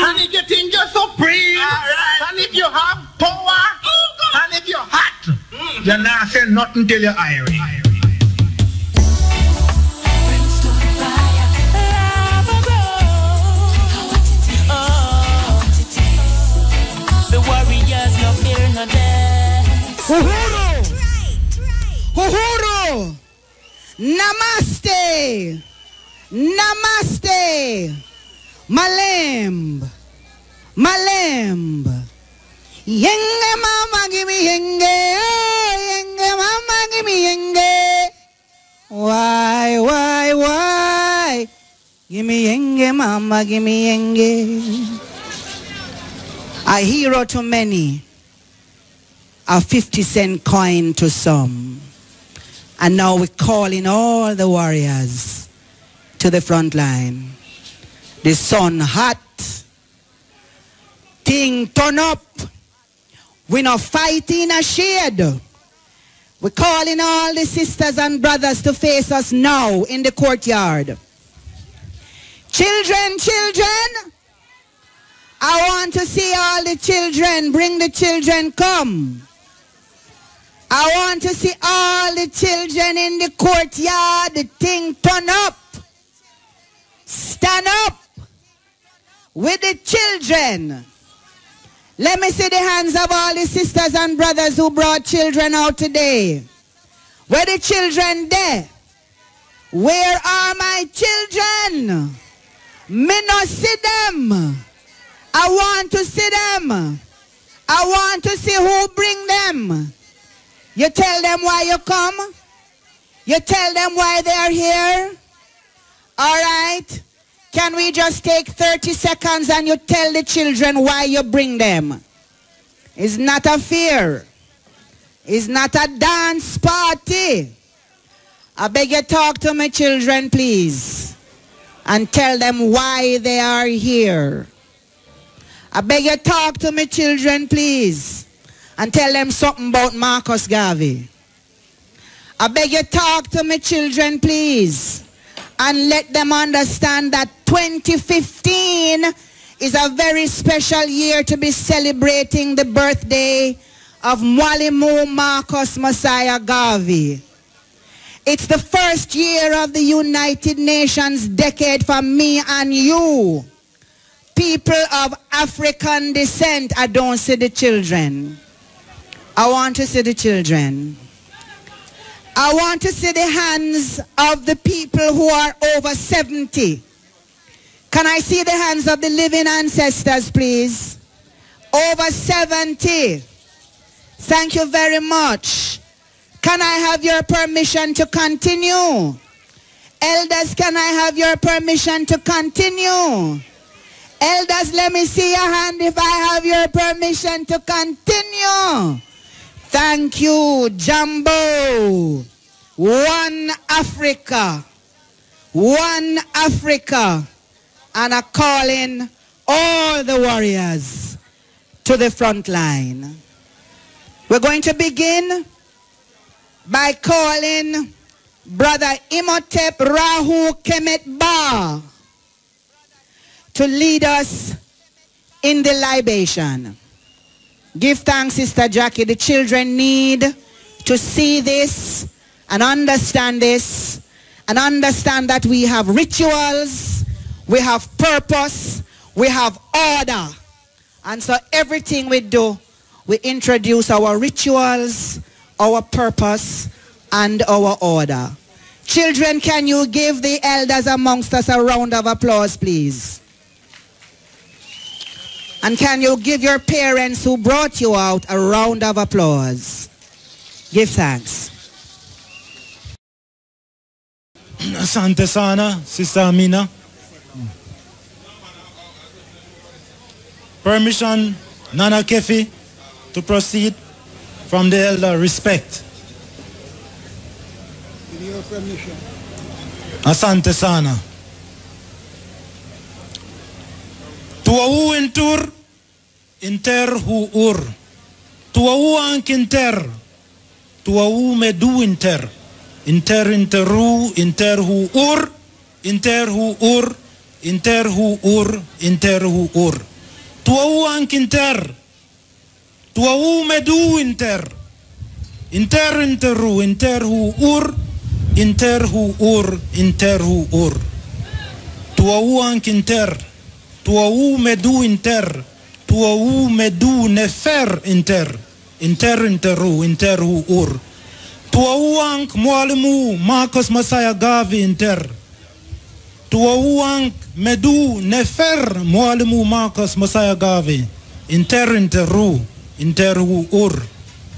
And if you think you're supreme, and if you have power, and if you're hot, you're not saying nothing till you're iron. The warriors no fear no death. Uhuru! Uhuru! Namaste! Namaste! Malemb! Malemb! Yenge mama give me yenge! Yenge mama give me yenge! Why? Give me yenge mama, give me yenge! A hero to many, a 50-cent coin to some. And now we're calling all the warriors to the front line. The sun hot, thing turn up. We not fighting a shade. We're calling all the sisters and brothers to face us now in the courtyard. Children, I want to see all the children. Bring the children, come. I want to see all the children in the courtyard. The thing turn up. Stand up with the children. Let me see the hands of all the sisters and brothers who brought children out today. Where the children there? Where are my children? Me no see them. I want to see them. I want to see who bring them. You tell them why you come. You tell them why they are here. All right. Can we just take 30 seconds and you tell the children why you bring them? It's not a fear. It's not a dance party. I beg you talk to my children, please. And tell them why they are here. I beg you talk to my children, please. And tell them something about Marcus Garvey. I beg you talk to my children, please. And let them understand that 2015 is a very special year to be celebrating the birthday of Mwalimu Marcus Messiah Garvey. It's the first year of the United Nations decade for me and you. People of African descent. I don't see the children. I want to see the children. I want to see the hands of the people who are over 70. Can I see the hands of the living ancestors, please? Over 70. Thank you very much. Can I have your permission to continue? Elders, can I have your permission to continue? Elders, let me see your hand if I have your permission to continue. Thank you, Jumbo. One Africa. One Africa. And a calling all the warriors to the front line. We're going to begin by calling Brother Imhotep Rahu Kemet Ba to lead us in the libation. Give thanks, Sister Jackie. The children need to see this and understand this and understand that we have rituals, we have purpose, we have order. And so everything we do, we introduce our rituals, our purpose, and our order. Children, can you give the elders amongst us a round of applause, please? And can you give your parents who brought you out a round of applause? Give thanks. Asante sana, Sister Amina. Permission, Nana Kefi, to proceed from the elder. Respect. With your permission. Asante sana. Tuau intur inter hu ur. Tuau ank inter. Tuau medu inter. Inter interu inter hu ur. Inter hu ur. Inter hu ur. Inter hu ur. Tuau ank inter. Tuau medu inter. Inter interu. Inter hu ur. Inter hu ur. Inter hu ur. Tuau ank inter. Tuau medu inter. Tuau medu nefer inter. Inter interu. Inter hu ur. Tuau ank mwalimu Marcus Messiah Garvey inter. Tuau ank medu nefer mwalimu Marcus Messiah Garvey. Inter interu. Inter hu ur.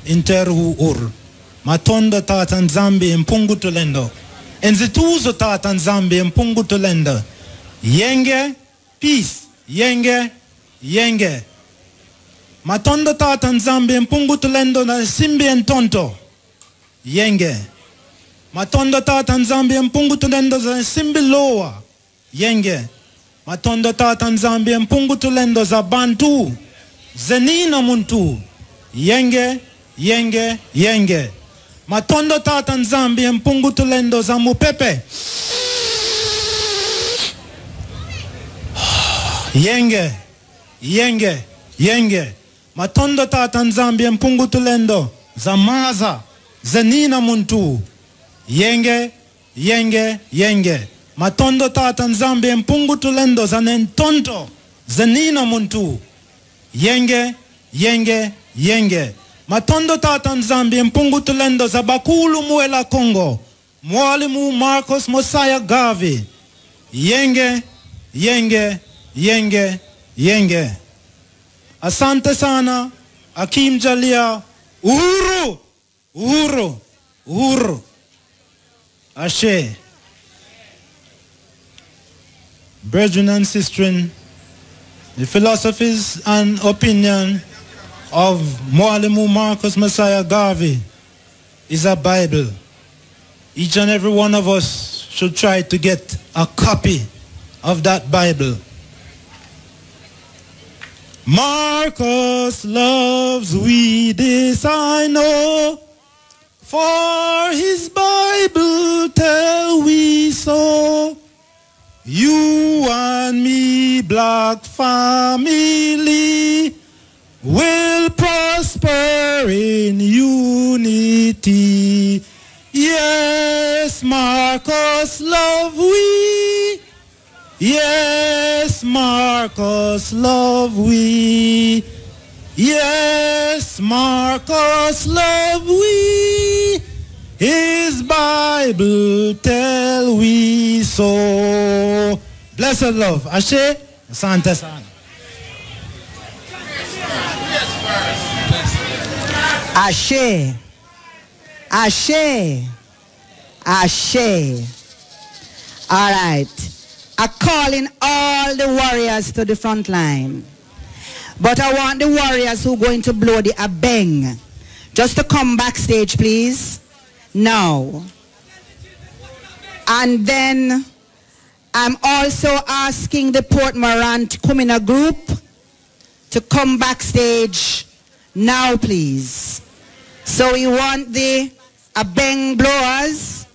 Inter hu ur. Matonda tatan zambi mpungu tulendo. Enzituzo tatan zambi mpungu tulendo. Yenge, peace. Yenge, yenge. Matonda tatan zambi mpungu tulendo na simbi entonto. Yenge. Matonda tatan zambi mpungu tulendo za simbi loa. Yenge. Matonda tatan zambi mpungu tulendo za bantu. Zenina muntu. Yenge, yenge, yenge. Matondo tatan zambi mpungu tulendo za mupepe. Yenge, yenge, yenge. Matondo tatan zambi mpungu tulendo za maza. Zenina muntu. Yenge, yenge, yenge. Matondo tatan zambi mpungu tulendo za nentonto. Zenina muntu. Yenge, yenge, yenge. Matondo tatan zambi mpungu tulendo za bakulu muela Kongo. Mwalimu Marcus Messiah Garvey. Yenge, yenge, yenge, yenge. Asante sana. Akim Jalia. Uhuru, uhuru, uhuru. Ashe. Brethren and sistren, the philosophies and opinion of Mwalimu Marcus Messiah Garvey is a Bible. Each and every one of us should try to get a copy of that Bible. Marcus loves we, this I know, for his Bible tell we so. You and me, black family, will prosper in unity. Yes, Marcus love we. Yes, Marcus love we. Yes, Marcus love we. His Bible tell we so. Blessed love. Ashe, Santa Sana. Ashe. Ashe. Ashe. All right. I'm calling all the warriors to the front line. But I want the warriors who are going to blow the abeng just to come backstage, please. Now. And then I'm also asking the Port Morant Kumina group to come backstage now, please. So we want the abeng blowers.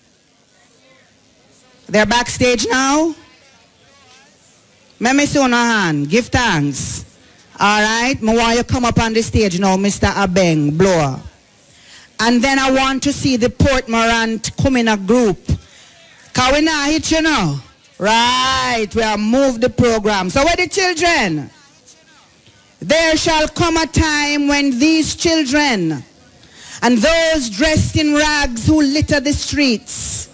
They're backstage now. Let me see on our hand. Give thanks. All right. I want you to come up on the stage now, Mr. Abeng blower. And then I want to see the Port Morant Kumina group. Can we not hit you now? Right. We have moved the program. So where the children? There shall come a time when these children and those dressed in rags who litter the streets,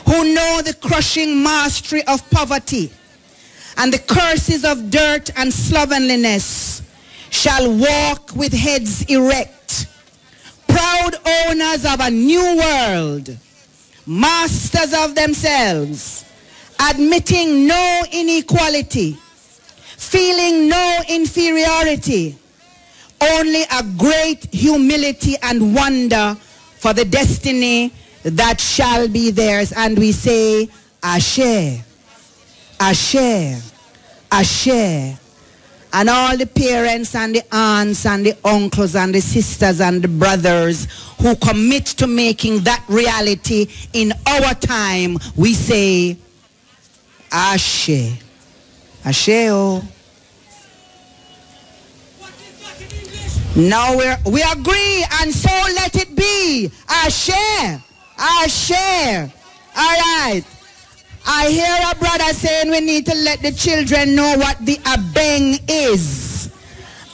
who know the crushing mastery of poverty and the curses of dirt and slovenliness, shall walk with heads erect, proud owners of a new world, masters of themselves, admitting no inequality, feeling no inferiority, only a great humility and wonder for the destiny that shall be theirs. And we say, Ashe, Ashe, Ashe. And all the parents and the aunts and the uncles and the sisters and the brothers who commit to making that reality in our time, we say, Ashe. Ashe, oh. Now we agree, and so let it be. I share. All right. I hear a brother saying we need to let the children know what the abeng is.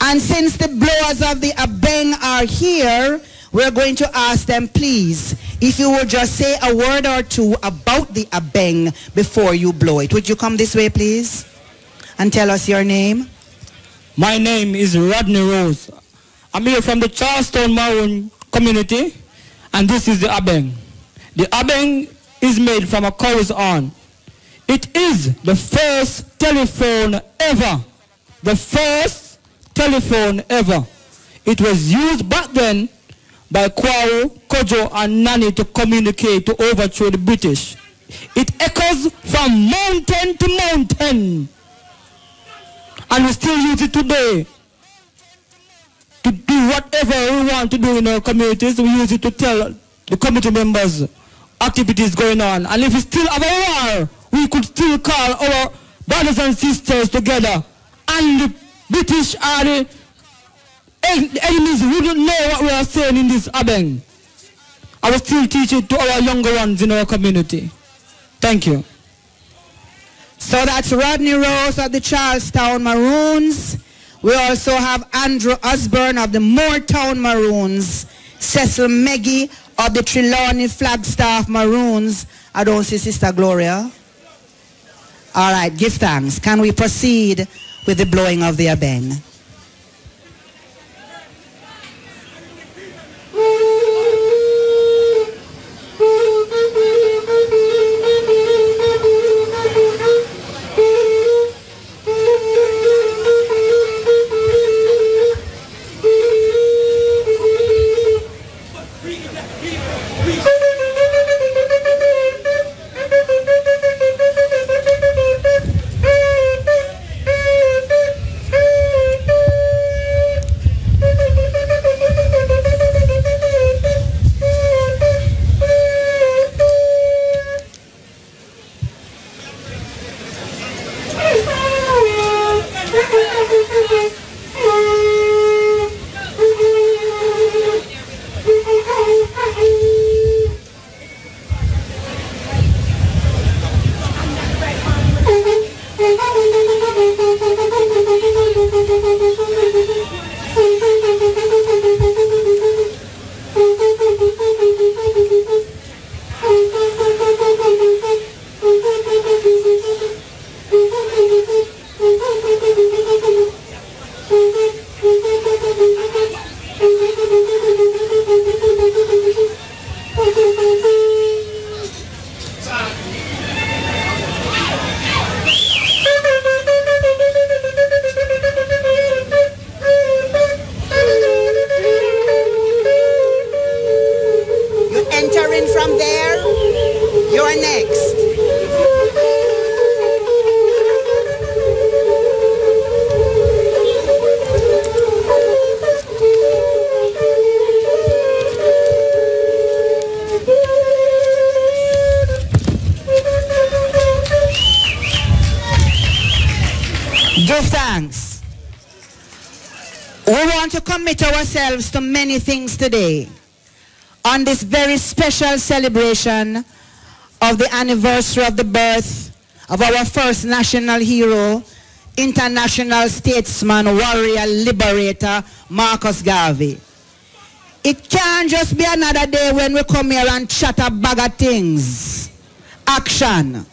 And since the blowers of the abeng are here, we're going to ask them, please, if you would just say a word or two about the abeng before you blow it. Would you come this way, please, and tell us your name? My name is Rodney Rose. I'm here from the Charlestown Maroon community, and this is the abeng. The abeng is made from a cow's horn. It is the first telephone ever. The first telephone ever. It was used back then by Kwao, Kojo, and Nani to communicate to overthrow the British. It echoes from mountain to mountain. And we still use it today to do whatever we want to do in our communities. We use it to tell the community members activities going on. And if we still have a war, we could still call our brothers and sisters together. And the British are the enemies who don't know what we are saying in this abeng. I will still teach it to our younger ones in our community. Thank you. So that's Rodney Rose of the Charlestown Maroons. We also have Andrew Osborne of the Moortown Maroons, Cecil Meggie of the Trelawney Flagstaff Maroons. I don't see Sister Gloria. All right, give thanks. Can we proceed with the blowing of the abeng? Commit ourselves to many things today on this very special celebration of the anniversary of the birth of our first national hero, international statesman, warrior, liberator, Marcus Garvey. It can't just be another day when we come here and chat a bag of things. Action.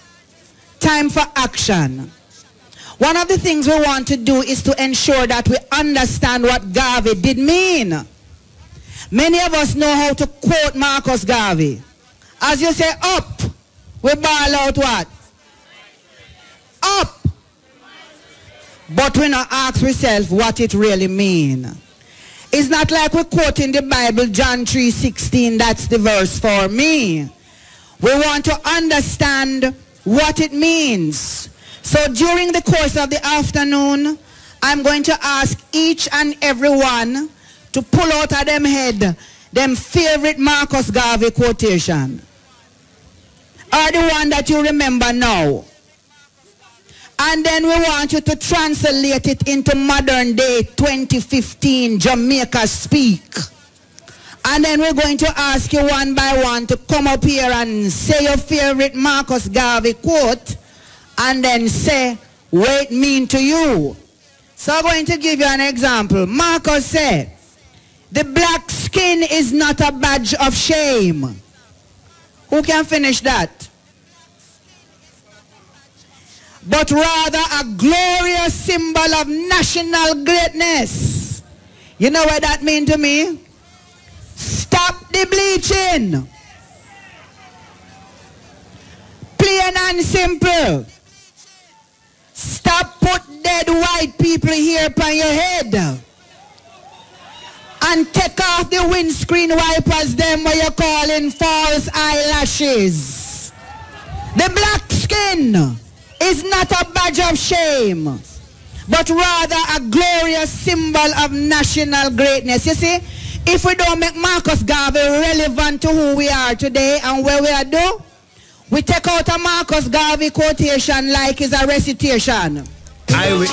Time for action. One of the things we want to do is to ensure that we understand what Garvey did mean. Many of us know how to quote Marcus Garvey. As you say, up, we bawl out what? Up. But we not ask ourselves what it really means. It's not like we quote in the Bible, John 3:16, that's the verse for me. We want to understand what it means. So during the course of the afternoon, I'm going to ask each and every one to pull out of them head them favorite Marcus Garvey quotation. Or the one that you remember now. And then we want you to translate it into modern day 2015 Jamaica speak. And then we're going to ask you one by one to come up here and say your favorite Marcus Garvey quote and then say what it means to you. So I'm going to give you an example. Marcus said, the black skin is not a badge of shame. Who can finish that? But rather a glorious symbol of national greatness. You know what that means to me? Stop the bleaching. Plain and simple. Stop put dead white people here upon your head. And take off the windscreen wipers them where you're calling false eyelashes. The black skin is not a badge of shame, but rather a glorious symbol of national greatness. You see, if we don't make Marcus Garvey relevant to who we are today and where we are do, we take out a Marcus Garvey quotation like it's a recitation. I will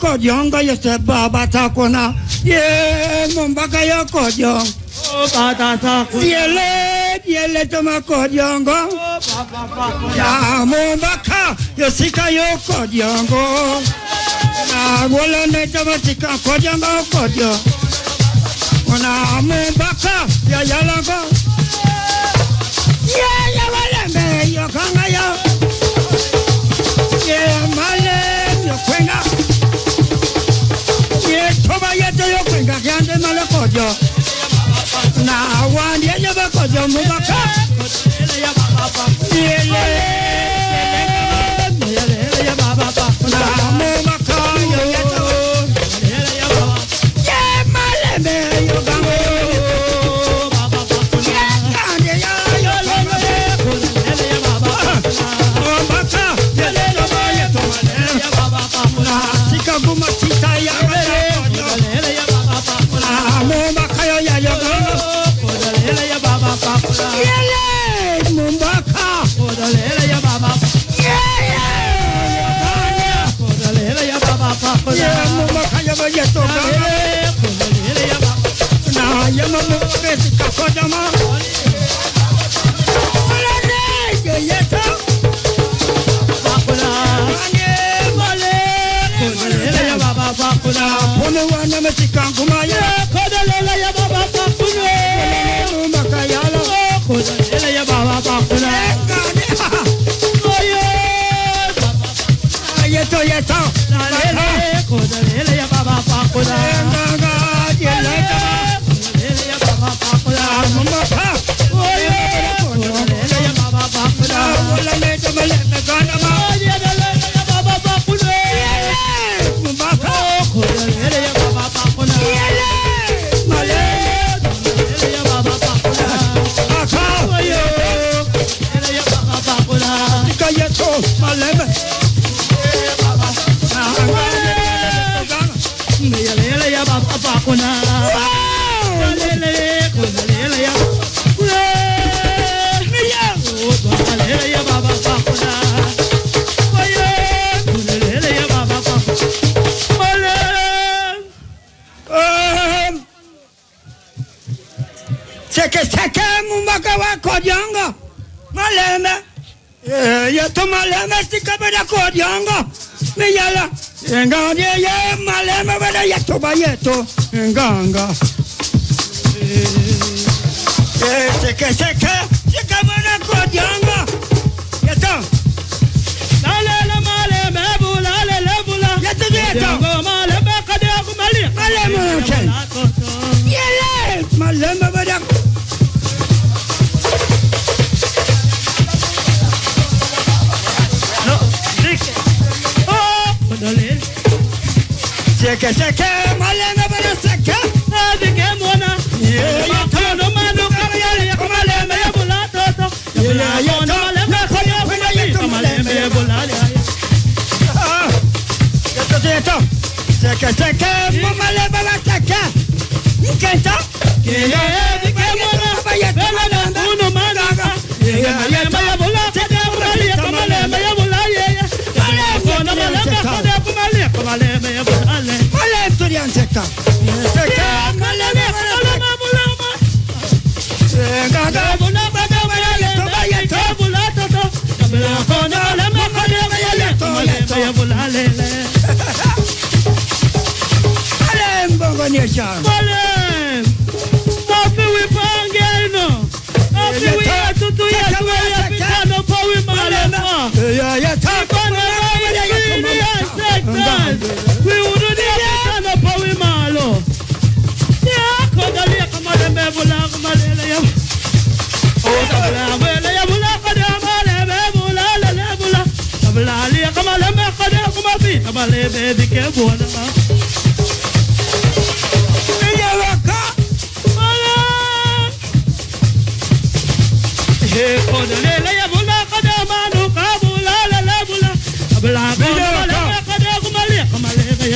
Kodiongo yese baba takona ye mumbaka yo kodiongo o bata takona yele toma kodiongo ya mumbaka yosika yo kodiongo na wala ne toma sika kodiongo kodiongo na mumbaka ya yalango ya wala me yo kanga yo ye male yo kwenga Toba yeto yo kwenga kyande mala kojo na wandi ye ba kojo mubaka yele ya baba na mubaka yo yeto ye male me yo gango baba yande ya yo lo ya baba mubaka yele lo yeto ya baba na sikaguma sita ya Kome wana mesikan kumaya. Kodalela ya baba pakuna. Makayala. Kodalela ya baba pakuna. Oye. Yeto yeto. Lele. Kodalela ya baba pakuna. Kodalela ya baba pakuna. Oye. Kodalela ya baba pakuna. Wala meta maleme kana ma. Kodalela ya baba pakuna. Mbaka. Kodalela ya baba pakuna. Male. Kodalela ya baba pakuna. Aka. Oye. Kodalela ya baba pakuna. Kayeto maleme. Lele ya baba pakuna. Lele kodalela ya. Kodalela ya baba pakuna. Oye kodalela ya baba pakuna. Seke mumbaka wa kodyango. Maleme. Ya to maleme sikabada kodyango. Miyala. Enganga ye maleme bada yeto ba yeto. Enganga. Seke sikabada kodyango. Yeto. Lale maleme bula lele bula. Yeto. Maleme kada kumali. Maleme chen. Yele maleme bada. No, seke. Seke maleme bada seke. Adike mona. Ya kono manu kapyali ya maleme ya bula toto. Ya maleme kaya kumali maleme ya bula ya. Yeto. Seke maleme bada seke. Nkenta. Ya adike mona. Bela uno manu. Ya maleme ya bula toto kumali maleme ya bula ya. Kono maleme kaya kumali maleme ya bula. Maleme turian seka. Seke maleme bula ma. Gaga bula bada maleme to bula toto. Bela kono maleme kaya maleme ya bula lele. Maleme bongo nyesha. Maleme. Afi we pangeno. Afi we tutu ya tuya pitano pa we maleme. Ya tapana we would do power malo. Yeah, Kodalia Kamaleme Bula Kamalea. Oh, Tabla Bula Kadamale Bula Lebula. Tabla Kamaleme Kadakumabi, Kamalebe the Kabona. Yawaka. Hey, Kodalia Bula Kadamanu Kabula Lebula. Tabla Kamaleme Kadakumalia Kamalebe.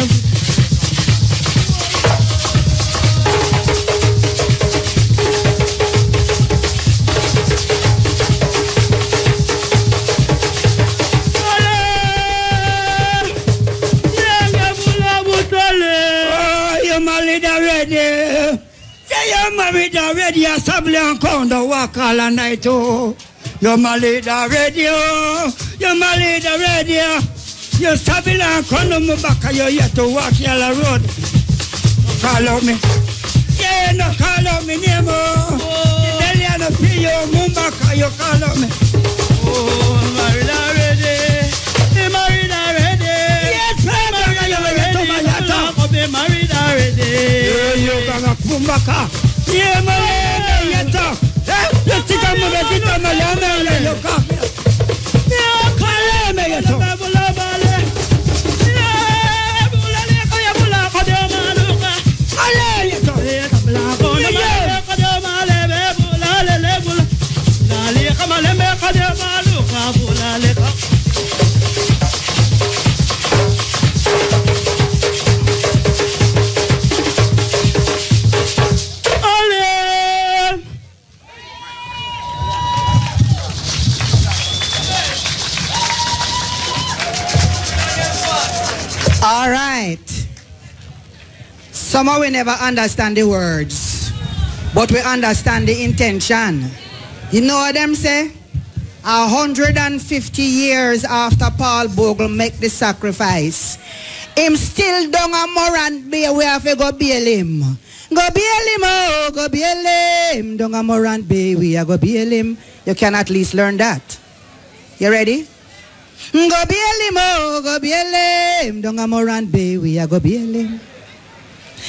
Married already, a sable and condo walk all night. Oh, you're married already. You're married already. You're sable and condo mubaka. You're yet to walk yellow road. Call on me. Yeah, no call on me name. Italian Pio Mumbaka. You call on me. Oh, married already. You're married already. Yes, you're married already. You're gonna Mumbaka. Yeah, maleme yeto. Let's take a moment. Maleme yeto. Yeah, maleme yeto. Bula bale. Yeah, bula le kaya bula kade maluka. Ale yeto. Bula kona maleme kade maleme bula le bula. Dali kamaleme kade maluka bula le ka. All right. Somehow we never understand the words, but we understand the intention. You know what them say? 150 years after Paul Bogle make the sacrifice, Him still down a Morant Bay, we have to go bail him. Go bail him, oh, go bail him. Down a Morant Bay, we are go bail him. You can at least learn that. You ready? Go bail him, oh, go bail him. Down a Morant Bay, we are go bail him.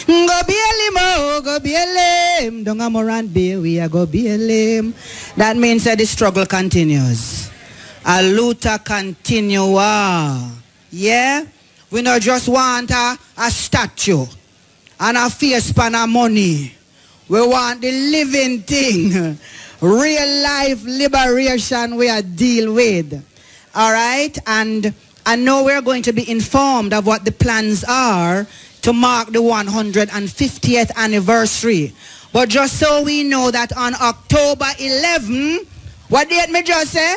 Go bail him, oh, go bail him. Down a Morant Bay, we are go bail him. That means that the struggle continues. A luta continua. Yeah? We not just want a statue and a face pan of money. We want the living thing. Real life liberation we are deal with. All right? And I know we're going to be informed of what the plans are to mark the 150th anniversary. But just so we know that on October 11, what date me just say?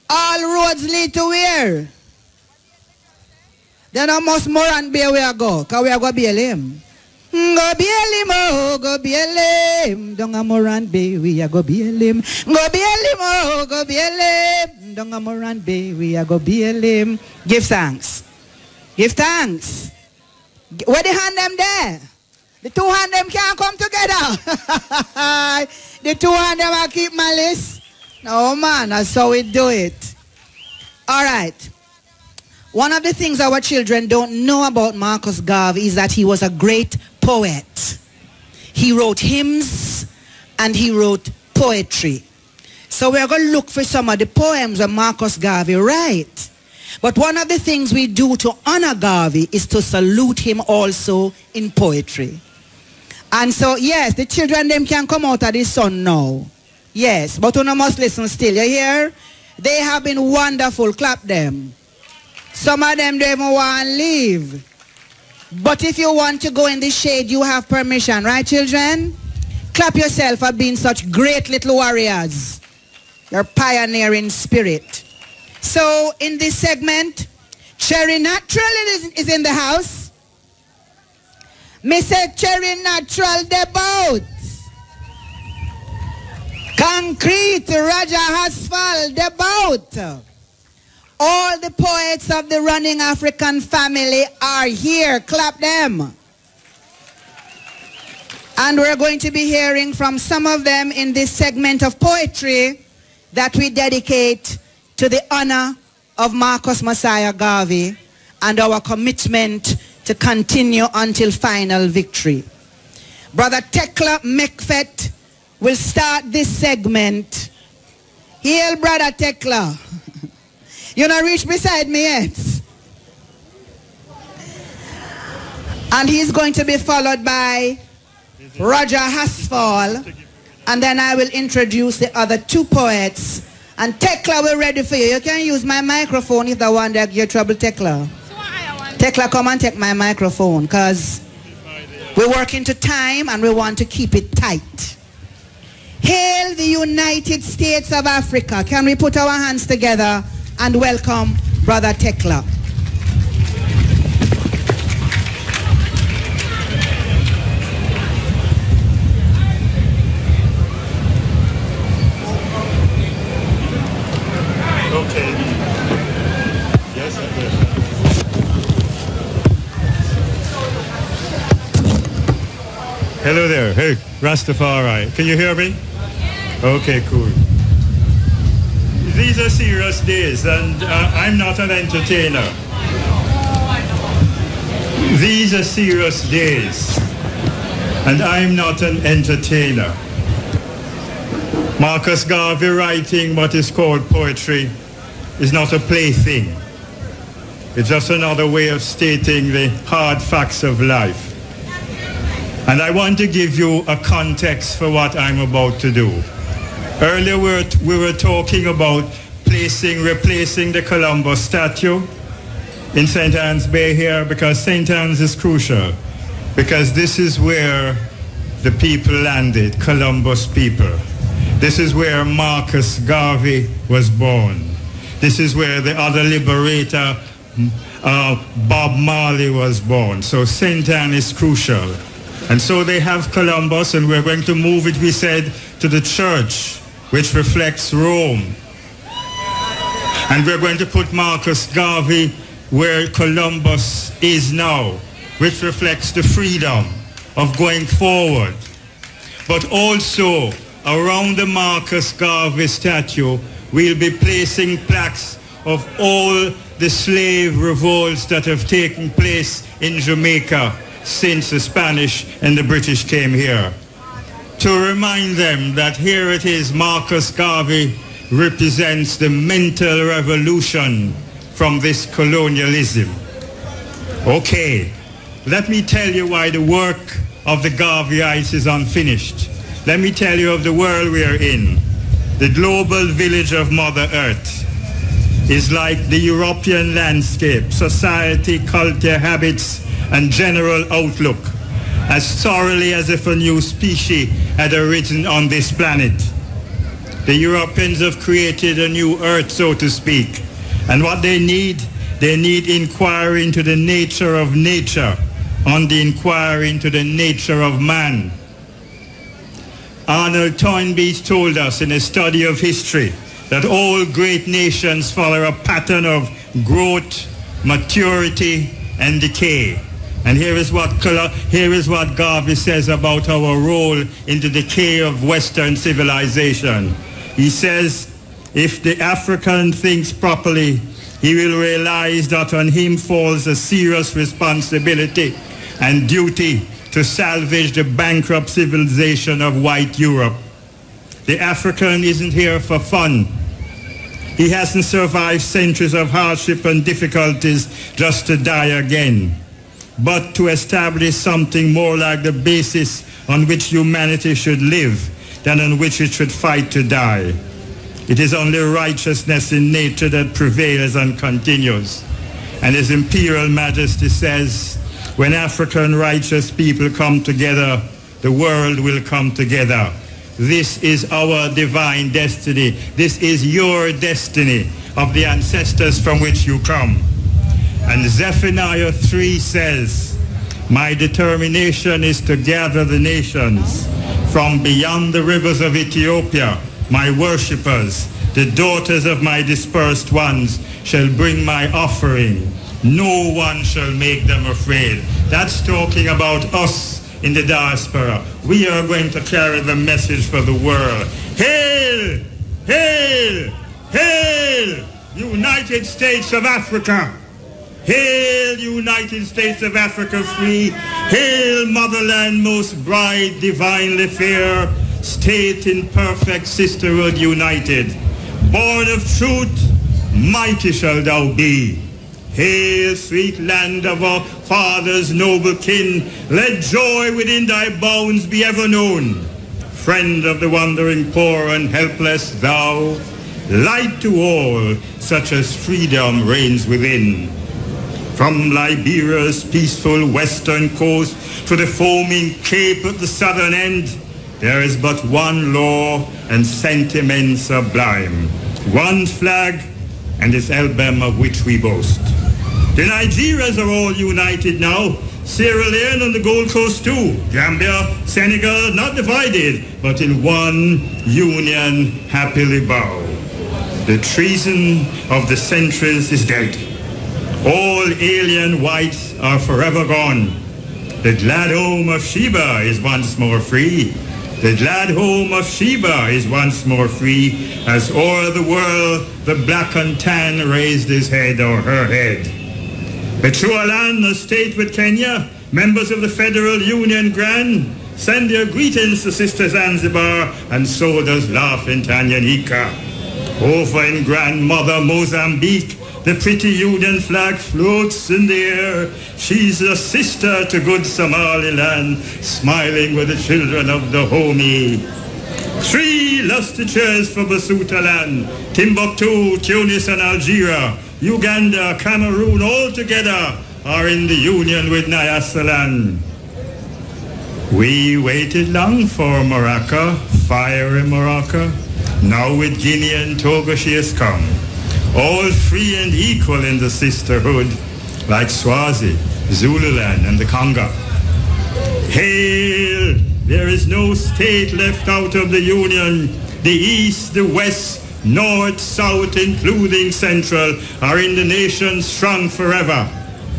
All roads lead to where? Then I must Morant Bay where I go, because we are going to bail him. Go bail him, oh, go bail him. Down a Morant Bay, we are go bail him. Go bail him, oh, go bail him. Down a Morant Bay, we are go bail him. Give thanks. Give thanks. Where the hand them there? The two hand them can't come together. The two hand them I keep my list. No man, that's how we do it. All right. One of the things our children don't know about Marcus Garvey is that he was a great poet. He wrote hymns and he wrote poetry. So we're going to look for some of the poems that Marcus Garvey wrote. But one of the things we do to honor Garvey is to salute him also in poetry. And so, yes, the children them can come out of the sun now. Yes, but you must listen still. You hear? They have been wonderful. Clap them. Some of them don't even want to leave. But if you want to go in the shade, you have permission. Right, children? Clap yourself for being such great little warriors. You're pioneering spirit. So, in this segment, Cherry Natural is in the house. Me say Cherry Natural debout. Concrete Raja Asphalt debout. All the poets of the Running African family are here. Clap them. And we're going to be hearing from some of them in this segment of poetry that we dedicate to the honor of Marcus Messiah Garvey and our commitment to continue until final victory. Brother Tekla Mekfet will start this segment. Hail, Brother Tekla. You not reach beside me yet. And he's going to be followed by Roger Hasfall. And then I will introduce the other two poets. And Tekla, we're ready for you. You can use my microphone if the one that gives trouble, Tekla. Tekla, come and take my microphone, because we're working to time and we want to keep it tight. Hail the United States of Africa. Can we put our hands together and welcome Brother Tekla. Okay. Yes, I did. Hello there. Hey, Rastafari. Can you hear me? Okay, cool. These are serious days, and I'm not an entertainer. These are serious days, and I'm not an entertainer. Marcus Garvey writing what is called poetry is not a plaything. It's just another way of stating the hard facts of life. And I want to give you a context for what I'm about to do. Earlier we were talking about replacing the Columbus statue in St. Anne's Bay here, because St. Anne's is crucial, because this is where the people landed, Columbus people. This is where Marcus Garvey was born. This is where the other liberator, Bob Marley, was born. So St. Anne is crucial. And so they have Columbus, and we're going to move it, we said, to the church, which reflects Rome. And we're going to put Marcus Garvey where Columbus is now, which reflects the freedom of going forward. But also, around the Marcus Garvey statue, we'll be placing plaques of all the slave revolts that have taken place in Jamaica since the Spanish and the British came here, to remind them that here it is, Marcus Garvey represents the mental revolution from this colonialism. Okay, let me tell you why the work of the Garveyites is unfinished. Let me tell you of the world we are in. The global village of Mother Earth is like the European landscape, society, culture, habits, and general outlook, as thoroughly as if a new species had arisen on this planet. The Europeans have created a new earth, so to speak. And what they need inquiry into the nature of nature, on the inquiry into the nature of man. Arnold Toynbee told us in a study of history that all great nations follow a pattern of growth, maturity, and decay. And here is what Garvey says about our role in the decay of Western civilization. He says, if the African thinks properly, he will realize that on him falls a serious responsibility and duty to salvage the bankrupt civilization of white Europe. The African isn't here for fun. He hasn't survived centuries of hardship and difficulties just to die again, but to establish something more like the basis on which humanity should live than on which it should fight to die. It is only righteousness in nature that prevails and continues. And His Imperial Majesty says, when African righteous people come together, the world will come together. This is our divine destiny. This is your destiny of the ancestors from which you come. And Zephaniah 3 says, my determination is to gather the nations from beyond the rivers of Ethiopia. My worshippers, the daughters of my dispersed ones, shall bring my offering. No one shall make them afraid. That's talking about us in the diaspora. We are going to carry the message for the world. Hail! Hail! Hail! United States of Africa! Hail, United States of Africa free! Hail, motherland most bright, divinely fair, state in perfect sisterhood united. Born of truth, mighty shall thou be. Hail, sweet land of our fathers' noble kin, let joy within thy bounds be ever known. Friend of the wandering poor and helpless thou, light to all, such as freedom reigns within. From Liberia's peaceful western coast to the foaming cape at the southern end, there is but one law and sentiment sublime, one flag and its emblem of which we boast. The Nigerians are all united now, Sierra Leone and the Gold Coast too, Gambia, Senegal, not divided, but in one union happily bow. The treason of the centuries is dead. All alien whites are forever gone. The glad home of Sheba is once more free. The glad home of Sheba is once more free, as o'er the world the black and tan raised his head or her head. Bechualand, a state with Kenya, members of the Federal Union Grand, send their greetings to Sister Zanzibar, and so does laughing Tanganyika. Over in grandmother Mozambique, the pretty Union flag floats in the air. She's a sister to good Somaliland, smiling with the children of the homie. 3 lusty cheers for Basutoland, Timbuktu, Tunis and Algeria, Uganda, Cameroon, all together are in the union with Nyasaland. We waited long for Morocco, fire in Morocco. Now with Guinea and Togo she has come, all free and equal in the sisterhood, like Swazi, Zululand and the Congo. Hail! There is no state left out of the union. The East, the West, north, south, including central, are in the nation strong forever,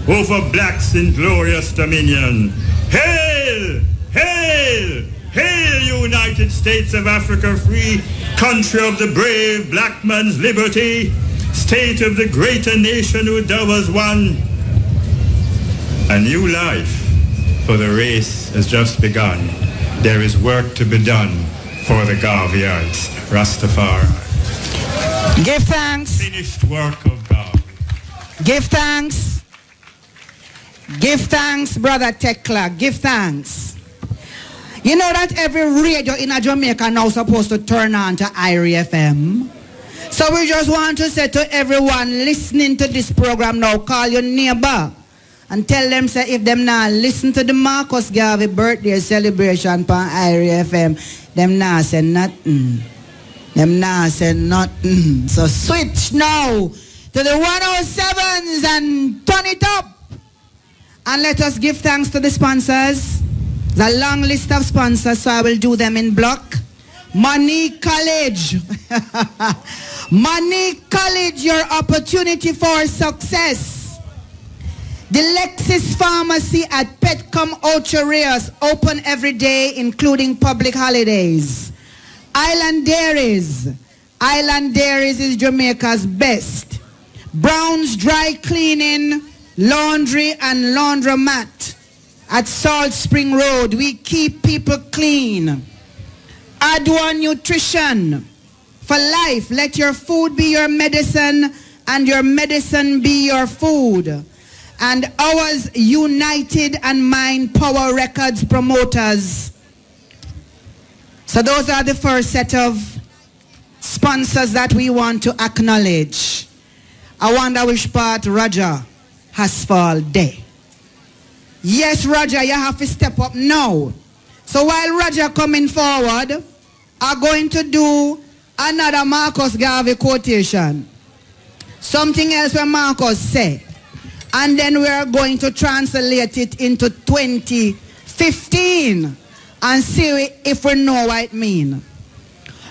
over blacks in glorious dominion. Hail! Hail! Hail, United States of Africa, free country of the brave, black man's liberty, state of the greater nation who thou was one. A new life for the race has just begun. There is work to be done for the Garveyites, Rastafari. Give thanks. Finished work of God. Give thanks. Give thanks, Brother Tekla. Give thanks. You know that every radio in Jamaica now supposed to turn on to Iyah FM. So we just want to say to everyone listening to this program now, call your neighbor and tell them, say, if them not listen to the Marcus Garvey birthday celebration on Iyah FM, them not say nothing. Them not say nothing. So switch now to the 107s and turn it up. And let us give thanks to the sponsors. There's a long list of sponsors, so I will do them in block. Money College. Money College, your opportunity for success. The Lexus Pharmacy at Petcom Ocho-Rios, open every day, including public holidays. Island Dairies. Island Dairies is Jamaica's best. Brown's Dry Cleaning, Laundry and Laundromat at Salt Spring Road. We keep people clean. Adwan Nutrition. For life, let your food be your medicine and your medicine be your food. And ours United and Mind Power Records promoters. So those are the first set of sponsors that we want to acknowledge. I wonder which part Roger has fallen there. Yes, Roger, you have to step up now. So while Roger coming forward, I'm going to do another Marcus Garvey quotation. Something else when Marcus said. And then we are going to translate it into 2015 and see if we know what it means.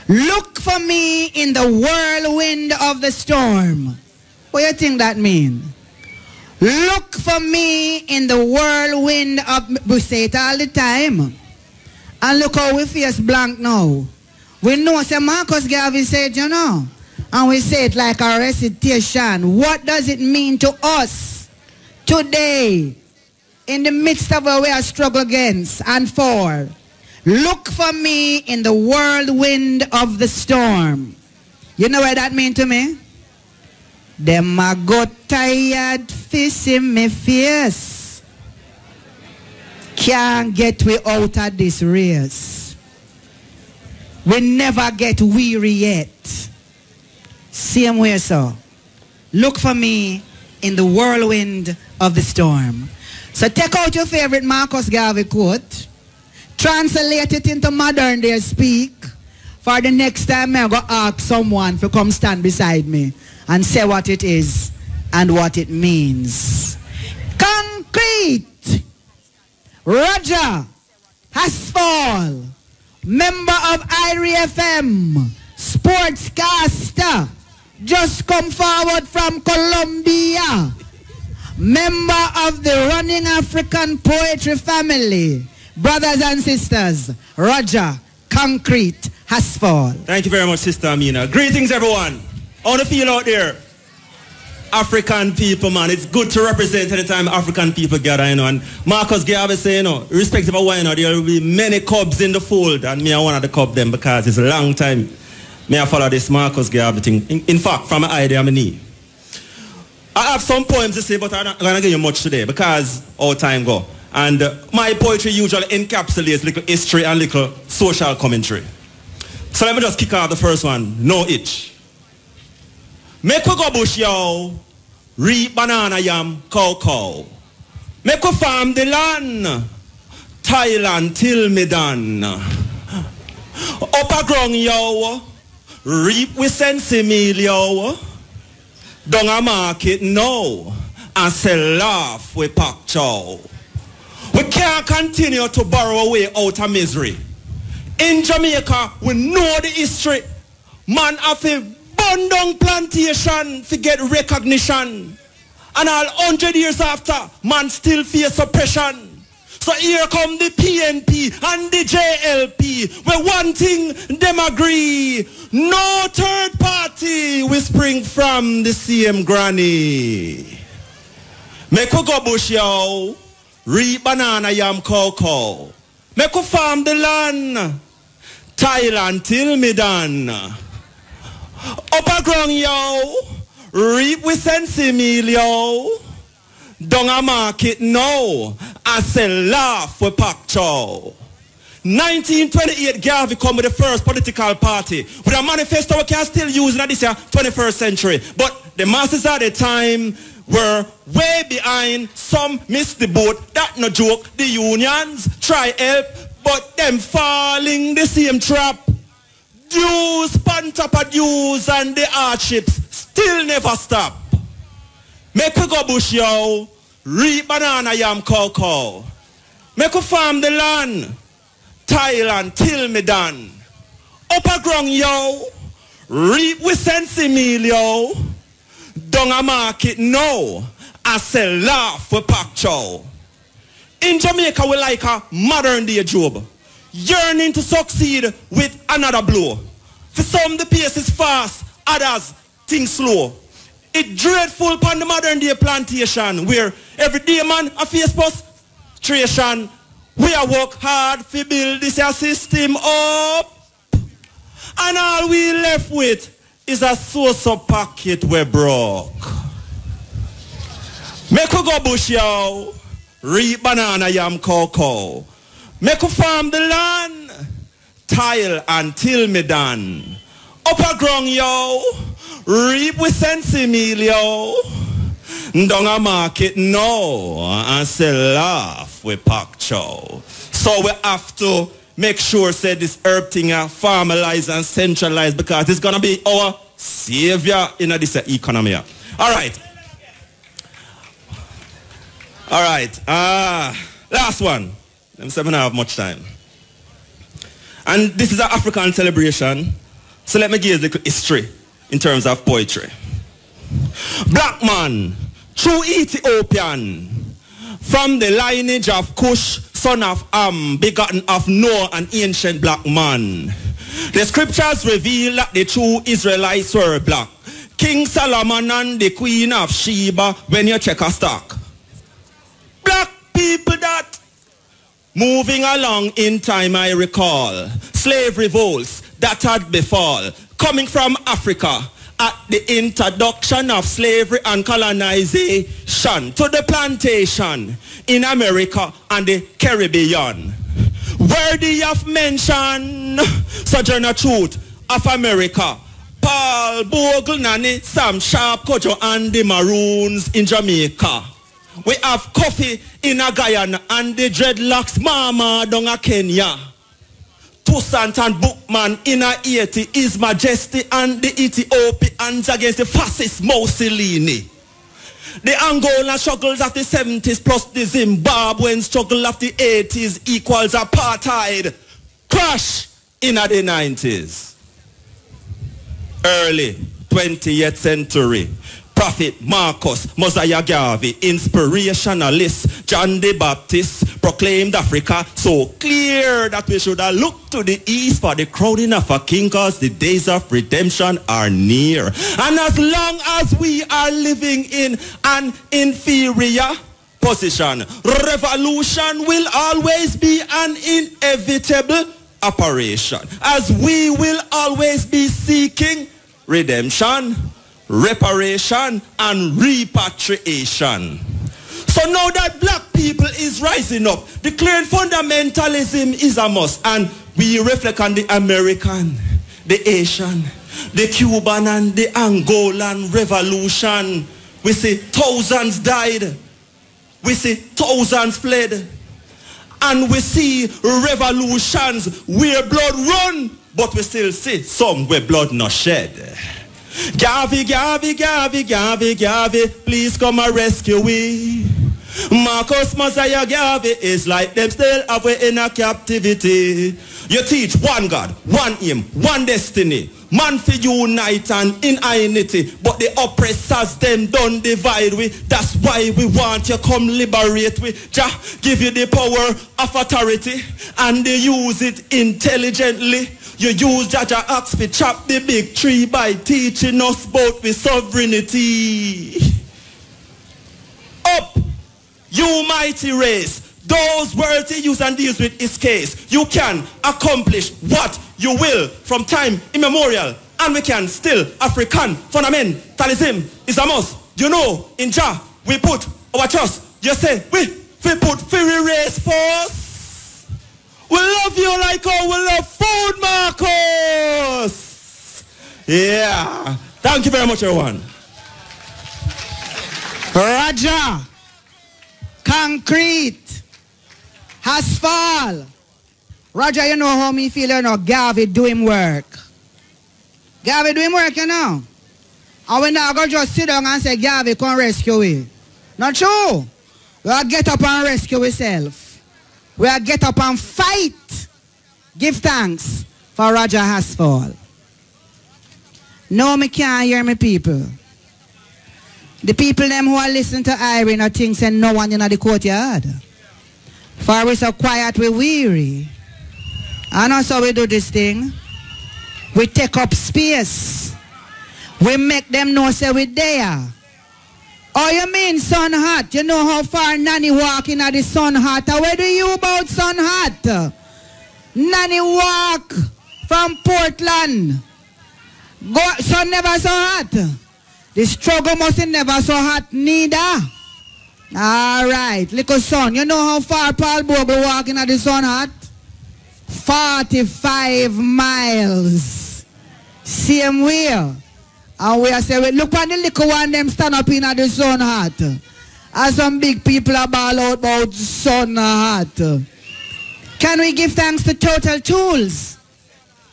Look for me in the whirlwind of the storm. What do you think that means? Look for me in the whirlwind of... We say it all the time. And look how we face blank now. We know, say Marcus Garvey said, you know. And we say it like a recitation. What does it mean to us today, in the midst of where we are struggle against and for? Look for me in the whirlwind of the storm. You know what that means to me? Them a got tired facing me face. Can't get we out of this race. We never get weary yet. Same way, so. Look for me in the whirlwind of the storm. So take out your favorite Marcus Garvey quote, translate it into modern day speak. For the next time, I'm going to ask someone to come stand beside me and say what it is and what it means. Concrete. Roger Hasfall, member of Iyah FM, sportscaster, just come forward from Colombia, member of the Running African Poetry Family. Brothers and sisters, Roger Concrete Hasfall. Thank you very much, Sister Amina. Greetings, everyone. How do you feel out there? African people, man. It's good to represent anytime African people gather, you know. And Marcus Garvey say, you know, irrespective of why, you know, there will be many cubs in the fold. And me, I one of the cub them because it's a long time. Me, I follow this Marcus Garvey thing. In fact, from my idea, I'm a knee. I have some poems to say, but I'm not going to give you much today because our time go. And my poetry usually encapsulates little history and little social commentary. So let me just kick out the first one. No itch. Make we go bush, yo. Reap banana, yam, cow. Make we farm the land. Thailand till me done. Upper ground, yo. Reap with sensi meal, yo. Down a market, no. And sell laugh with pak chow. We can't continue to borrow away out of misery. In Jamaica, we know the history. Man have to burn down plantation to get recognition. And all 100 years after, man still face oppression. So here come the PNP and the JLP, where one thing them agree, no third party will spring from the same granny. Make we go bush yo, reap banana yam cocoa. Make we farm the land, Thailand till me done. Upper ground yo, reap with sensi meal yo. Down a market now, I sell laugh with pak chow. 1928, Garvey come with the first political party with a manifesto we can still use in this 21st century. But the masses at the time were way behind. Some missed the boat. That no joke. The unions try help, but them falling the same trap. Dues, pan top of dues, and the hardships still never stop. Make we go bush yo, reap banana yam cocoa. Make we farm the land, Thailand till me done. Upper ground yo, reap with sensi meal yo. Down a market no, I sell laugh with pak chow. In Jamaica we like a modern day job, yearning to succeed with another blow. For some the pace is fast, others things slow. It dreadful upon the modern day plantation where every day man a face frustration. We a work hard to build this system up. And all we left with is a source of pocket we broke. Make we go bush yo, reap banana yam cocoa. Make we farm the land, tile until me done. Upper ground yo, reap with sensi meal yo. Down a market no, and sell laugh with pak chow. So we have to make sure say this herb thing are formalized and centralized because it's gonna be our savior in this economy. Alright. Alright. Last one. Let me say I don't have much time. And this is an African celebration. So let me give you a little history in terms of poetry. Black man, true Ethiopian, from the lineage of Cush, son of Am, begotten of Noah, an ancient black man. The scriptures reveal that the true Israelites were black. King Solomon and the Queen of Sheba, when you check a stock. Black people that, moving along in time I recall, slave revolts that had befall, coming from Africa, at the introduction of slavery and colonization to the plantation in America and the Caribbean. Worthy of mention, Sojourner Truth of America, Paul Bogle, Nani, Sam Sharp, Kojo, and the Maroons in Jamaica. We have coffee in Guyana and the dreadlocks Mama down a Kenya. Toussaint and Bookman in Haiti, His Majesty and the Ethiopians against the fascist Mussolini. The Angolan struggles of the 70s plus the Zimbabwean struggle of the 80s equals apartheid. Crash in the 90s. Early 20th century. Prophet Marcus, Mosiah Garvey, inspirationalist John the Baptist proclaimed Africa so clear that we should have looked to the east for the crowning of a king because the days of redemption are near. And as long as we are living in an inferior position, revolution will always be an inevitable operation, as we will always be seeking redemption, reparation and repatriation. So now that black people is rising up, declaring fundamentalism is a must, and we reflect on the American, the Asian, the Cuban and the Angolan revolution. We see thousands died, we see thousands fled, and we see revolutions where blood run, but we still see some where blood not shed. Garvey, Garvey, Garvey, Garvey, Garvey, please come and rescue we. Marcus, Mosiah, Garvey is like them still away in a captivity. You teach one God, one aim, one destiny. Man for unite and in unity, but the oppressors them don't divide we. That's why we want you come liberate we. Jah give you the power of authority and they use it intelligently. You use Jaja axe to chop the big tree by teaching us about with sovereignty. Up, you mighty race. Those words he use and deals with his case. You can accomplish what you will from time immemorial. And we can still African fundamentalism is a must. You know, in Jah we put our trust. You say, we put free race first. We love you like how we love food, Marcus. Yeah. Thank you very much, everyone. Roger. Concrete. Asphalt. Roger, you know how me feel, you know, Garvey doing work. Garvey doing work, you know. And we now go just sit down and say, Garvey, come rescue me. Not true. We will get up and rescue ourselves. We will get up and fight. Give thanks for Roger Asphalt. No, me can't hear me people. The people them who are listening to Irene are things and no one in the courtyard. For we so quiet, we weary. And also we do this thing. We take up space. We make them know say we there. Oh, you mean sun hot? You know how far Nanny walk in at the sun hot? Where do you about sun hot? Nanny walk from Portland. Go, sun never so hot. The struggle must never so hot neither. All right, little son, you know how far Paul Bogle walking at the sun hot? 45 miles. Same way. And we are saying, look on the little one them stand up in at the sun hot. And some big people are ball out about sun hot. Can we give thanks to Total Tools?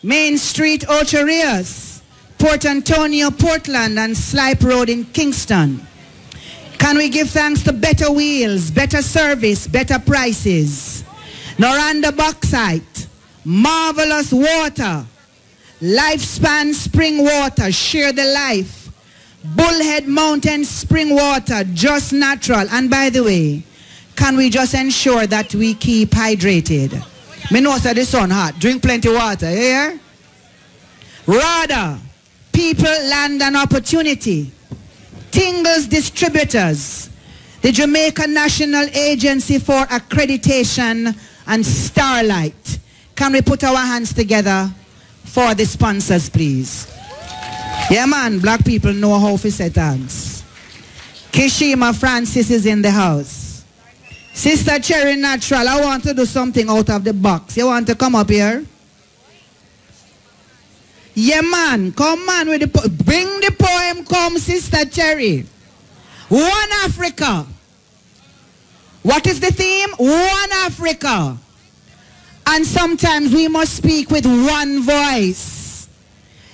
Main Street, Ocherias, Port Antonio, Portland, and Slipe Road in Kingston. Can we give thanks to better wheels, better service, better prices? Noranda Bauxite, Marvelous Water, Lifespan Spring Water, Share the Life, Bullhead Mountain Spring Water, Just Natural. And by the way, can we just ensure that we keep hydrated? Me know say the sun hot. Drink plenty water, you hear? Rather, People, Land and Opportunity, Tingles Distributors, the Jamaica National Agency for Accreditation, and Starlight. Can we put our hands together for the sponsors, please? Yeah, man, black people know how to set hands. Kishima Francis is in the house. Sister Cherry Natural, I want to do something out of the box. You want to come up here? Yeah, man, come on with the bring the poem, come, Sister Cherry. One Africa. What is the theme? One Africa. And sometimes we must speak with one voice.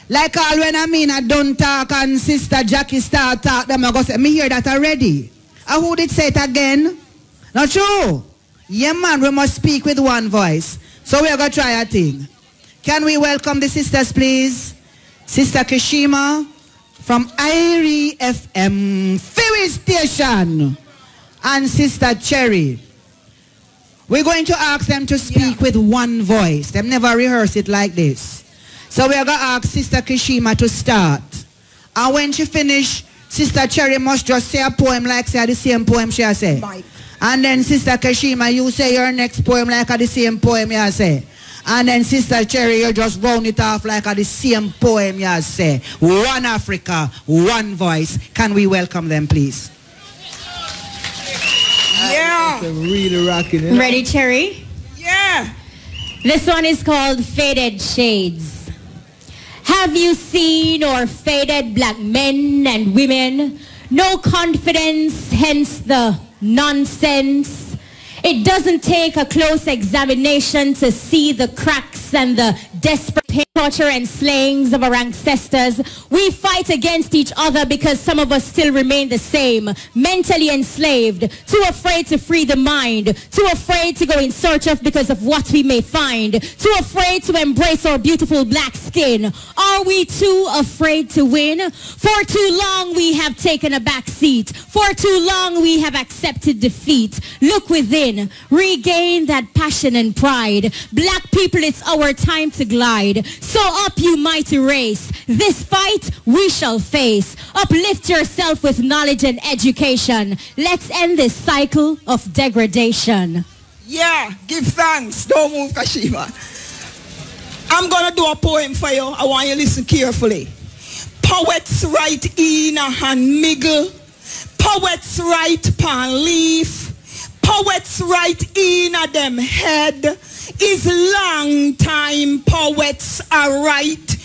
Like all when I don't talk and Sister Jackie start talk, them I go say, me hear that already. And who did say it again? Not true. Yeah, man, we must speak with one voice. So we are going to try a thing. Can we welcome the sisters, please? Sister Kishima from Irie FM Ferry Station and Sister Cherry. We're going to ask them to speak with one voice. They've never rehearsed it like this. So we're going to ask Sister Kishima to start. And when she finish, Sister Cherry must just say a poem like say the same poem she has said. And then Sister Kishima, you say your next poem like the same poem you say. And then Sister Cherry, you just round it off like the same poem you say. One Africa, one voice. Can we welcome them, please? Yeah. Really rocking it. Ready, Cherry? Yeah. This one is called Faded Shades. Have you seen or faded black men and women? No confidence, hence the nonsense. It doesn't take a close examination to see the cracks and the desperate pain. torture and slayings of our ancestors. We fight against each other because some of us still remain the same, mentally enslaved, too afraid to free the mind, too afraid to go in search of because of what we may find, too afraid to embrace our beautiful black skin. Are we too afraid to win? For too long we have taken a back seat. For too long we have accepted defeat. Look within, regain that passion and pride. Black people, it's our time to glide. So up, you mighty race. This fight we shall face. Uplift yourself with knowledge and education. Let's end this cycle of degradation. Yeah, give thanks. Don't move, Kashima. I'm going to do a poem for you. I want you to listen carefully. Poets write in a hand miggle. Poets write pan leaf. Poets write in a them head. Is long time poets are right.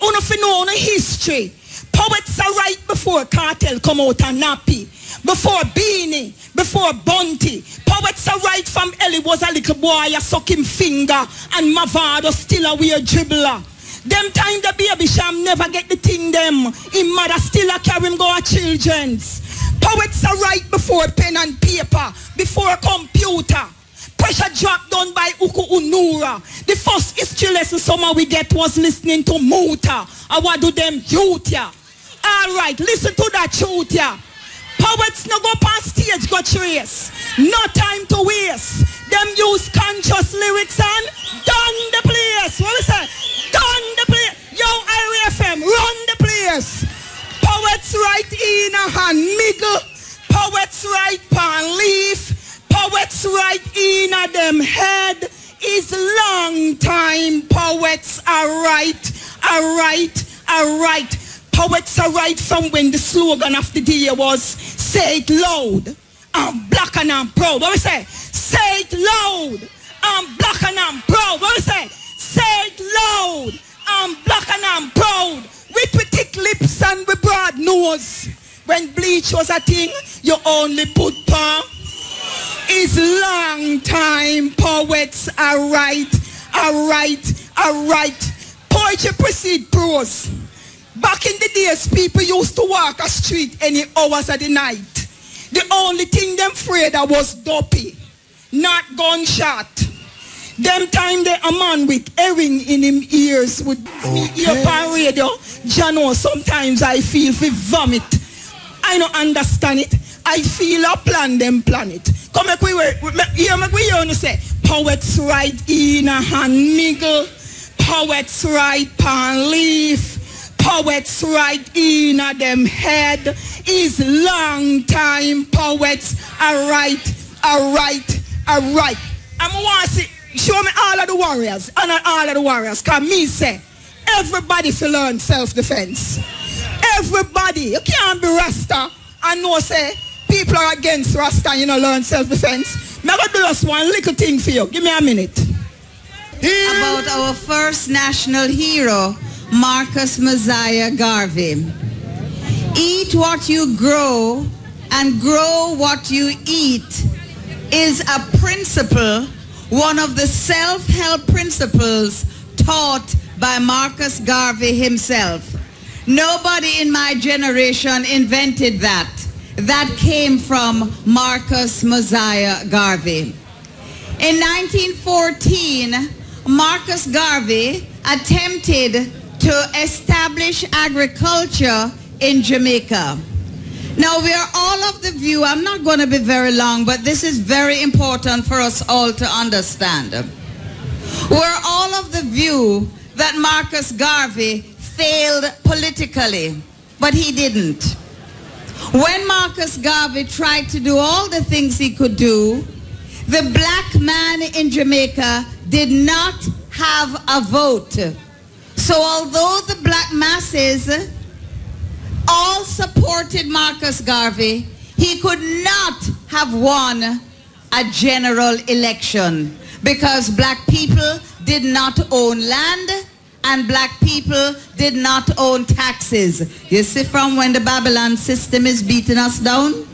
Uno fi know the history. Poets are right before cartel come out and nappy. Before Beanie, before Bunty. Poets are right from Ellie was a little boy, a sucking finger, and Mavado still a weird dribbler. Them time the baby sham never get the thing them. Him mother still a carry him go a children's. Poets are right before pen and paper, before computer. Pressure drop done by Uku Unura. The first history lesson summer we get was listening to Muta. I want to do them youth ya. Alright, listen to that truth ya. Poets no go past stage, go trace. No time to waste. Them use conscious lyrics and done the place. What we say? Done the place. Yo, IRFM, run the place. Poets write in a hand miggle. Poets write pan leaf. Poets write in a them head. Is long time. Poets are right. Poets are right from when the slogan of the day was say it loud. I'm black and I'm proud. What we say? Say it loud. I'm black and I'm proud. What we say? Say it loud. I'm black and I'm proud. With thick lips and with broad nose. When bleach was a thing, you only put palm. It's long time. Poets are right. Poetry precede prose. Back in the days, people used to walk a street any hours of the night. The only thing them afraid of was dopey, not gunshot. Them time they a man with herring in him ears would hear on radio. Jano, sometimes I feel for vomit. I don't understand it. I feel a plan them planet. Come make we hear say poets write in a hand niggle. Poets write pan leaf. Poets write in a them head. Is long time. Poets are right. I'm want to see, show me all of the warriors and all of the warriors. Cause me say everybody should learn self-defense. Everybody. You can't be Rasta and no say people are against Rasta and you know learn self-defense. I'm going to do just one little thing for you. Give me a minute. About our first national hero, Marcus Mosiah Garvey. Eat what you grow and grow what you eat is a principle, one of the self-help principles taught by Marcus Garvey himself. Nobody in my generation invented that. That came from Marcus Mosiah Garvey. In 1914, Marcus Garvey attempted to establish agriculture in Jamaica. Now we are all of the view, I'm not going to be very long, but this is very important for us all to understand. We're all of the view that Marcus Garvey failed politically, but he didn't. When Marcus Garvey tried to do all the things he could do, the black man in Jamaica did not have a vote. So although the black masses all supported Marcus Garvey, he could not have won a general election because black people did not own land and black people did not own taxes. You see from when the Babylon system is beating us down?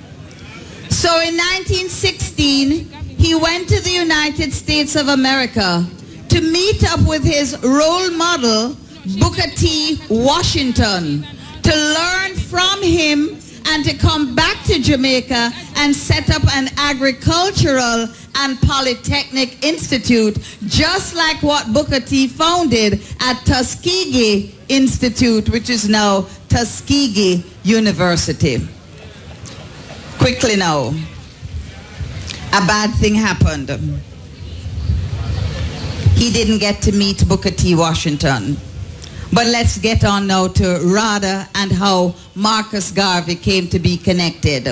So in 1916, he went to the United States of America to to meet up with his role model, Booker T. Washington, to learn from him and to come back to Jamaica and set up an agricultural and polytechnic institute, just like what Booker T founded at Tuskegee Institute, which is now Tuskegee University. Quickly now, a bad thing happened. He didn't get to meet Booker T. Washington. But let's get on now to Rada and how Marcus Garvey came to be connected.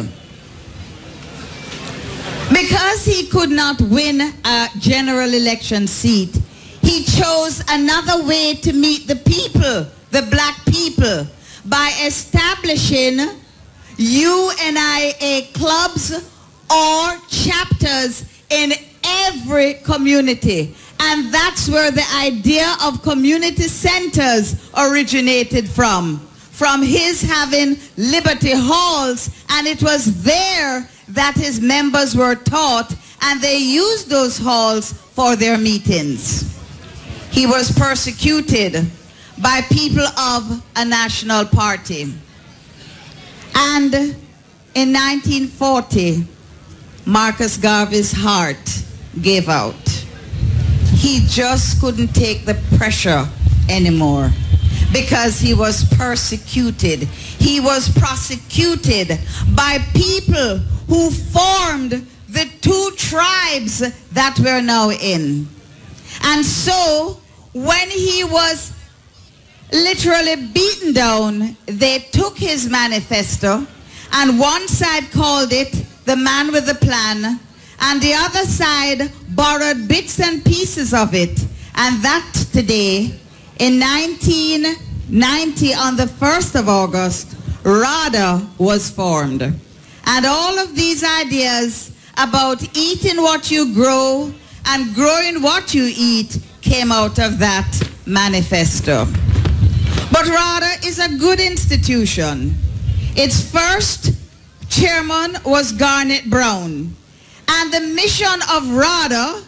Because he could not win a general election seat, he chose another way to meet the people, the black people, by establishing UNIA clubs or chapters in every community. And that's where the idea of community centers originated from his having Liberty Halls, and it was there that his members were taught, and they used those halls for their meetings. He was persecuted by people of a national party. And in 1940, Marcus Garvey's heart gave out. He just couldn't take the pressure anymore because he was persecuted. He was prosecuted by people who formed the two tribes that we're now in. And so when he was literally beaten down, they took his manifesto, and one side called it The Man with the Plan, and the other side borrowed bits and pieces of it. And that today, in 1990, on the 1st of August, RADA was formed. And all of these ideas about eating what you grow and growing what you eat came out of that manifesto. But RADA is a good institution. Its first chairman was Garnet Brown. And the mission of RADA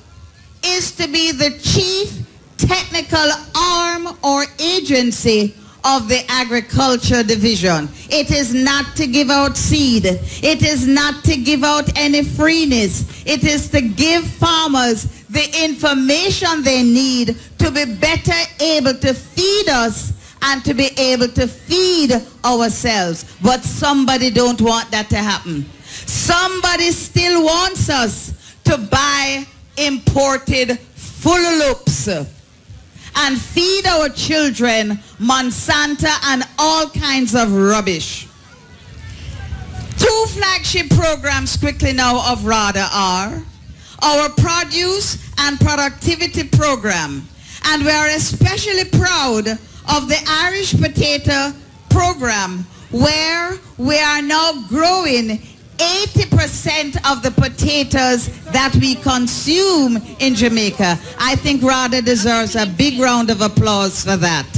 is to be the chief technical arm or agency of the agriculture division. It is not to give out seed. It is not to give out any freeness. It is to give farmers the information they need to be better able to feed us and to be able to feed ourselves. But somebody don't want that to happen. Somebody still wants us to buy imported Fululups and feed our children Monsanto and all kinds of rubbish. Two flagship programs quickly now of RADA are our produce and productivity program. And we are especially proud of the Irish potato program, where we are now growing 80% of the potatoes that we consume in Jamaica. I think RADA deserves a big round of applause for that.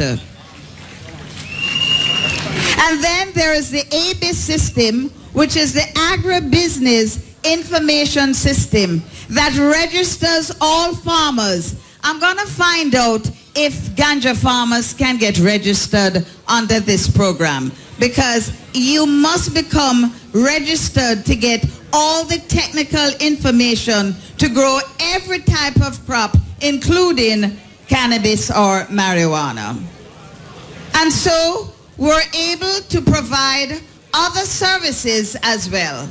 And then there is the ABIS system, which is the agribusiness information system that registers all farmers. I'm going to find out if ganja farmers can get registered under this program, because you must become registered to get all the technical information to grow every type of crop, including cannabis or marijuana. And so we're able to provide other services as well.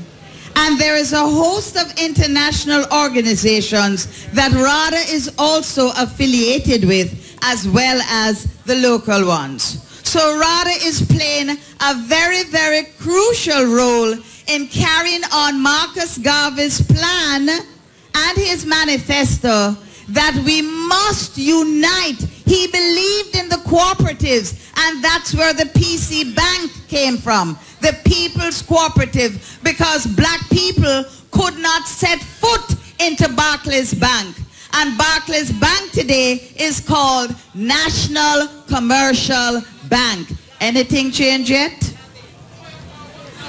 And there is a host of international organizations that RADA is also affiliated with, as well as the local ones. So RADA is playing a very, very crucial role in carrying on Marcus Garvey's plan and his manifesto that we must unite. He believed in the cooperatives, and that's where the PC Bank came from, the People's Cooperative, because black people could not set foot into Barclays Bank. And Barclays Bank today is called National Commercial Bank. Anything change yet?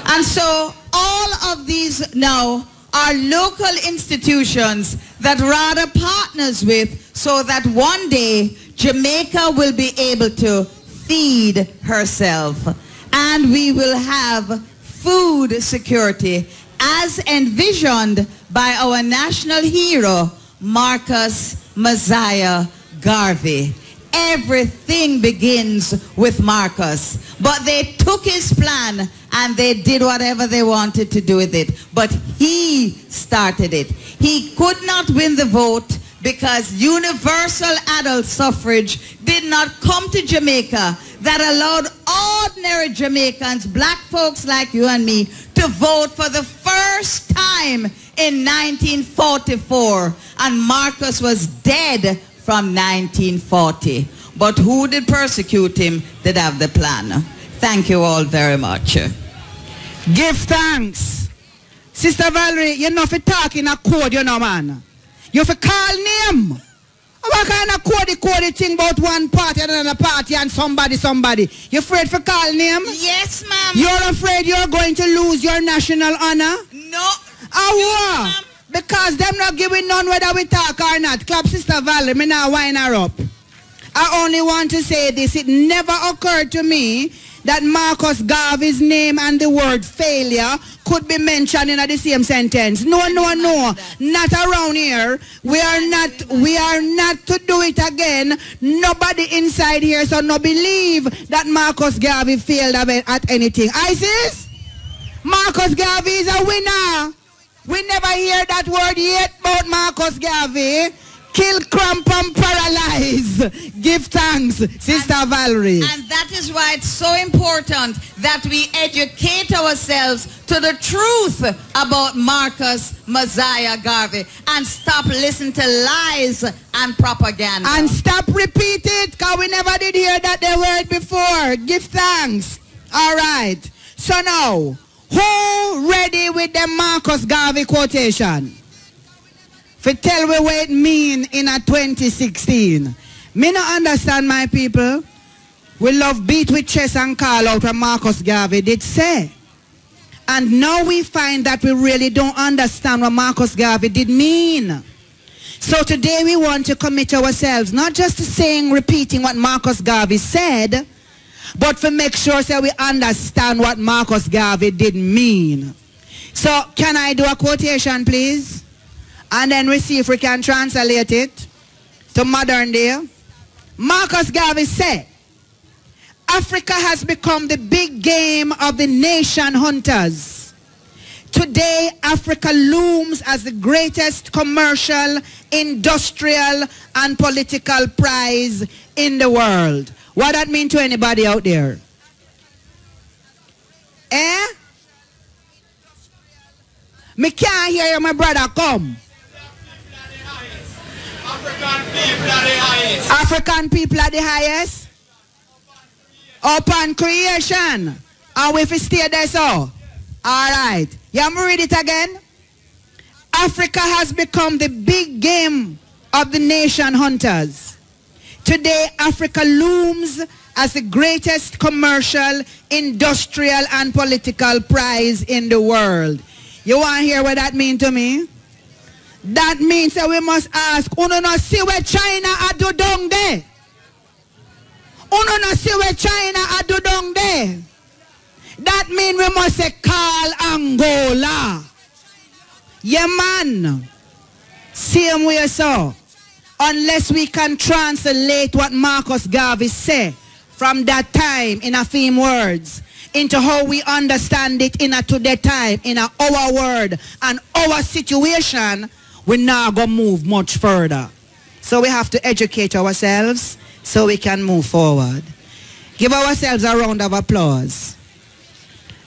And so all of these now are local institutions that rather partners with, so that one day Jamaica will be able to feed herself and we will have food security as envisioned by our national hero, Marcus Messiah Garvey. Everything begins with Marcus. But they took his plan and they did whatever they wanted to do with it. But he started it. He could not win the vote because universal adult suffrage did not come to Jamaica that allowed ordinary Jamaicans, black folks like you and me, to vote for the first time in 1944. And Marcus was dead from 1940. But who did persecute him did have the plan. Thank you all very much. Give thanks. Sister Valerie, you know if you talk in a code, you know, man. You have to call name. What kind of codey thing about one party and another party and somebody? You afraid for call name? Yes, ma'am. You're afraid you're going to lose your national honor? No. What? Because them not giving none whether we talk or not. Clap Sister Valerie, me now wind her up. I only want to say this. It never occurred to me that Marcus Garvey's name and the word failure could be mentioned in the same sentence. No. Not around here. We are not to do it again. Nobody inside here so no believe that Marcus Garvey failed at anything. ISIS? Marcus Garvey is a winner. We never hear that word yet about Marcus Garvey. Kill, cramp, and paralyze. Give thanks, Sister Valerie. And that is why it's so important that we educate ourselves to the truth about Marcus Messiah Garvey and stop listening to lies and propaganda. And stop repeat it, because we never did hear that word before. Give thanks. All right. So now, who ready with the Marcus Garvey quotation? For tell me what it mean in a 2016. Me no understand, my people. We love beat with chest and call out what Marcus Garvey did say. And now we find that we really don't understand what Marcus Garvey did mean. So today we want to commit ourselves, not just to saying, repeating what Marcus Garvey said, but to make sure that we understand what Marcus Garvey did mean. So can I do a quotation, please? And then we see if we can translate it to modern day. Marcus Garvey said, Africa has become the big game of the nation hunters. Today, Africa looms as the greatest commercial, industrial, and political prize in the world. What that mean to anybody out there? Eh? Me can't hear you, my brother, come. African people are the highest. Upon creation. And we stay there so. Alright. You want me to read it again? Africa has become the big game of the nation hunters. Today, Africa looms as the greatest commercial, industrial, and political prize in the world. You want to hear what that means to me? That means that we must ask, uno no see where China are do down there? Uno no see where China are do down there? That means we must say call Angola. Yeah, man. Same way so. Unless we can translate what Marcus Garvey said from that time in a few words into how we understand it in a today time, in our word and our situation, we're not going to move much further. So we have to educate ourselves so we can move forward. Give ourselves a round of applause.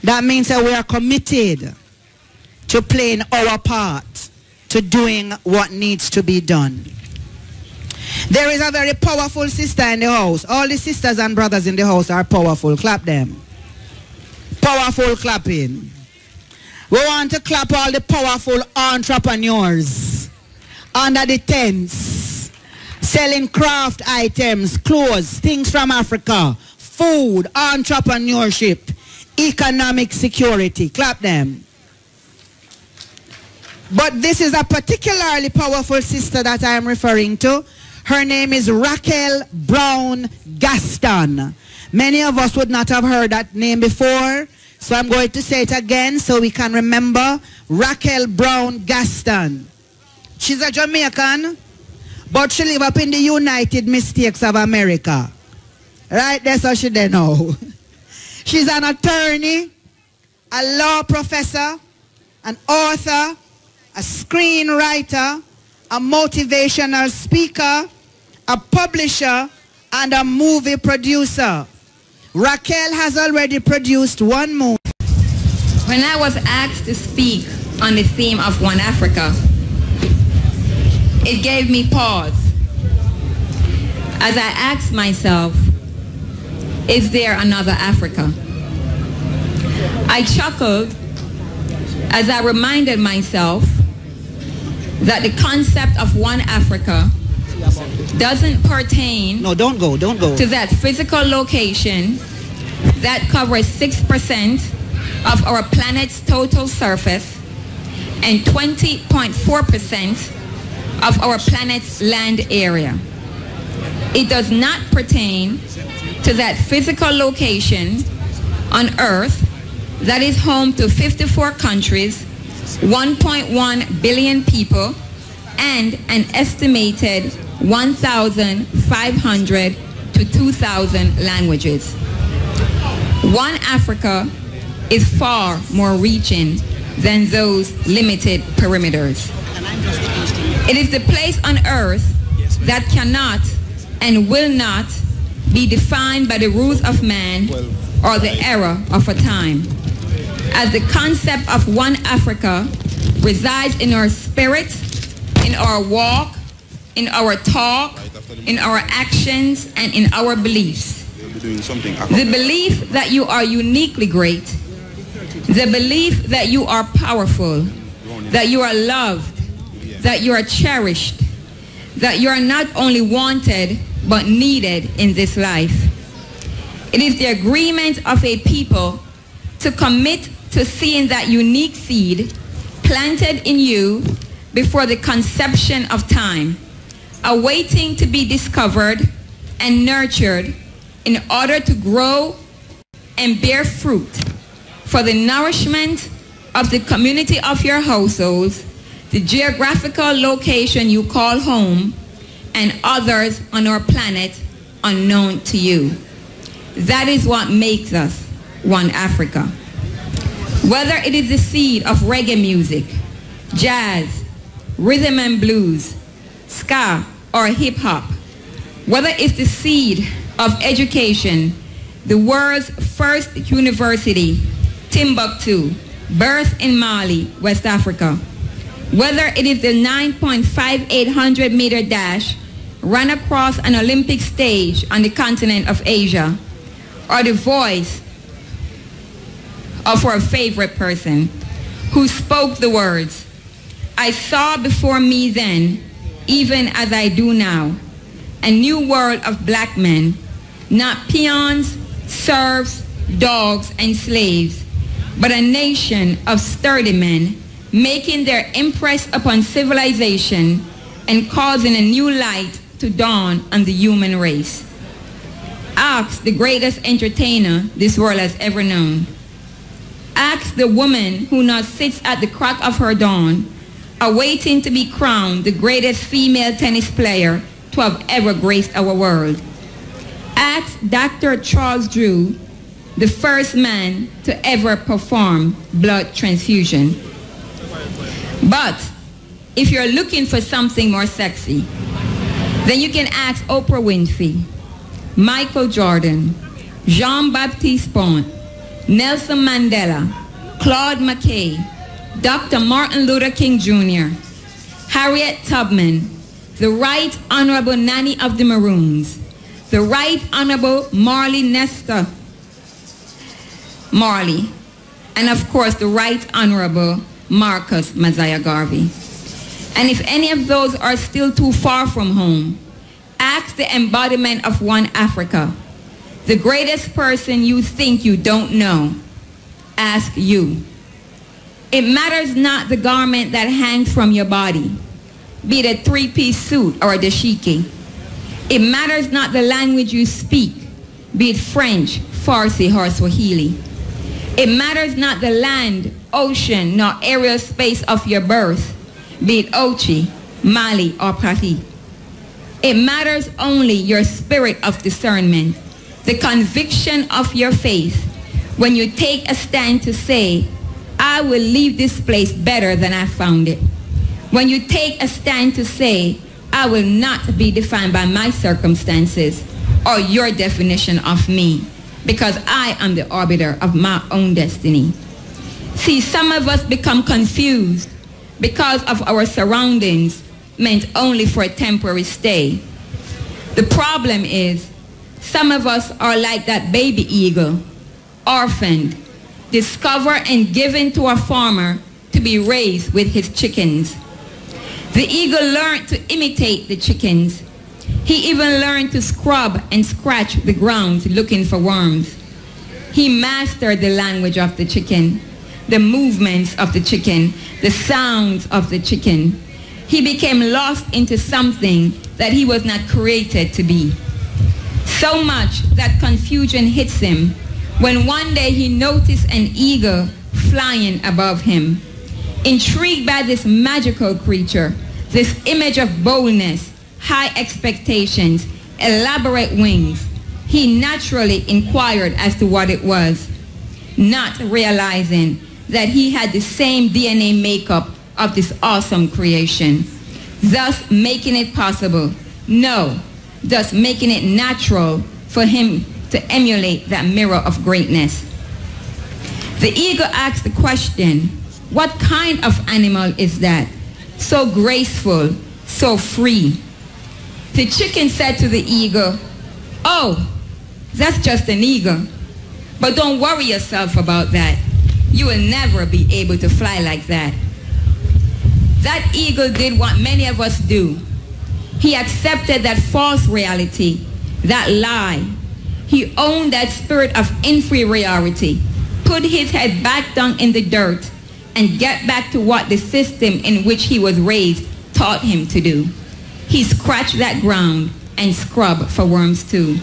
That means that we are committed to playing our part, to doing what needs to be done. There is a very powerful sister in the house. All the sisters and brothers in the house are powerful. Clap them. Powerful clapping. We want to clap all the powerful entrepreneurs under the tents, selling craft items, clothes, things from Africa, food, entrepreneurship, economic security. Clap them. But this is a particularly powerful sister that I am referring to. Her name is Raquel Brown Gaston. Many of us would not have heard that name before, so I'm going to say it again so we can remember. Raquel Brown Gaston. She's a Jamaican, but she live up in the United States of America. Right, that's how she they know. She's an attorney, a law professor, an author, a screenwriter, a motivational speaker, a publisher, and a movie producer. Raquel has already produced one movie. When I was asked to speak on the theme of One Africa, it gave me pause. As I asked myself, is there another Africa? I chuckled as I reminded myself that the concept of one Africa doesn't pertain don't go. to that physical location that covers 6% of our planet's total surface and 20.4% of our planet's land area. It does not pertain to that physical location on Earth that is home to 54 countries, 1.1 billion people, and an estimated 1,500 to 2,000 languages. One Africa is far more reaching than those limited perimeters. It is the place on Earth that cannot and will not be defined by the rules of man or the era of a time. As the concept of one Africa resides in our spirit, in our walk, in our talk, in our actions, and in our beliefs. The belief that you are uniquely great, the belief that you are powerful, that you are loved, that you are cherished, that you are not only wanted but needed in this life. It is the agreement of a people to commit to seeing that unique seed planted in you before the conception of time, awaiting to be discovered and nurtured in order to grow and bear fruit for the nourishment of the community of your households, the geographical location you call home, and others on our planet unknown to you. That is what makes us one Africa. Whether it is the seed of reggae music, jazz, rhythm and blues, ska, or hip-hop, whether it's the seed of education, the world's first university, Timbuktu, birthed in Mali, West Africa, whether it is the 9.5800 meter dash run across an Olympic stage on the continent of Asia, or the voice of our favorite person who spoke the words, I saw before me then, even as I do now, a new world of black men, not peons, serfs, dogs, and slaves, but a nation of sturdy men making their impress upon civilization and causing a new light to dawn on the human race. Ask the greatest entertainer this world has ever known. Ask the woman who now sits at the crack of her dawn, awaiting to be crowned the greatest female tennis player to have ever graced our world. Ask Dr. Charles Drew, the first man to ever perform blood transfusion. But if you're looking for something more sexy, then you can ask Oprah Winfrey, Michael Jordan, Jean-Baptiste Pont, Nelson Mandela, Claude McKay, Dr. Martin Luther King Jr., Harriet Tubman, the Right Honorable Nanny of the Maroons, the Right Honorable Marley Nestor Marley, and of course the Right Honorable Marcus Messiah Garvey. And if any of those are still too far from home, ask the embodiment of one Africa, the greatest person you think you don't know. Ask you. It matters not the garment that hangs from your body, be it a three-piece suit or a dashiki. It matters not the language you speak, be it French, Farsi, or Swahili. It matters not the land, ocean, nor aerial space of your birth, be it Ochi, Mali, or Pali. It matters only your spirit of discernment, the conviction of your faith, when you take a stand to say, I will leave this place better than I found it. When you take a stand to say, I will not be defined by my circumstances or your definition of me, because I am the arbiter of my own destiny. See, some of us become confused because of our surroundings meant only for a temporary stay. The problem is, some of us are like that baby eagle, orphaned, discovered and given to a farmer to be raised with his chickens. The eagle learned to imitate the chickens. He even learned to scrub and scratch the ground looking for worms. He mastered the language of the chicken, the movements of the chicken, the sounds of the chicken. He became lost into something that he was not created to be. So much that confusion hits him when one day he noticed an eagle flying above him. Intrigued by this magical creature, this image of boldness, high expectations, elaborate wings, he naturally inquired as to what it was, not realizing that he had the same DNA makeup of this awesome creation, thus making it possible, thus making it natural for him to emulate that mirror of greatness. The eagle asked the question, what kind of animal is that? So graceful, so free. The chicken said to the eagle, oh, that's just an eagle. But don't worry yourself about that. You will never be able to fly like that. That eagle did what many of us do. He accepted that false reality, that lie. He owned that spirit of inferiority, put his head back down in the dirt, and get back to what the system in which he was raised taught him to do. He scratched that ground and scrubbed for worms too.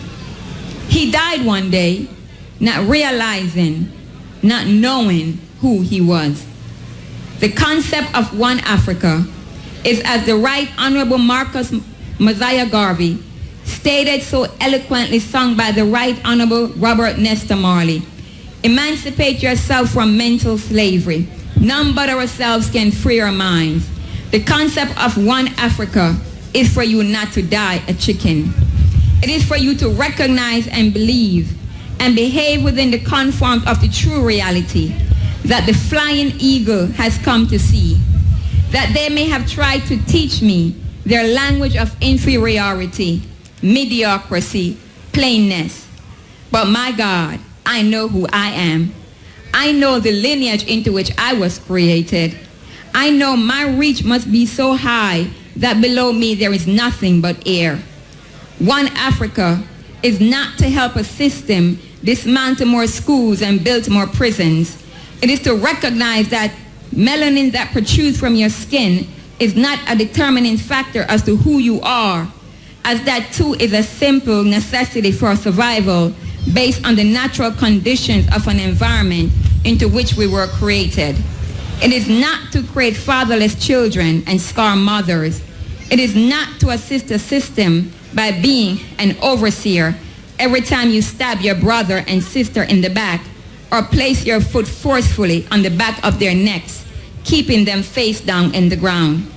He died one day, not realizing, not knowing who he was. The concept of one Africa is, as the Right Honorable Marcus Mosiah Garvey stated so eloquently, sung by the Right Honorable Robert Nesta Marley, emancipate yourself from mental slavery. None but ourselves can free our minds. The concept of one Africa is for you not to die a chicken. It is for you to recognize and believe and behave within the confines of the true reality that the flying eagle has come to see, that they may have tried to teach me their language of inferiority, mediocrity, plainness. But my God, I know who I am. I know the lineage into which I was created. I know my reach must be so high that below me there is nothing but air. One Africa is not to help a system dismantle more schools and build more prisons. It is to recognize that melanin that protrudes from your skin is not a determining factor as to who you are, as that too is a simple necessity for survival based on the natural conditions of an environment into which we were created. It is not to create fatherless children and scar mothers. It is not to assist a system by being an overseer every time you stab your brother and sister in the back or place your foot forcefully on the back of their necks, keeping them face down in the ground.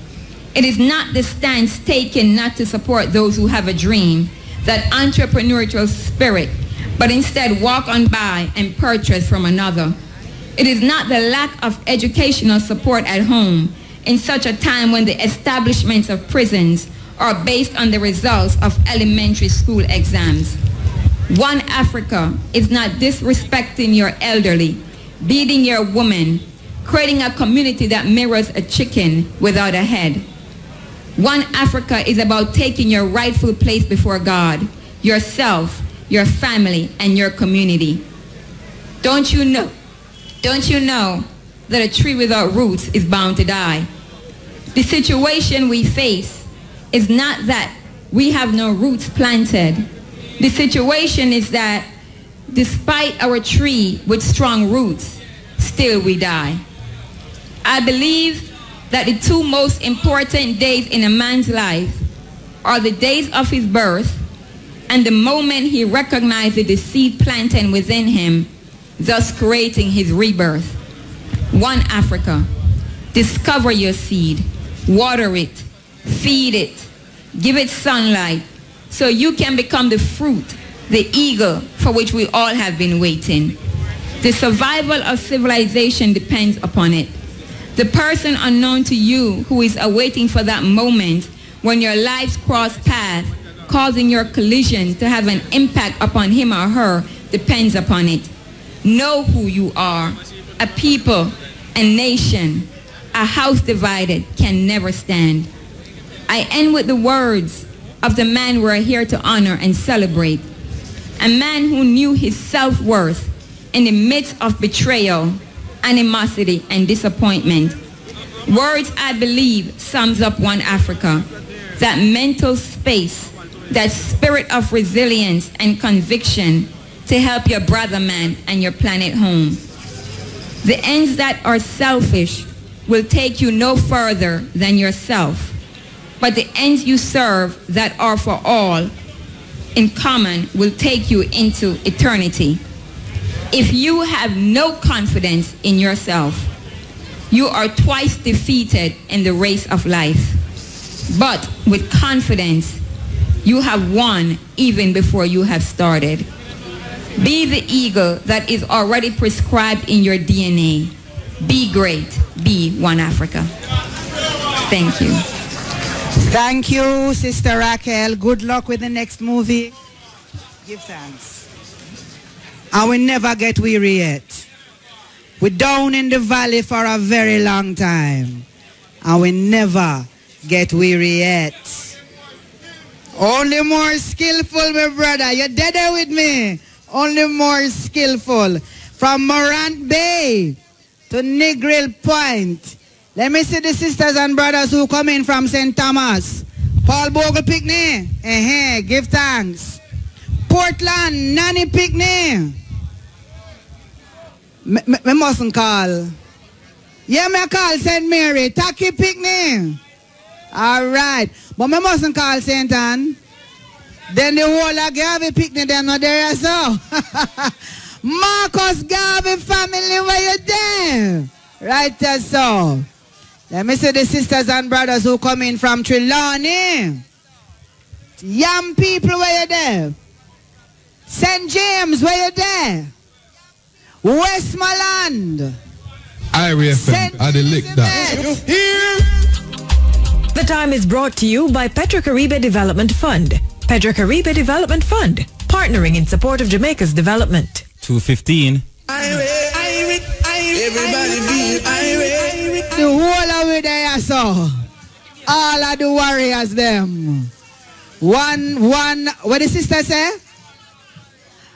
It is not the stance taken not to support those who have a dream, that entrepreneurial spirit, but instead walk on by and purchase from another. It is not the lack of educational support at home in such a time when the establishments of prisons are based on the results of elementary school exams. One Africa is not disrespecting your elderly, beating your woman, creating a community that mirrors a chicken without a head. One Africa is about taking your rightful place before God, yourself, your family, and your community. Don't you know that that a tree without roots is bound to die. The situation we face is not that we have no roots planted. The situation is that despite our tree with strong roots, still we die. I believe that the two most important days in a man's life are the days of his birth and the moment he recognizes the seed planted within him, thus creating his rebirth. One Africa. Discover your seed. Water it. Feed it. Give it sunlight so you can become the fruit, the eagle for which we all have been waiting. The survival of civilization depends upon it. The person unknown to you who is awaiting for that moment when your lives cross paths, causing your collision to have an impact upon him or her, depends upon it. Know who you are. A people, a nation, a house divided can never stand. I end with the words of the man we're here to honor and celebrate. A man who knew his self-worth in the midst of betrayal, animosity, and disappointment. Words, I believe, sums up One Africa. That mental space, that spirit of resilience and conviction to help your brother man and your planet home. The ends that are selfish will take you no further than yourself. But the ends you serve that are for all in common will take you into eternity. If you have no confidence in yourself, you are twice defeated in the race of life. But with confidence, you have won even before you have started. Be the eagle that is already prescribed in your DNA. Be great. Be One Africa. Thank you. Thank you, Sister Raquel. Good luck with the next movie. Give thanks. And we never get weary yet. We're down in the valley for a very long time. And we never get weary yet. Only more skillful, my brother. You're dead there with me. Only more skillful. From Morant Bay to Negril Point. Let me see the sisters and brothers who come in from St. Thomas. Paul Bogle Pickney. Give thanks. Portland, Nanny Pickney. Me mustn't call. Yeah, me call St. Mary. Taki Pickney. All right. But me mustn't call St. Anne. Then the whole of Garvey Pickney, they're not there so. Marcus Garvey family, where you there? Right there so. Let me see the sisters and brothers who come in from Trelawney. Young people, where you there? St. James, where you there? Westmoreland. IRFM, I lick that. The time is brought to you by Petrocaribe Development Fund. Petrocaribe Development Fund, partnering in support of Jamaica's development. 2:15. Everybody be irate. The whole of it there, so. All of the warriors, them. One, what the sister say?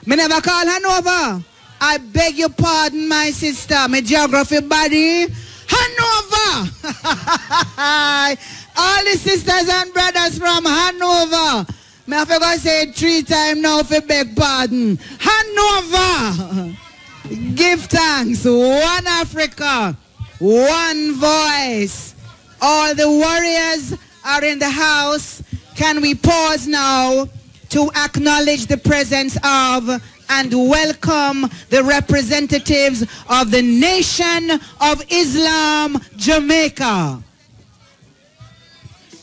Me never call Hanover. I beg your pardon, my sister. My geography body. Hanover. All the sisters and brothers from Hanover. Me have to go say it 3 times now for beg pardon. Hanover. Give thanks. One Africa. One voice. All the warriors are in the house. Can we pause now to acknowledge the presence of and welcome the representatives of the Nation of Islam, Jamaica.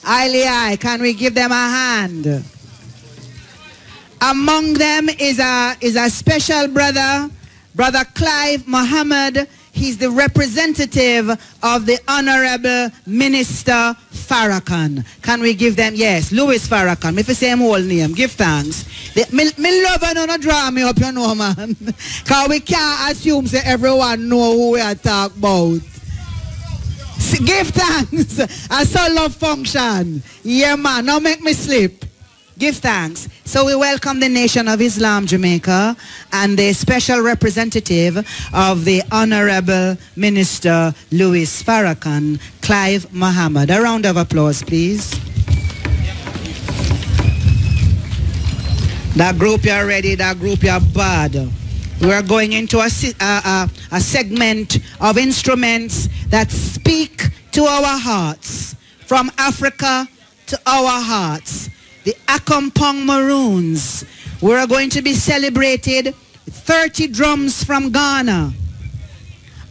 Iyah, can we give them a hand? Among them is a special brother, Brother Clive Muhammad. He's the representative of the Honorable Minister Farrakhan. Can we give them, yes, Louis Farrakhan. If you say him whole name, give thanks. Me love and not draw me up, you know, man. Because we can't assume that everyone know who we are talking about. Give thanks. I saw love function. Yeah, man, now make me sleep. Give thanks. So we welcome the Nation of Islam, Jamaica, and the special representative of the Honorable Minister Louis Farrakhan, Clive Muhammad. A round of applause, please. That group you're ready, that group you're bad. We are going into a segment of instruments that speak to our hearts, from Africa to our hearts. The Akompong Maroons. We are going to be celebrated 30 drums from Ghana.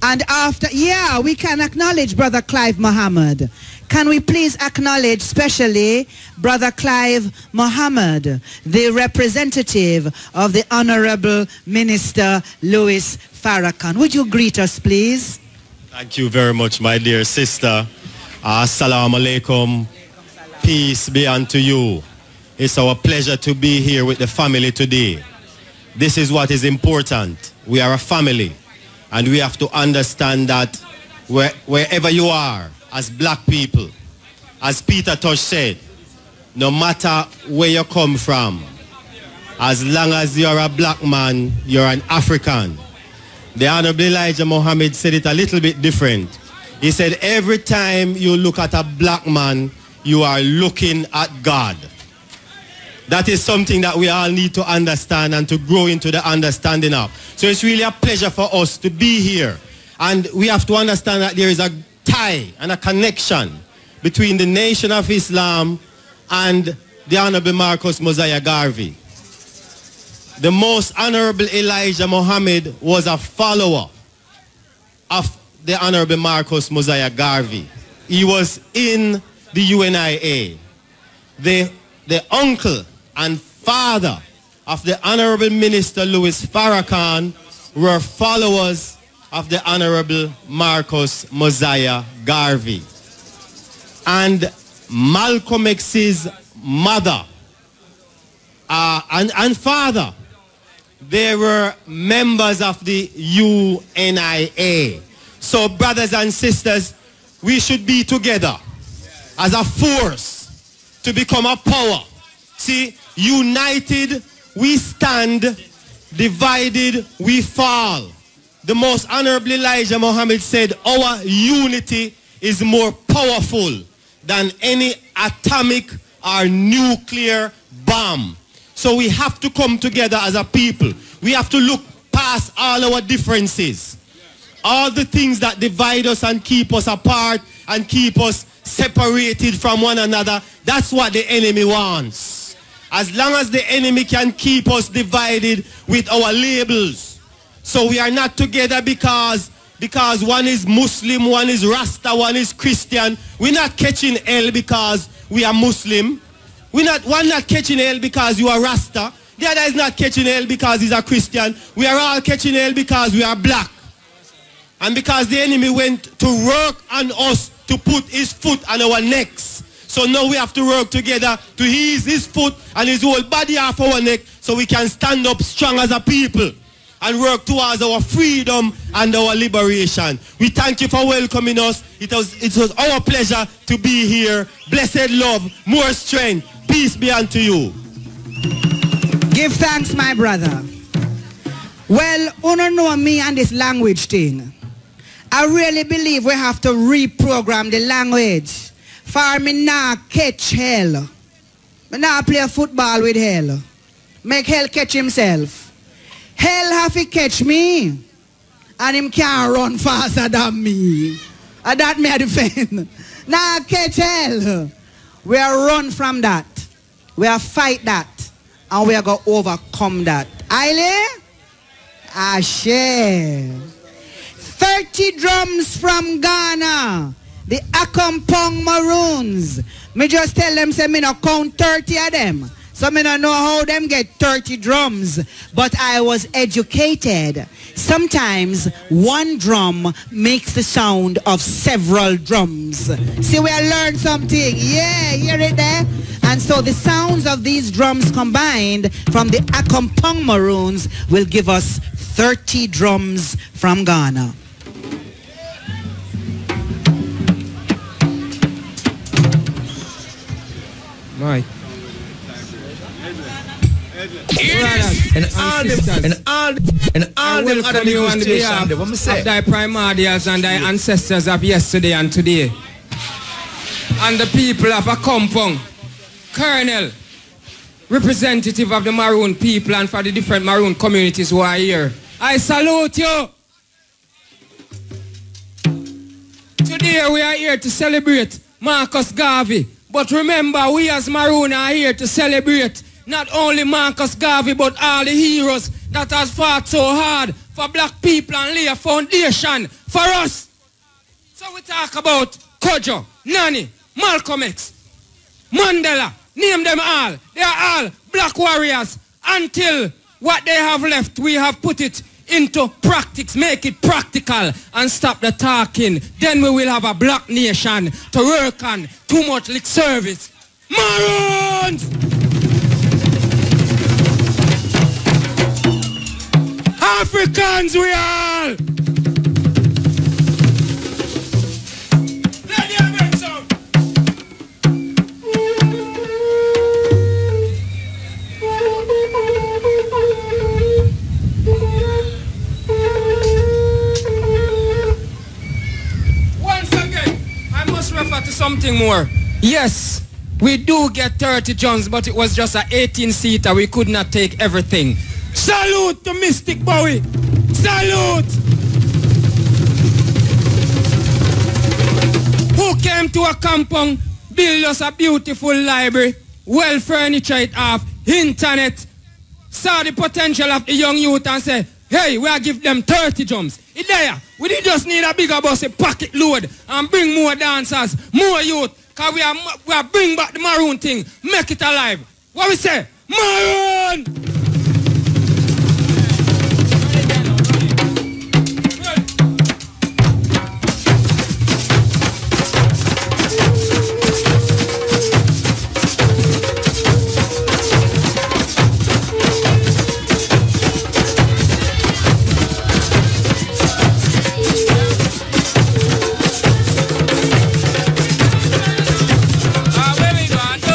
And after, yeah, we can acknowledge Brother Clive Muhammad. Can we please acknowledge especially Brother Clive Muhammad, the representative of the Honorable Minister Louis Farrakhan. Would you greet us, please? Thank you very much, my dear sister. Assalamu alaikum. Peace be unto you. It's our pleasure to be here with the family today. This is what is important. We are a family, and we have to understand that wherever you are, as black people, as Peter Tosh said, no matter where you come from, as long as you're a black man, you're an African. The Honorable Elijah Muhammad said it a little bit different. He said, every time you look at a black man, you are looking at God. That is something that we all need to understand and to grow into the understanding of. So it's really a pleasure for us to be here. And we have to understand that there is a tie and a connection between the Nation of Islam and the Honorable Marcus Mosiah Garvey. The Most Honorable Elijah Muhammad was a follower of the Honorable Marcus Mosiah Garvey. He was in the UNIA. The uncle and father of the Honorable Minister Louis Farrakhan were followers of the Honorable Marcus Mosiah Garvey. And Malcolm X's mother and father, they were members of the UNIA. So brothers and sisters, we should be together as a force to become a power. See, united we stand, divided we fall. The Most Honorable Elijah Muhammad said, our unity is more powerful than any atomic or nuclear bomb. So we have to come together as a people. We have to look past all our differences. All the things that divide us and keep us apart and keep us separated from one another, that's what the enemy wants. As long as the enemy can keep us divided with our labels. So we are not together because one is Muslim, one is Rasta, one is Christian. We're not catching hell because we are Muslim. One not catching hell because you are Rasta. The other is not catching hell because he's a Christian. We are all catching hell because we are black. And because the enemy went to work on us to put his foot on our necks. So now we have to work together to ease his foot and his whole body off our neck so we can stand up strong as a people and work towards our freedom and our liberation. We thank you for welcoming us. It was our pleasure to be here. Blessed love, more strength, peace be unto you. Give thanks, my brother. Well, you don't know me and this language thing. I really believe we have to reprogram the language. For me not catch hell. Me not play football with hell. Make hell catch himself. Hell have to catch me. And him can't run faster than me. And that me I defend. Now catch hell. We are run from that. We are fight that. And we are going to overcome that. Aile? Ashe. 30 drums from Ghana. The Akompong Maroons. Me just tell them, say me no count 30 of them. So me don't know how them get 30 drums. But I was educated. Sometimes one drum makes the sound of several drums. See, we learned something. Yeah, hear it there? And so the sounds of these drums combined from the Akompong Maroons will give us 30 drums from Ghana. Right. And all them other negotiations, what me say? Of thy primordials and thy ancestors of yesterday and today. And the people of a compound, Colonel, representative of the Maroon people and for the different Maroon communities who are here. I salute you. Today we are here to celebrate Marcus Garvey. But remember, we as Maroon are here to celebrate not only Marcus Garvey, but all the heroes that has fought so hard for black people and lay a foundation for us. So we talk about Kojo, Nani, Malcolm X, Mandela, name them all. They are all black warriors. Until what they have left, we have put it into practice, make it practical and stop the talking. Then we will have a black nation to work on. Too much lip service. Maroons! Africans we are! Once again, I must refer to something more. Yes, we do get 30 Johns, but it was just an 18-seater. We could not take everything. Salute to Mystic Bowie. Salute. Who came to a compound, build us a beautiful library, well furniture it off, internet, saw the potential of the young youth and say, hey, we are give them 30 jumps. Iyah, we just need a bigger bus, a pocket load, and bring more dancers, more youth, because we are bring back the Maroon thing, make it alive. What we say? Maroon! Where we gonna do?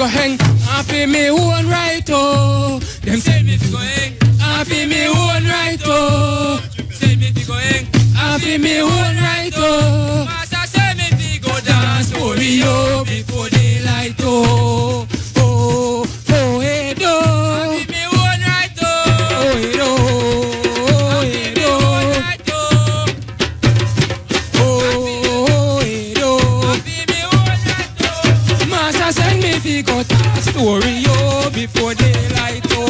go hang. I feel me own right, oh. Them say me fi go hang. I feel me own right, oh. Say me fi go hang. I feel me own right, oh. Master say me fi go dance for me, oh, before daylight, oh. Oh, oh, hey, do. I feel me own right, oh. Oh, hey, do. Oh, hey, do. Oh, hey, do. I feel me own right, oh. Master send me fi go tell story, oh, before daylight, oh.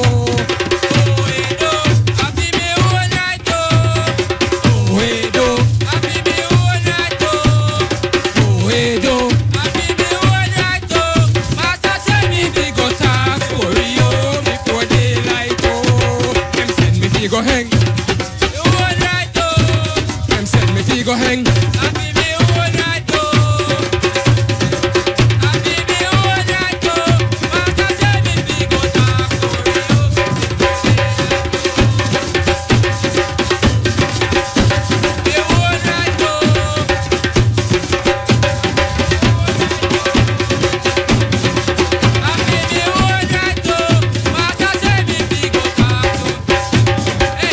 Go hang. You own right, oh. Them send me fi go hang. I feel me own right, oh. I feel me own right, oh. Master send me fi go talk story, oh. You own right, oh. I feel me own right, oh. Master send me fi go talk story.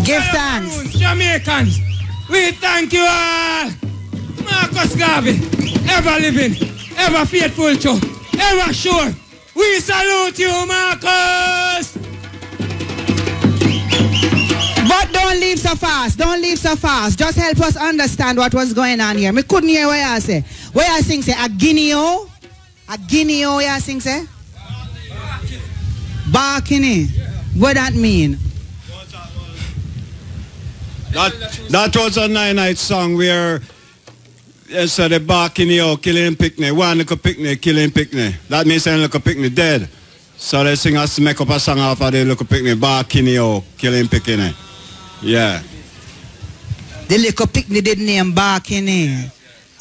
Give thanks. Maroons, Jamaicans, we thank you all. Marcus Garvey, ever living, ever faithful to, ever sure. We salute you, Marcus. But don't leave so fast. Don't leave so fast. Just help us understand what was going on here. Me couldn't hear what I say. What I sing say? A Guinea-o? A Guinea-o, I sing say? Barking. What that mean? That was a nine-night song where so the barking yo, killing picnic. One little picnic, killing picnic. That means a little picnic dead. So they sing us make up a song off of the little picnic, barking yo, killing picnic. Yeah. The little picnic did name barking.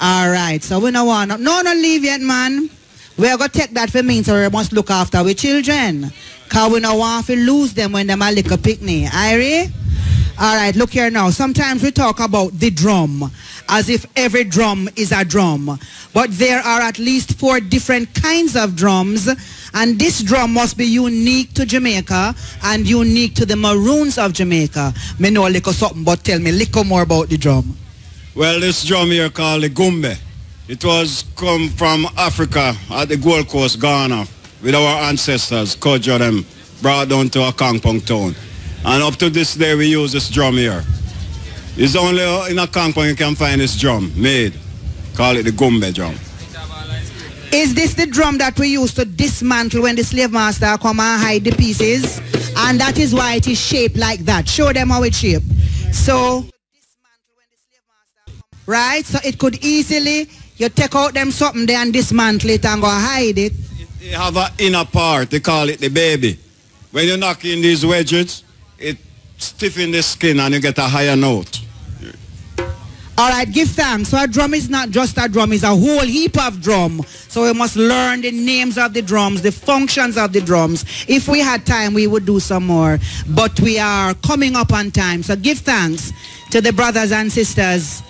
Alright, so we don't want no leave yet, man. We're gonna take that for me, so we must look after our children. Cause we don't want to lose them when they are little picnic. Irie? All right, look here now. Sometimes we talk about the drum as if every drum is a drum. But there are at least 4 different kinds of drums. And this drum must be unique to Jamaica and unique to the Maroons of Jamaica. Me know a little something, but tell me a little more about the drum. Well, this drum here called the gumbe. It was come from Africa at the Gold Coast, Ghana, with our ancestors, culture them, brought down to a Kampong town. And up to this day, we use this drum here. It's only in a Kampong you can find this drum made. Call it the gumbe drum. Is this the drum that we used to dismantle when the slave master come and hide the pieces? And that is why it is shaped like that. Show them how it's shaped. So, right? So it could easily, you take out them something there and dismantle it and go hide it. They have an inner part, they call it the baby. When you knock in these wedges, it stiffens the skin and you get a higher note. All right, give thanks. So a drum is not just a drum, it's a whole heap of drum. So we must learn the names of the drums, the functions of the drums. If we had time, we would do some more. But we are coming up on time. So give thanks to the brothers and sisters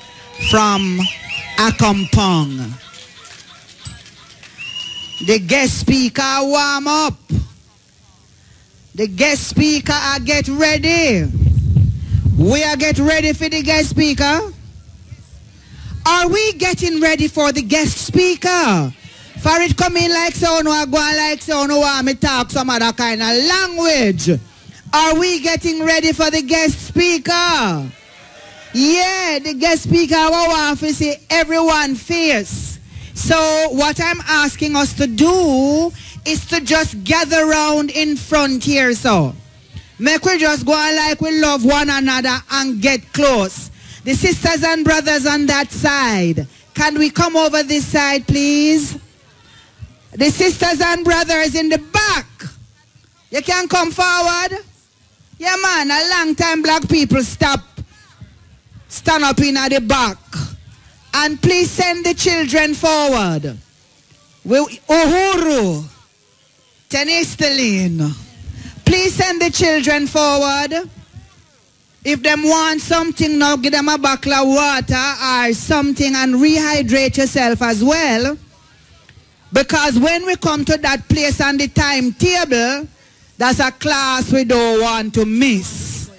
from Akampong. The guest speaker warm up. The guest speaker are get ready. We are get ready for the guest speaker. Are we getting ready for the guest speaker? For it come in like so, no, I go on like so, no, want me talk some other kind of language. Are we getting ready for the guest speaker? Yeah, the guest speaker, I want to see everyone face. So what I'm asking us to do is to just gather around in front here, so. Make we just go on like we love one another and get close. The sisters and brothers on that side, can we come over this side, please? The sisters and brothers in the back, you can come forward. Yeah, man, a long time black people stand up in at the back. And please send the children forward. Uhuru, Tenistelin, please send the children forward. If them want something now, give them a bottle of water or something and rehydrate yourself as well. Because when we come to that place on the timetable, that's a class we don't want to miss.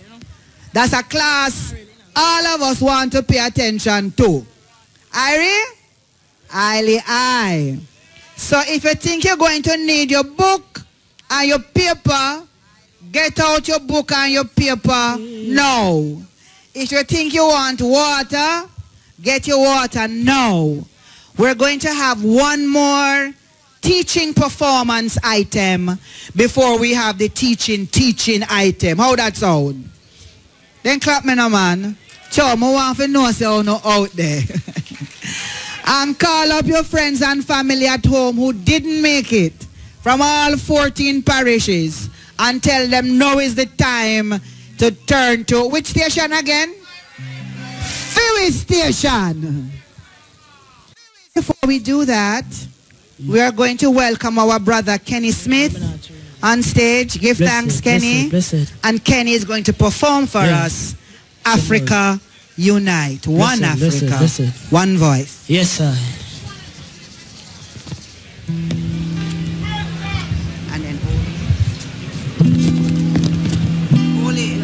That's a class all of us want to pay attention to. Aye. So if you think you're going to need your book and your paper, get out your book and your paper now. If you think you want water, get your water now. We're going to have one more teaching performance item before we have the teaching item. How that sound? Then clap me now, man. So, I want to know so no out there. And call up your friends and family at home who didn't make it from all 14 parishes and tell them now is the time to turn to which station again? Philly Station. Before we do that, we are going to welcome our brother Kenny Smith on stage. Give thanks, Kenny. Blessed. And Kenny is going to perform for us Africa Unite. One Africa. One voice. Yes, sir. And then Holy.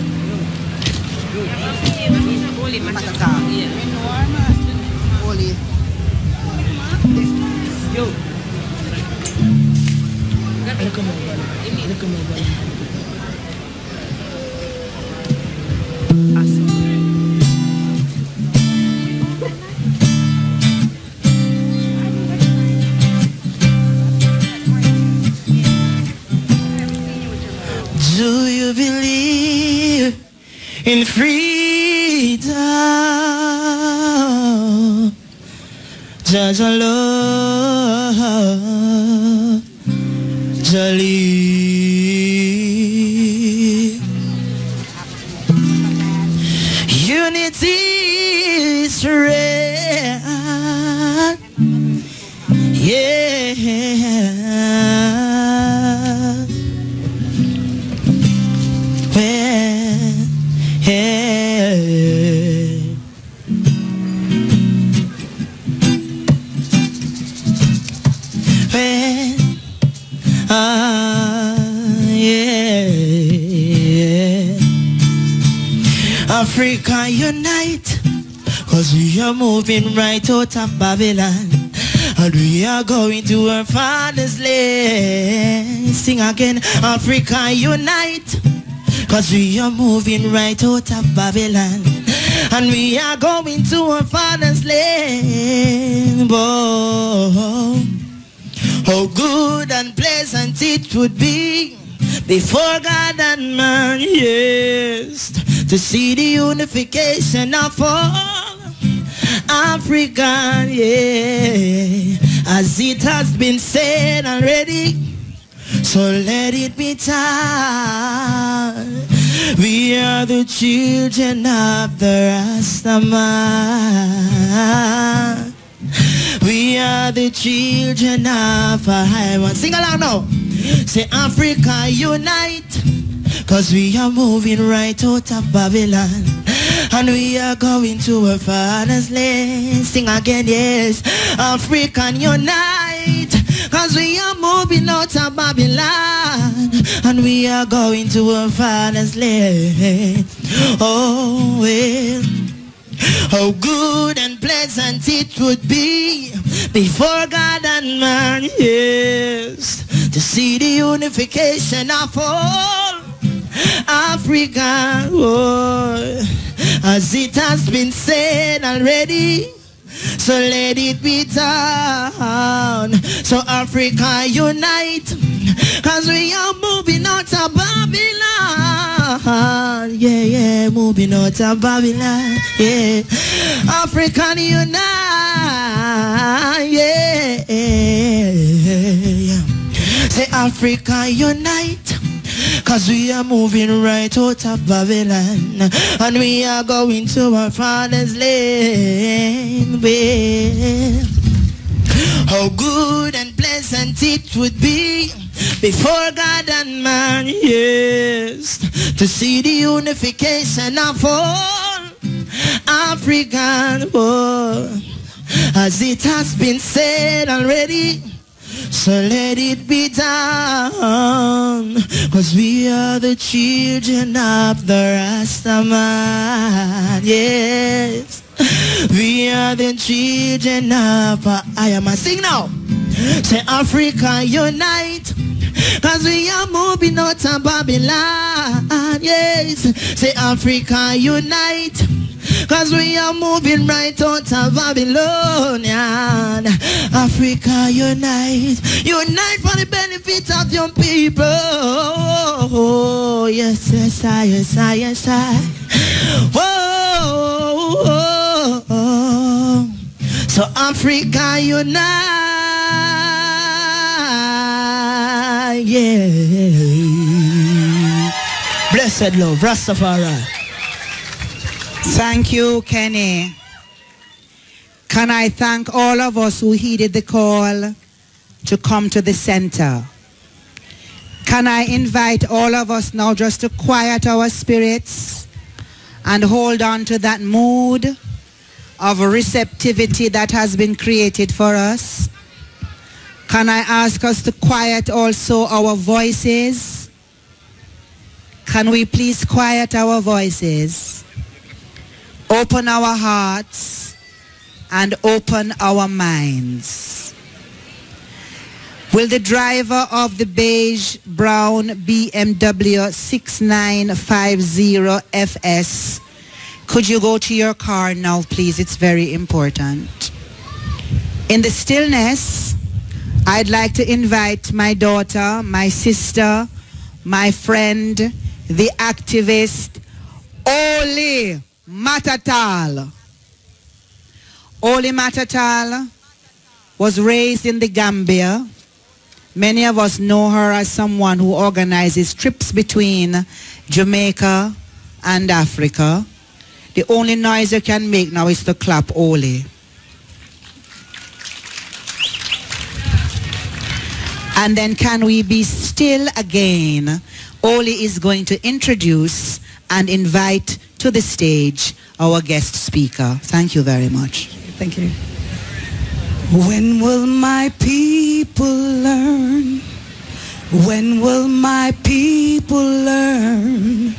Do you believe in freedom? Judge Allah, Jali. Unity is rare. Yeah. When Africa unite, cause we are moving right out of Babylon, and we are going to our father's land. Sing again. Africa unite, cause we are moving right out of Babylon, and we are going to our father's land. Oh, how good and pleasant it would be before God and man, yes, to see the unification of all Africa, yeah, as it has been said already. So let it be done. We are the children of the Rastaman. We are the children of a high one. Sing along now. Say Africa unite, cause we are moving right out of Babylon, and we are going to our father's land. Sing again, yes. African unite, cause we are moving out of Babylon, and we are going to our father's land. Oh, well, how good and pleasant it would be before God and man, yes, to see the unification of all Africa, oh, as it has been said already. So let it be done. So Africa unite, cause we are moving out of Babylon. Yeah, yeah, moving out of Babylon. Yeah, African unite. Yeah, yeah. Say Africa unite, cause we are moving right out of Babylon, and we are going to our father's land. Well, how good and pleasant it would be before God and man, yes, to see the unification of all African, oh, as it has been said already. So let it be done, cause we are the children of the Rastaman, yes. We are the children of Iyah. Sing now. Say Africa unite, cause we are moving out of Babylon, yes. Say Africa unite, cause we are moving right out of Babylonian. Africa unite, unite for the benefit of your people. Oh, yes, yes, I, yes, I, yes, I. Whoa, oh, oh. So Africa unite, yeah. Blessed love, Rastafari. Thank you, Kenny. Can I thank all of us who heeded the call to come to the center? Can I invite all of us now just to quiet our spirits and hold on to that mood of receptivity that has been created for us? Can I ask us to quiet also our voices? Can we please quiet our voices? Open our hearts and open our minds. Will the driver of the beige brown BMW 6950 FS, could you go to your car now, please? It's very important. In the stillness, I'd like to invite my daughter, my sister, my friend, the activist, Oli Matatal. Oli Matatal was raised in the Gambia. Many of us know her as someone who organizes trips between Jamaica and Africa. The only noise you can make now is to clap Oli. And then can we be still again? Oli is going to introduce and invite to the stage our guest speaker. Thank you very much. Thank you. When will my people learn? When will my people learn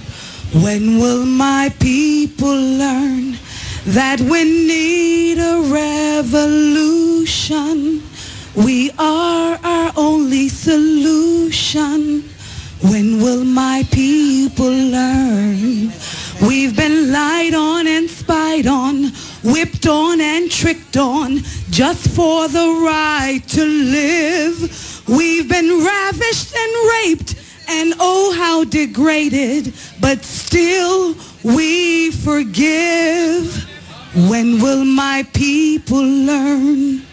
When will my people learn that we need a revolution? We are our only solution. When will my people learn? We've been lied on and spied on, whipped on and tricked on, just for the right to live. We've been ravished and raped, and oh how degraded, but still we forgive. When will my people learn?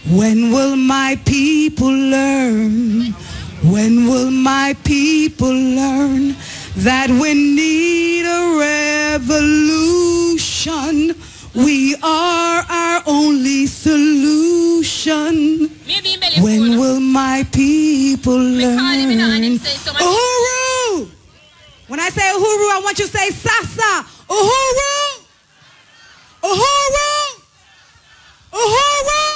When will my people learn? When will my people learn that we need a revolution? We are our only solution. When will my people learn? Uhuru! When I say Uhuru, I want you to say Sasa. Uhuru! Uhuru! Uhuru!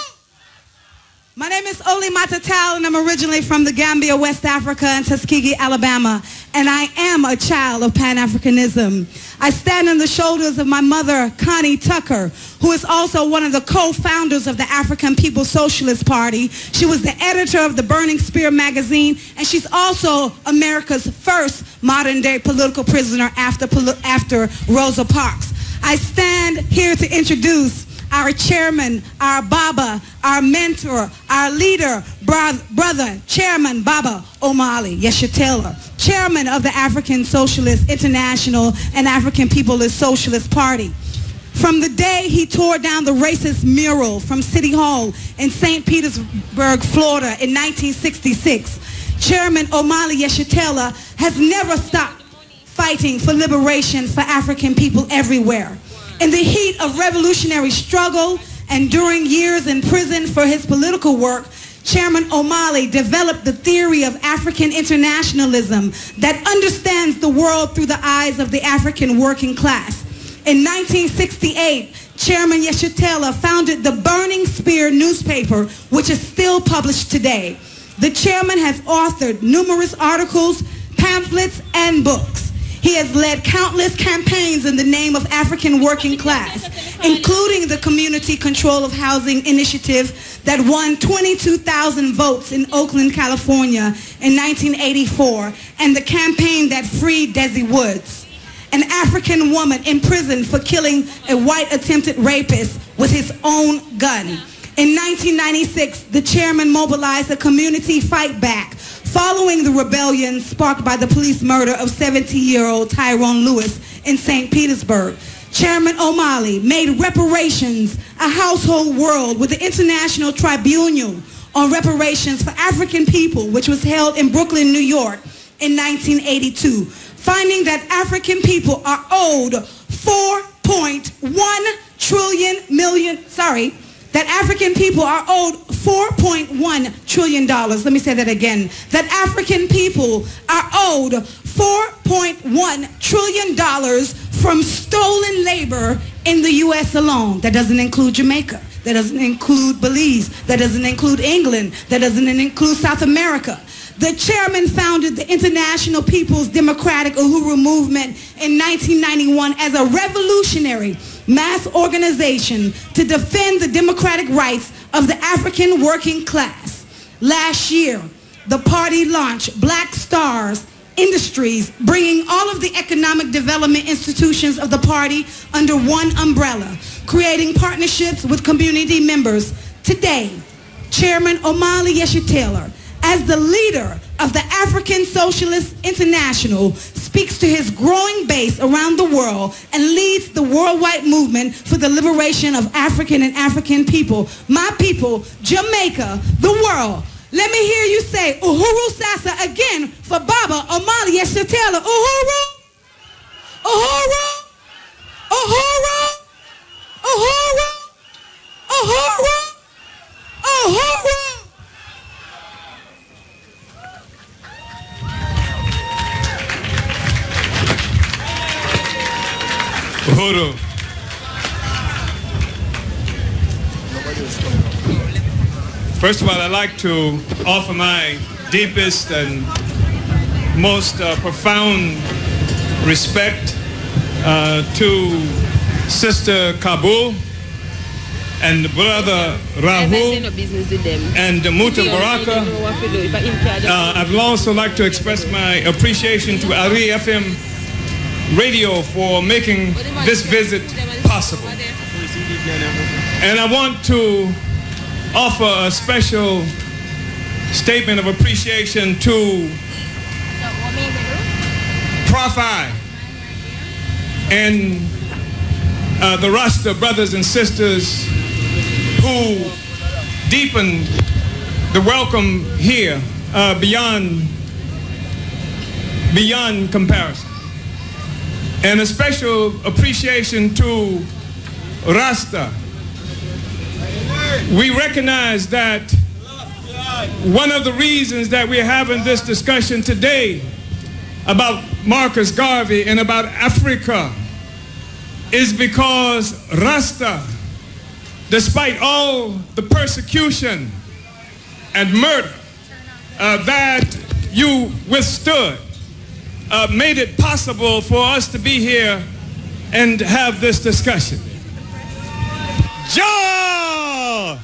My name is Oli Matatal, and I'm originally from the Gambia, West Africa, and Tuskegee, Alabama. And I am a child of Pan-Africanism. I stand on the shoulders of my mother, Connie Tucker, who is also one of the co-founders of the African People's Socialist Party. She was the editor of the Burning Spear magazine, and she's also America's first modern-day political prisoner after Rosa Parks. I stand here to introduce our chairman, our Baba, our mentor, our leader, brother, Chairman Baba Omali, Yeshitela, chairman of the African Socialist International and African People's Socialist Party. From the day he tore down the racist mural from City Hall in St. Petersburg, Florida in 1966, Chairman Omali Yeshitela has never stopped fighting for liberation for African people everywhere. In the heat of revolutionary struggle and during years in prison for his political work, Chairman Omali developed the theory of African internationalism that understands the world through the eyes of the African working class. In 1968, Chairman Yeshitela founded the Burning Spear newspaper, which is still published today. The chairman has authored numerous articles, pamphlets, and books. He has led countless campaigns in the name of African working class, including the Community Control of Housing Initiative that won 22,000 votes in Oakland, California in 1984, and the campaign that freed Desi Woods, an African woman imprisoned for killing a white attempted rapist with his own gun. In 1996, the chairman mobilized a community fight back following the rebellion sparked by the police murder of 70-year-old Tyrone Lewis in St. Petersburg. Chairman Omali made reparations a household word with the International Tribunal on Reparations for African People, which was held in Brooklyn, New York in 1982, finding that African people are owed that African people are owed $4.1 trillion. Let me say that again. That African people are owed $4.1 trillion from stolen labor in the U.S. alone. That doesn't include Jamaica. That doesn't include Belize. That doesn't include England. That doesn't include South America. The chairman founded the International People's Democratic Uhuru Movement in 1991 as a revolutionary mass organization to defend the democratic rights of the African working class. Last year, the party launched Black Stars Industries, bringing all of the economic development institutions of the party under one umbrella, creating partnerships with community members. Today, Chairman Omali Yeshitela, as the leader of the African Socialist International, speaks to his growing base around the world and leads the worldwide movement for the liberation of African and African people. My people, Jamaica, the world. Let me hear you say Uhuru Sasa again for Baba Omali Yeshitela. Uhuru, Uhuru, Uhuru, Uhuru, Uhuru, Uhuru. Uhuru. First of all, I'd like to offer my deepest and most profound respect to Sister Kabul and Brother Rahul and Muta Baraka. I'd also like to express my appreciation to Ari FM Radio for making this visit possible. And I want to offer a special statement of appreciation to Prof. I and the Rasta brothers and sisters who deepened the welcome here beyond comparison. And a special appreciation to Rasta. We recognize that one of the reasons that we're having this discussion today about Marcus Garvey and about Africa is because Rasta, despite all the persecution and murder that you withstood, made it possible for us to be here and have this discussion. Jah!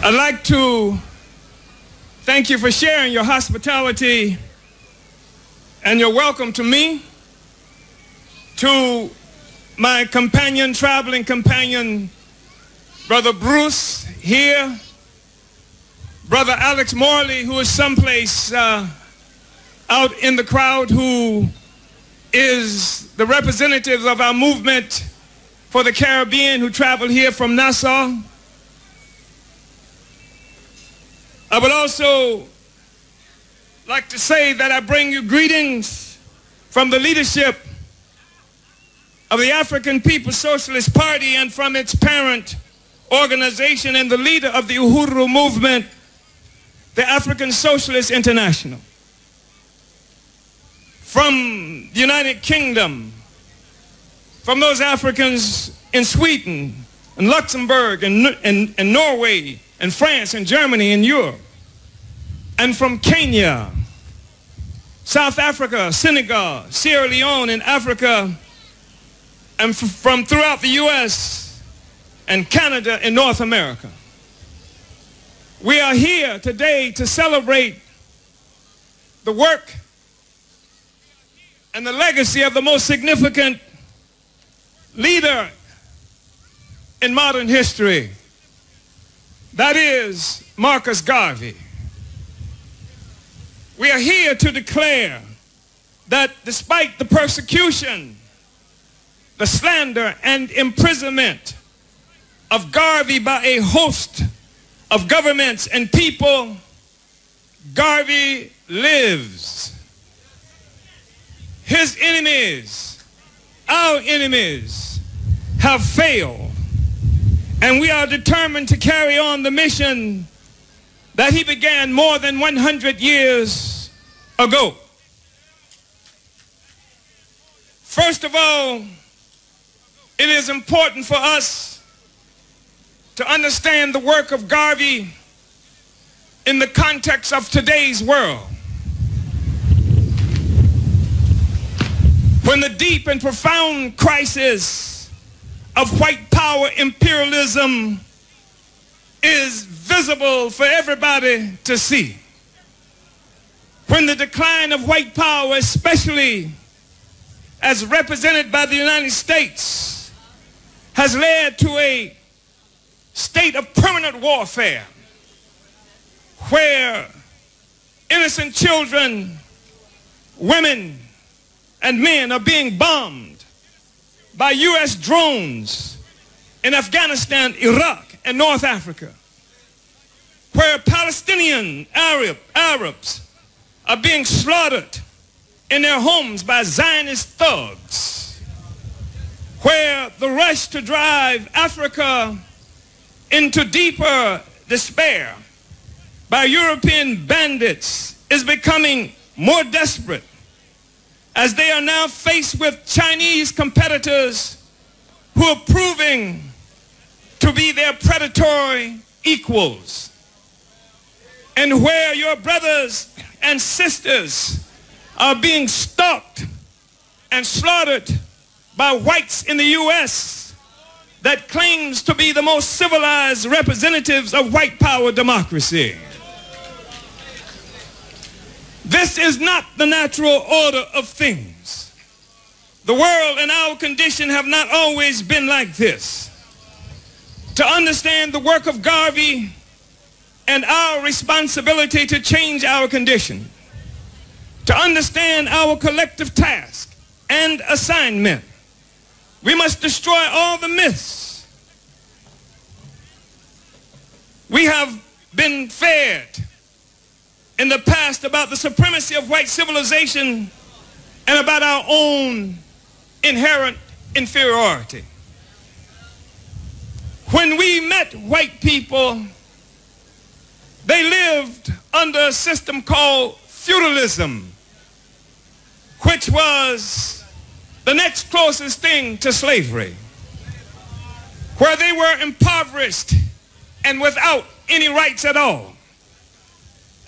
I'd like to thank you for sharing your hospitality and your welcome to me, to my companion, traveling companion, Brother Bruce here, Brother Alex Morley, who is someplace out in the crowd, who is the representative of our movement for the Caribbean, who traveled here from Nassau. I would also like to say that I bring you greetings from the leadership of the African People's Socialist Party and from its parent organization and the leader of the Uhuru movement, the African Socialist International. From the United Kingdom, from those Africans in Sweden and Luxembourg and Norway and France and Germany and Europe, and from Kenya, South Africa, Senegal, Sierra Leone in Africa, and from throughout the U.S. and Canada and North America. We are here today to celebrate the work and the legacy of the most significant leader in modern history. That is Marcus Garvey. We are here to declare that despite the persecution, the slander and imprisonment of Garvey by a host of governments and people, Garvey lives. His enemies, our enemies, have failed. And we are determined to carry on the mission that he began more than 100 years ago. First of all, it is important for us to understand the work of Garvey in the context of today's world. When the deep and profound crisis of white power imperialism is visible for everybody to see. When the decline of white power, especially as represented by the United States, has led to a state of permanent warfare where innocent children, women, and men are being bombed by U.S. drones in Afghanistan, Iraq, and North Africa, where Palestinian Arabs are being slaughtered in their homes by Zionist thugs, where the rush to drive Africa into deeper despair by European bandits is becoming more desperate, as they are now faced with Chinese competitors who are proving to be their predatory equals. and where your brothers and sisters are being stalked and slaughtered by whites in the U.S. that claims to be the most civilized representatives of white power democracy. This is not the natural order of things. The world and our condition have not always been like this. To understand the work of Garvey and our responsibility to change our condition, to understand our collective task and assignment, we must destroy all the myths we have been fed in the past about the supremacy of white civilization and about our own inherent inferiority. When we met white people, they lived under a system called feudalism, which was the next closest thing to slavery, where they were impoverished and without any rights at all.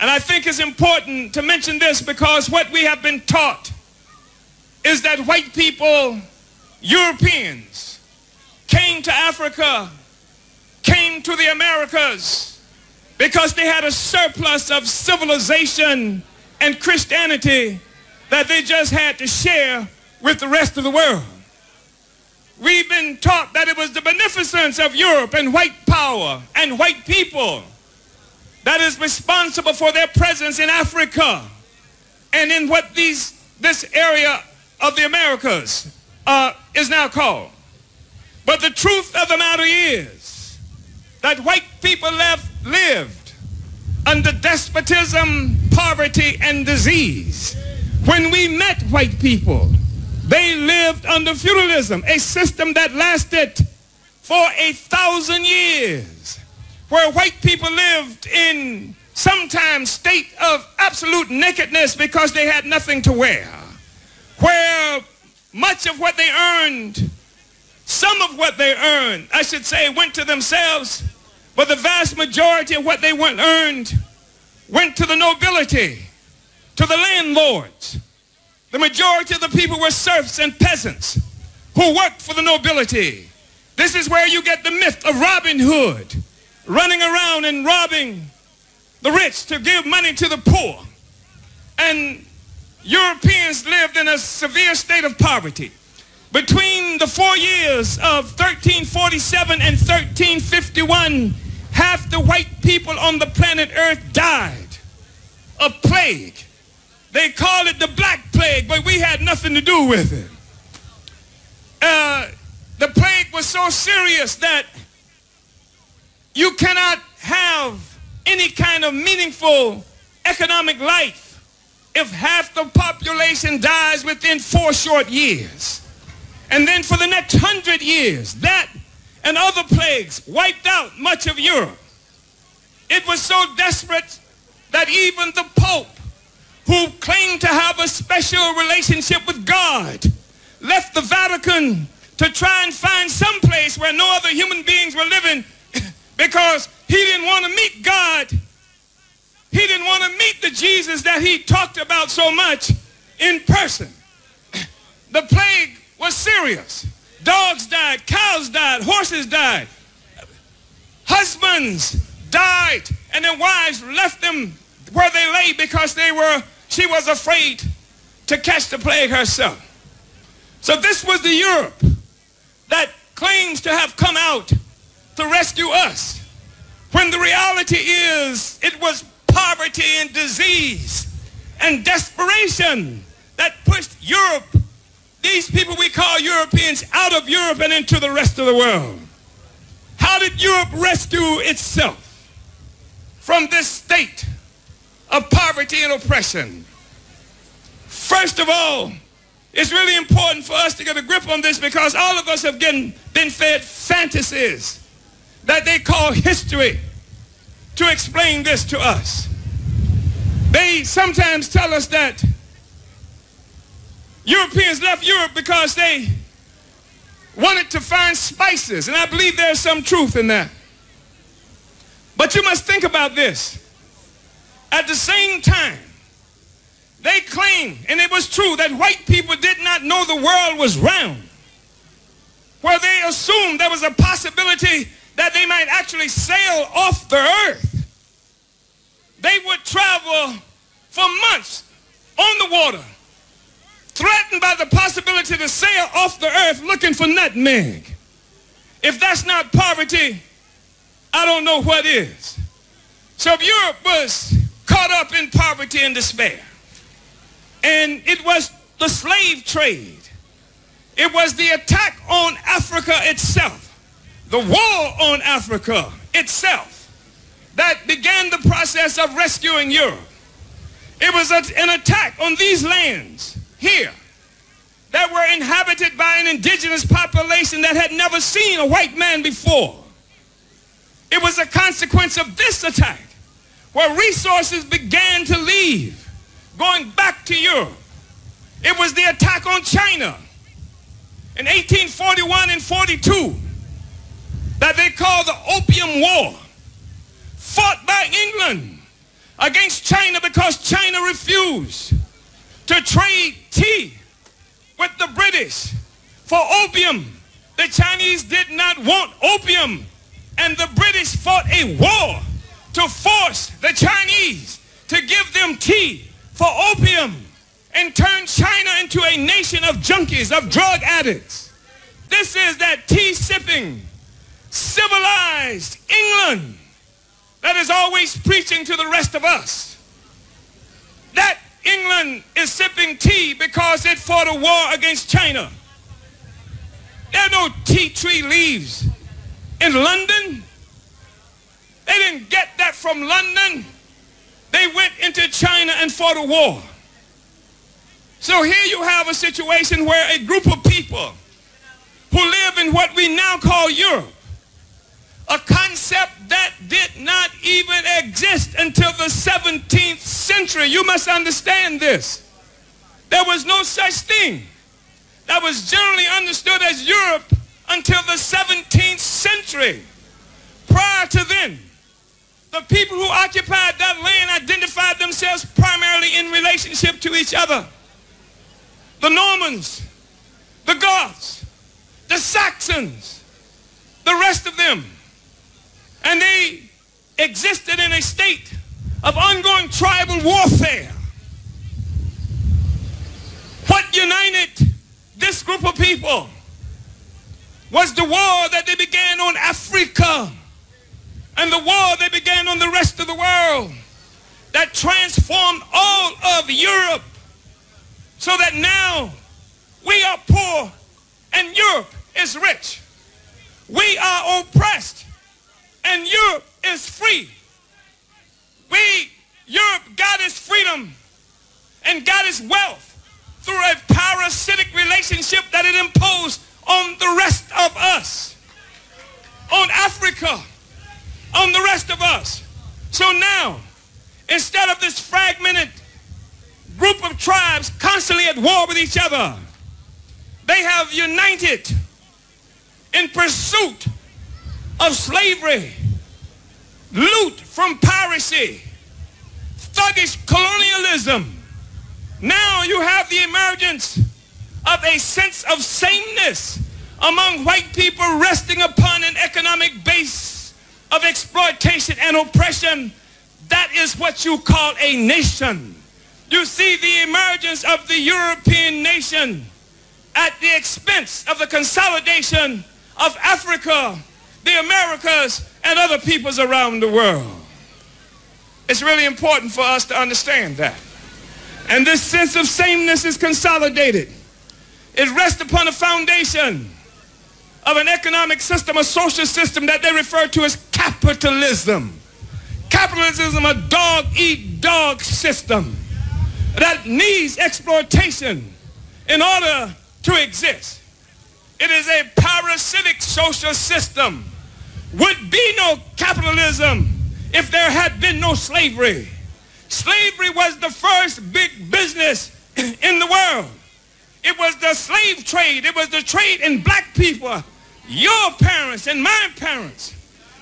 And I think it's important to mention this because what we have been taught is that white people, Europeans, came to Africa, came to the Americas because they had a surplus of civilization and Christianity that they just had to share with the rest of the world. We've been taught that it was the beneficence of Europe and white power and white people that is responsible for their presence in Africa and in what this area of the Americas is now called. But the truth of the matter is that white people lived under despotism, poverty, and disease. When we met white people, they lived under feudalism, a system that lasted for 1,000 years, where white people lived in sometimes state of absolute nakedness because they had nothing to wear, where much of what they earned, some of what they earned, I should say, went to themselves, but the vast majority of what they earned went to the nobility, to the landlords. The majority of the people were serfs and peasants who worked for the nobility. This is where you get the myth of Robin Hood, running around and robbing the rich to give money to the poor. And Europeans lived in a severe state of poverty. Between the 4 years of 1347 and 1351, half the white people on the planet Earth died of plague. They called it the Black Plague, but we had nothing to do with it. The plague was so serious that you cannot have any kind of meaningful economic life if half the population dies within 4 short years. And then for the next 100 years, that and other plagues wiped out much of Europe. It was so desperate that even the Pope, who claimed to have a special relationship with God, left the Vatican to try and find some place where no other human beings were living because he didn't want to meet God. He didn't want to meet the Jesus that he talked about so much in person. The plague was serious. Dogs died, cows died, horses died. Husbands died, and their wives left them where they lay because she was afraid to catch the plague herself. So this was the Europe that claims to have come out to rescue us, when the reality is it was poverty and disease and desperation that pushed Europe, these people we call Europeans, out of Europe and into the rest of the world. How did Europe rescue itself from this state of poverty and oppression? First of all, it's really important for us to get a grip on this because all of us have been fed fantasies that they call history to explain this to us. They sometimes tell us that Europeans left Europe because they wanted to find spices, and I believe there's some truth in that. But you must think about this. At the same time, they claimed, and it was true, that white people did not know the world was round, where they assumed there was a possibility that they might actually sail off the earth. They would travel for months on the water, threatened by the possibility to sail off the earth looking for nutmeg. If that's not poverty, I don't know what is. So Europe was caught up in poverty and despair. And it was the slave trade. It was the attack on Africa itself, the war on Africa itself, that began the process of rescuing Europe. It was an attack on these lands here that were inhabited by an indigenous population that had never seen a white man before. It was a consequence of this attack where resources began to leave, going back to Europe. It was the attack on China in 1841 and 42 that they called the Opium War, fought by England against China because China refused to trade tea with the British for opium. The Chinese did not want opium, and the British fought a war to force the Chinese to give them tea for opium and turn China into a nation of junkies, of drug addicts. This is that tea-sipping, civilized England that is always preaching to the rest of us. That England is sipping tea because it fought a war against China. There are no tea tree leaves in London. They didn't get that from London. They went into China and fought a war. So here you have a situation where a group of people who live in what we now call Europe, a concept that did not even exist until the 17th century. You must understand this. There was no such thing that was generally understood as Europe until the 17th century. Prior to then, the people who occupied that land identified themselves primarily in relationship to each other. The Normans, the Goths, the Saxons, the rest of them. And they existed in a state of ongoing tribal warfare. What united this group of people was the war that they began on Africa and the war they began on the rest of the world that transformed all of Europe so that now we are poor and Europe is rich. We are oppressed and Europe is free. Europe got its freedom and got its wealth through a parasitic relationship that it imposed on the rest of us, on Africa, on the rest of us. So now, instead of this fragmented group of tribes constantly at war with each other, they have united in pursuit of slavery, loot from piracy, thuggish colonialism. Now you have the emergence of a sense of sameness among white people resting upon an economic base of exploitation and oppression. That is what you call a nation. You see the emergence of the European nation at the expense of the consolidation of Africa, the Americas, and other peoples around the world. It's really important for us to understand that. And this sense of sameness is consolidated. It rests upon a foundation of an economic system, a social system that they refer to as capitalism. Capitalism, a dog-eat-dog system that needs exploitation in order to exist. It is a parasitic social system. Would be no capitalism if there had been no slavery. Slavery was the first big business in the world. It was the slave trade. It was the trade in black people, your parents and my parents,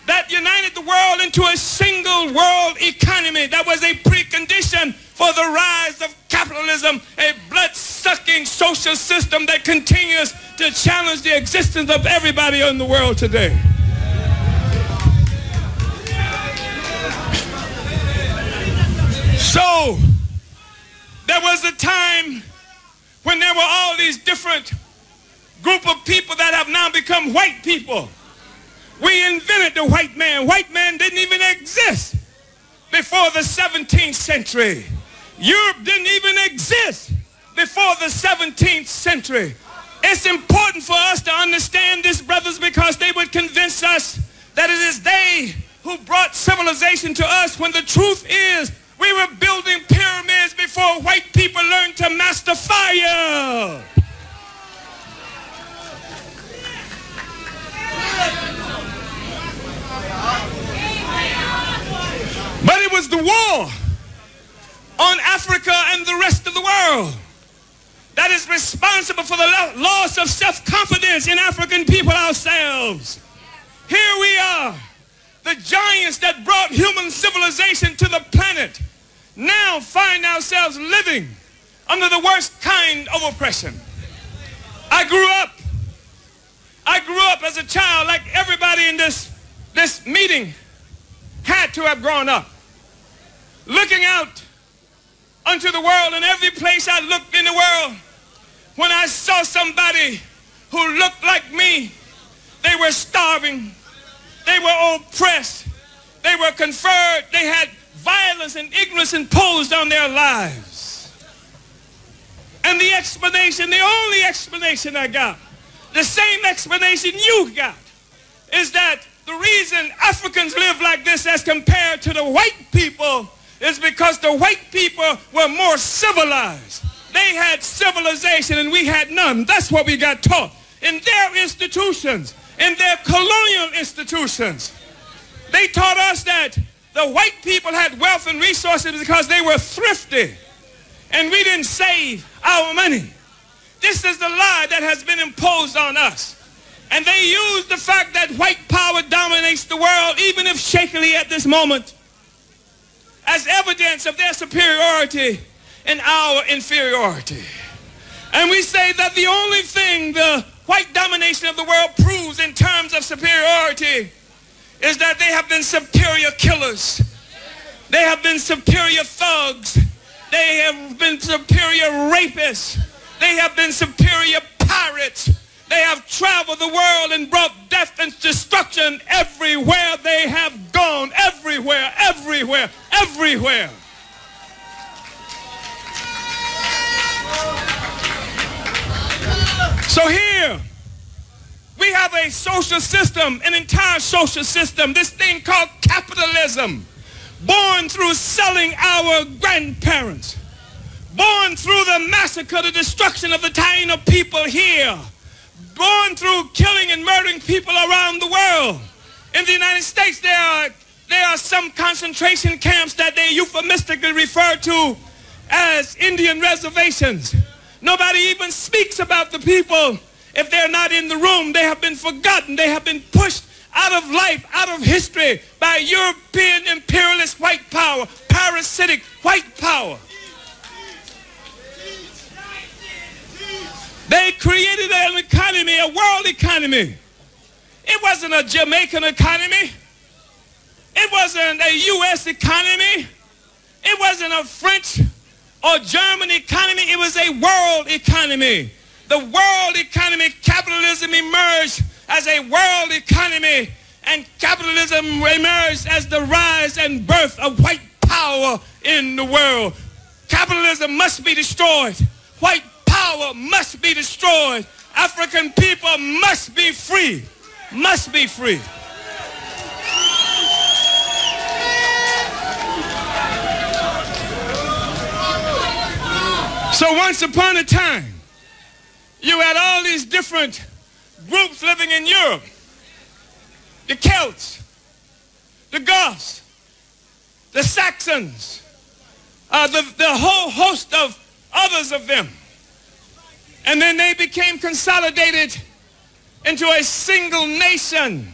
that that united the world into a single world economy. That was a precondition for the rise of capitalism, a blood-sucking social system that continues to challenge the existence of everybody in the world today. So, there was a time when there were all these different group of people that have now become white people. We invented the white man. White man didn't even exist before the 17th century. Europe didn't even exist before the 17th century. It's important for us to understand this, brothers, because they would convince us that it is they who brought civilization to us, when the truth is we were building pyramids before white people learned to master fire. But it was the war on Africa and the rest of the world that is responsible for the loss of self-confidence in African people ourselves. Here we are, the giants that brought human civilization to the planet, now find ourselves living under the worst kind of oppression. I grew up as a child, like everybody in this meeting had to have grown up, looking out unto the world, and every place I looked in the world, when I saw somebody who looked like me, they were starving, they were oppressed, they were conferred, they had violence and ignorance imposed on their lives. And the explanation, the only explanation I got, the same explanation you got, is that the reason Africans live like this as compared to the white people is because the white people were more civilized. They had civilization and we had none. That's what we got taught in their institutions, in their colonial institutions. They taught us that the white people had wealth and resources because they were thrifty and we didn't save our money. This is the lie that has been imposed on us. And they use the fact that white power dominates the world, even if shakily at this moment, as evidence of their superiority and our inferiority. And we say that the only thing the white domination of the world proves in terms of superiority is that they have been superior killers. They have been superior thugs. They have been superior rapists. They have been superior pirates. They have traveled the world and brought death and destruction everywhere they have gone. Everywhere, everywhere, everywhere. So here, we have a social system, an entire social system, this thing called capitalism, born through selling our grandparents, born through the massacre, the destruction of the Taino people here, born through killing and murdering people around the world. In the United States, there are some concentration camps that they euphemistically refer to as Indian reservations. Nobody even speaks about the people if they're not in the room. They have been forgotten. They have been pushed out of life, out of history by European imperialist white power, parasitic white power. They created an economy, a world economy. It wasn't a Jamaican economy. It wasn't a U.S. economy. It wasn't a French or German economy. It was a world economy. The world economy, capitalism emerged as a world economy, and capitalism emerged as the rise and birth of white power in the world. Capitalism must be destroyed. White power must be destroyed. African people must be free. Must be free. So once upon a time, you had all these different groups living in Europe. The Celts, the Goths, the Saxons, the whole host of others of them. And then they became consolidated into a single nation.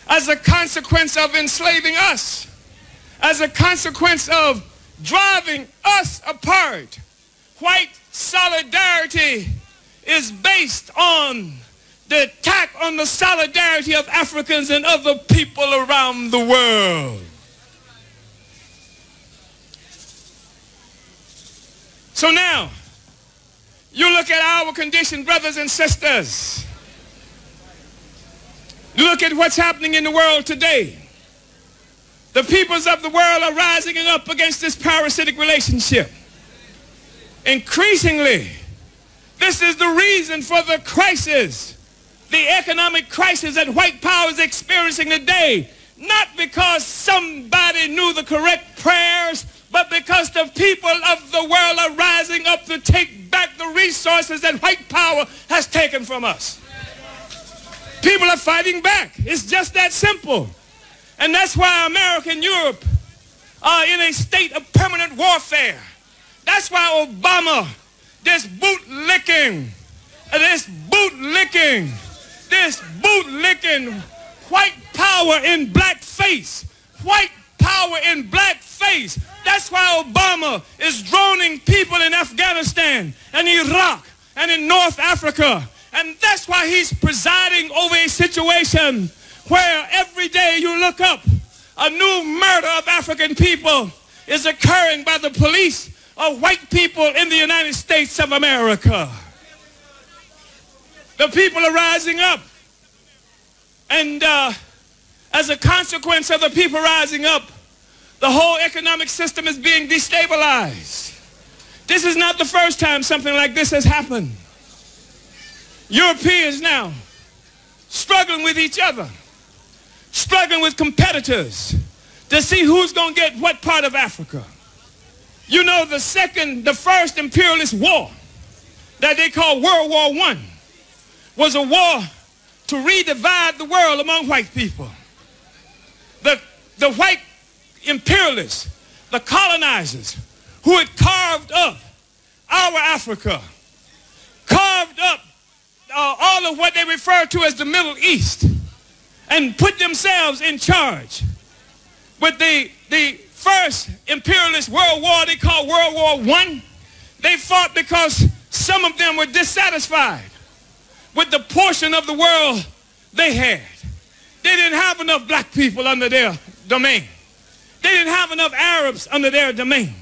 as a consequence of enslaving us, as a consequence of driving us apart. White solidarity is based on the attack on the solidarity of Africans and other people around the world. So now, you look at our condition, brothers and sisters. Look at what's happening in the world today. The peoples of the world are rising up against this parasitic relationship. Increasingly, this is the reason for the crisis, the economic crisis that white power is experiencing today. Not because somebody knew the correct prayers, but because the people of the world are rising up to take back the resources that white power has taken from us. People are fighting back. It's just that simple. And that's why America and Europe are in a state of permanent warfare. That's why Obama, this bootlicking, white power in blackface, white power in blackface. That's why Obama is droning people in Afghanistan and Iraq and in North Africa. And that's why he's presiding over a situation where every day you look up, a new murder of African people is occurring by the police of white people in the United States of America. The people are rising up. And as a consequence of the people rising up, the whole economic system is being destabilized. This is not the first time something like this has happened. Europeans now struggling with each other, struggling with competitors to see who's going to get what part of Africa. You know, the first imperialist war that they call World War I was a war to redivide the world among white people. The white imperialists, the colonizers, who had carved up our Africa, carved up all of what they refer to as the Middle East, and put themselves in charge. With the first imperialist world war they called World War I, they fought because some of them were dissatisfied with the portion of the world they had. They didn't have enough black people under their domain. They didn't have enough Arabs under their domain.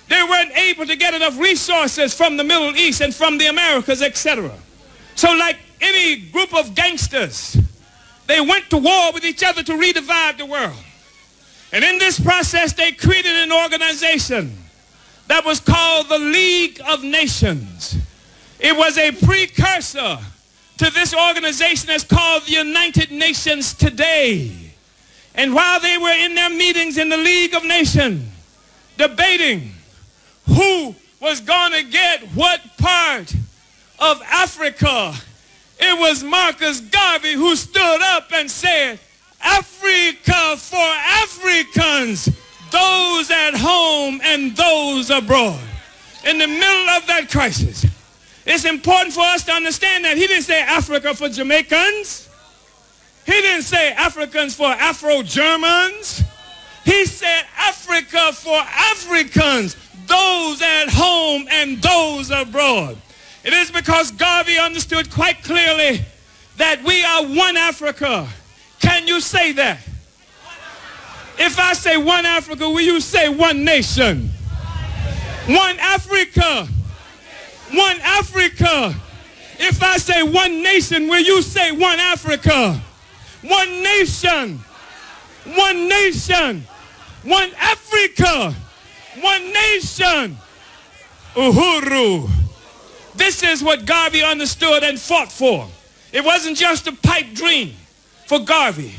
They weren't able to get enough resources from the Middle East and from the Americas, etc. So like any group of gangsters, they went to war with each other to redivide the world. And in this process, they created an organization that was called the League of Nations. It was a precursor to this organization that's called the United Nations today. And while they were in their meetings in the League of Nations, debating who was going to get what part of Africa, it was Marcus Garvey who stood up and said, Africa for Africans, those at home and those abroad. In the middle of that crisis, it's important for us to understand that he didn't say Africa for Jamaicans. He didn't say Africans for Afro-Germans. He said Africa for Africans, those at home and those abroad. It is because Garvey understood quite clearly that we are one Africa. Can you say that? If I say one Africa, will you say one nation? One Africa. One Africa. If I say one nation, will you say one Africa? One nation. One nation. One Africa. One nation. Uhuru. This is what Garvey understood and fought for. It wasn't just a pipe dream for Garvey.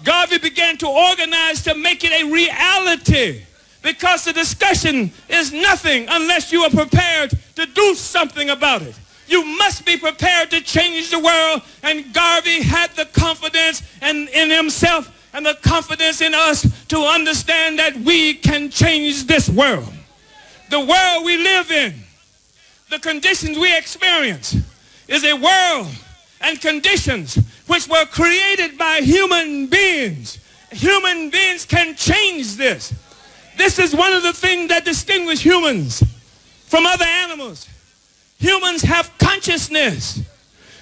Garvey began to organize to make it a reality, because the discussion is nothing unless you are prepared to do something about it. You must be prepared to change the world, and Garvey had the confidence in himself and the confidence in us to understand that we can change this world. The world we live in, the conditions we experience, is a world and conditions which were created by human beings. Human beings can change this. This is one of the things that distinguish humans from other animals. Humans have consciousness.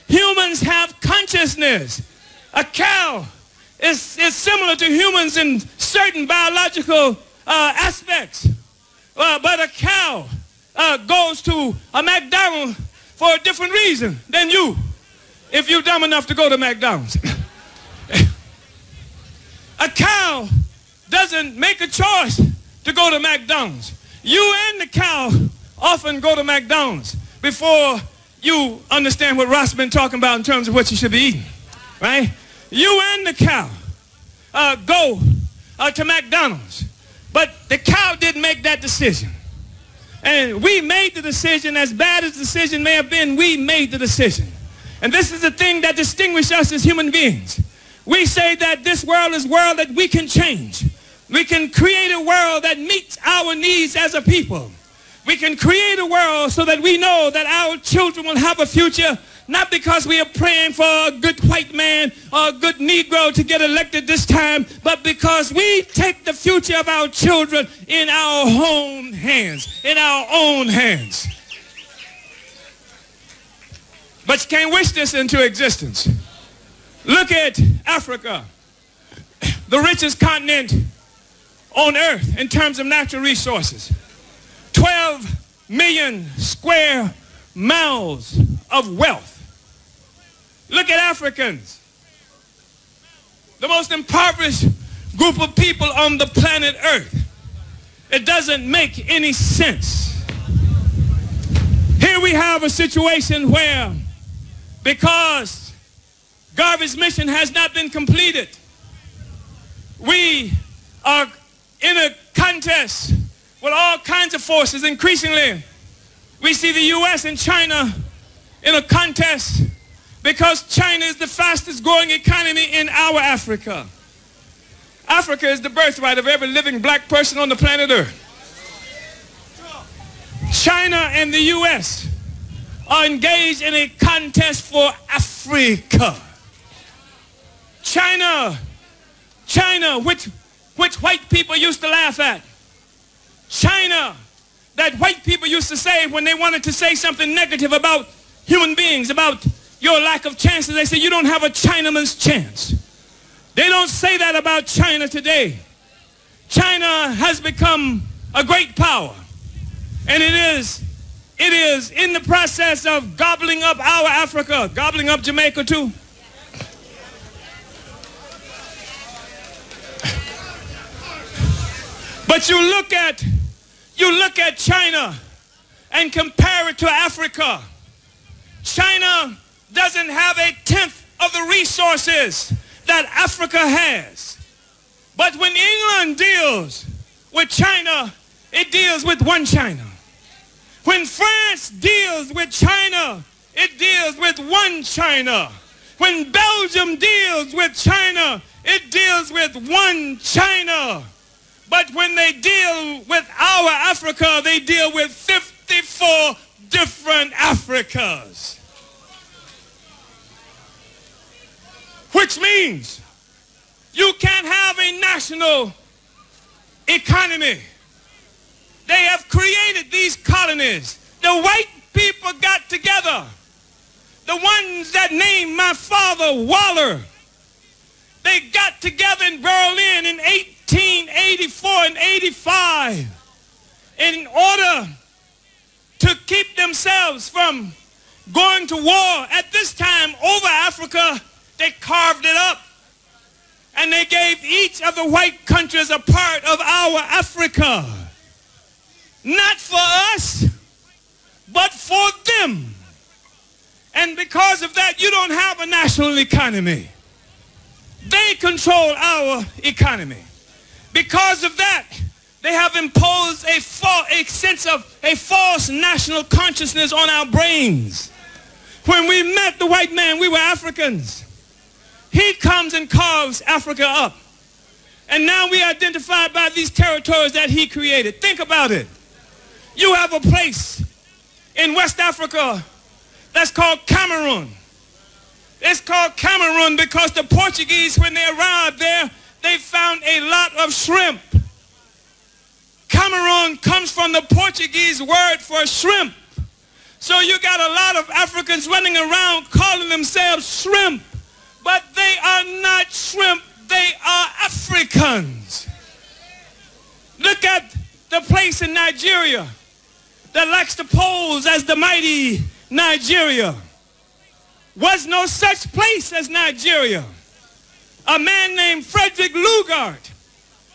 Humans have consciousness. A cow is similar to humans in certain biological aspects. But a cow goes to a McDonald's for a different reason than you, if you're dumb enough to go to McDonald's. A cow doesn't make a choice to go to McDonald's. You and the cow often go to McDonald's before you understand what Ross been talking about in terms of what you should be eating, right? You and the cow go to McDonald's, but the cow didn't make that decision. And we made the decision. As bad as the decision may have been, we made the decision. And this is the thing that distinguishes us as human beings. We say that this world is a world that we can change. We can create a world that meets our needs as a people. We can create a world so that we know that our children will have a future, not because we are praying for a good white man or a good Negro to get elected this time, but because we take the future of our children in our own hands, in our own hands. But you can't wish this into existence. Look at Africa, the richest continent on earth in terms of natural resources. 12 million square miles of wealth. Look at Africans, the most impoverished group of people on the planet Earth. It doesn't make any sense. Here we have a situation where, because Garvey's mission has not been completed, we are in a contest with all kinds of forces. Increasingly, we see the U.S. and China in a contest because China is the fastest growing economy in our Africa. Africa is the birthright of every living black person on the planet Earth. China and the U.S. are engaged in a contest for Africa. China, which white people used to laugh at. China, that white people used to say when they wanted to say something negative about human beings, about your lack of chances, they say you don't have a Chinaman's chance. They don't say that about China today. China has become a great power, and it is in the process of gobbling up our Africa, gobbling up Jamaica too. But you look at China and compare it to Africa. China doesn't have a tenth of the resources that Africa has. But when England deals with China, it deals with one China. When France deals with China, it deals with one China. When Belgium deals with China, it deals with one China. But when they deal with our Africa, they deal with 54 different Africas. Which means you can't have a national economy. They have created these colonies. The white people got together. The ones that named my father Waller. They got together in Berlin in 1884 and 85 in order to keep themselves from going to war. At this time, over Africa, they carved it up. And they gave each of the white countries a part of our Africa. Not for us, but for them. And because of that, you don't have a national economy. They control our economy. Because of that, they have imposed a sense of a false national consciousness on our brains. When we met the white man, we were Africans. He comes and carves Africa up. And now we are identified by these territories that he created. Think about it. You have a place in West Africa that's called Cameroon. It's called Cameroon because the Portuguese, when they arrived there, they found a lot of shrimp. Cameroon comes from the Portuguese word for shrimp. So you got a lot of Africans running around calling themselves shrimp, but they are not shrimp, they are Africans. Look at the place in Nigeria that likes to pose as the mighty Nigeria. Was no such place as Nigeria. A man named Frederick Lugard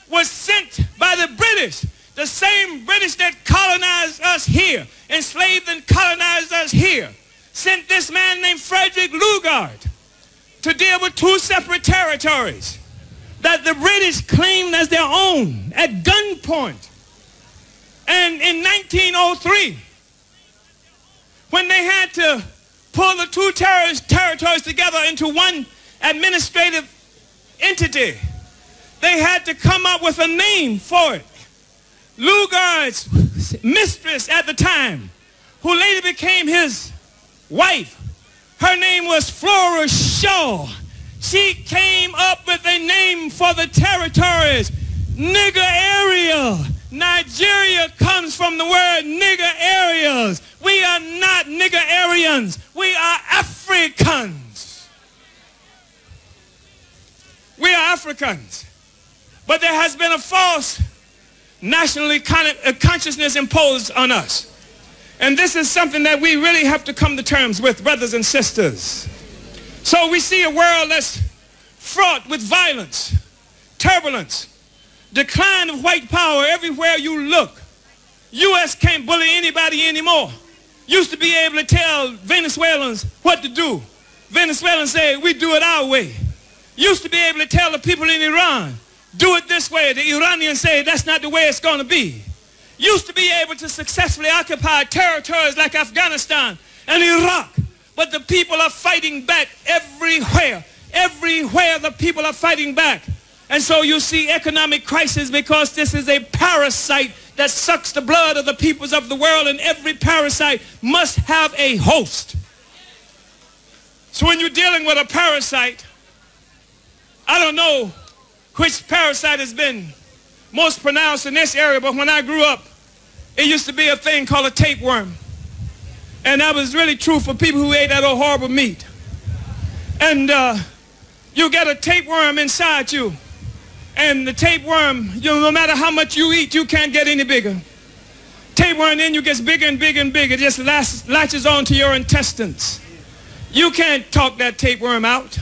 was sent by the British, the same British that colonized us here, enslaved and colonized us here, sent this man named Frederick Lugard to deal with two separate territories that the British claimed as their own at gunpoint. And in 1903, when they had to pull the two territories together into one administrative entity, they had to come up with a name for it. Lugard's mistress at the time, who later became his wife, her name was Flora Shaw. She came up with a name for the territories, nigger area. Nigeria comes from the word nigger areas. We are not nigger Aryans. We are Africans. We are Africans. But there has been a false national consciousness imposed on us. And this is something that we really have to come to terms with, brothers and sisters. So we see a world that's fraught with violence, turbulence, decline of white power everywhere you look. U.S. can't bully anybody anymore. Used to be able to tell Venezuelans what to do. Venezuelans say, we do it our way. Used to be able to tell the people in Iran, do it this way. The Iranians say, that's not the way it's going to be. Used to be able to successfully occupy territories like Afghanistan and Iraq. But the people are fighting back everywhere. Everywhere the people are fighting back. And so you see economic crisis because this is a parasite that sucks the blood of the peoples of the world, and every parasite must have a host. So when you're dealing with a parasite, I don't know which parasite has been most pronounced in this area, but when I grew up, it used to be a thing called a tapeworm. And that was really true for people who ate that old horrible meat. And you get a tapeworm inside you. And the tapeworm, no matter how much you eat, you can't get any bigger. Tapeworm then you gets bigger and bigger and bigger. It just latches onto your intestines. You can't talk that tapeworm out.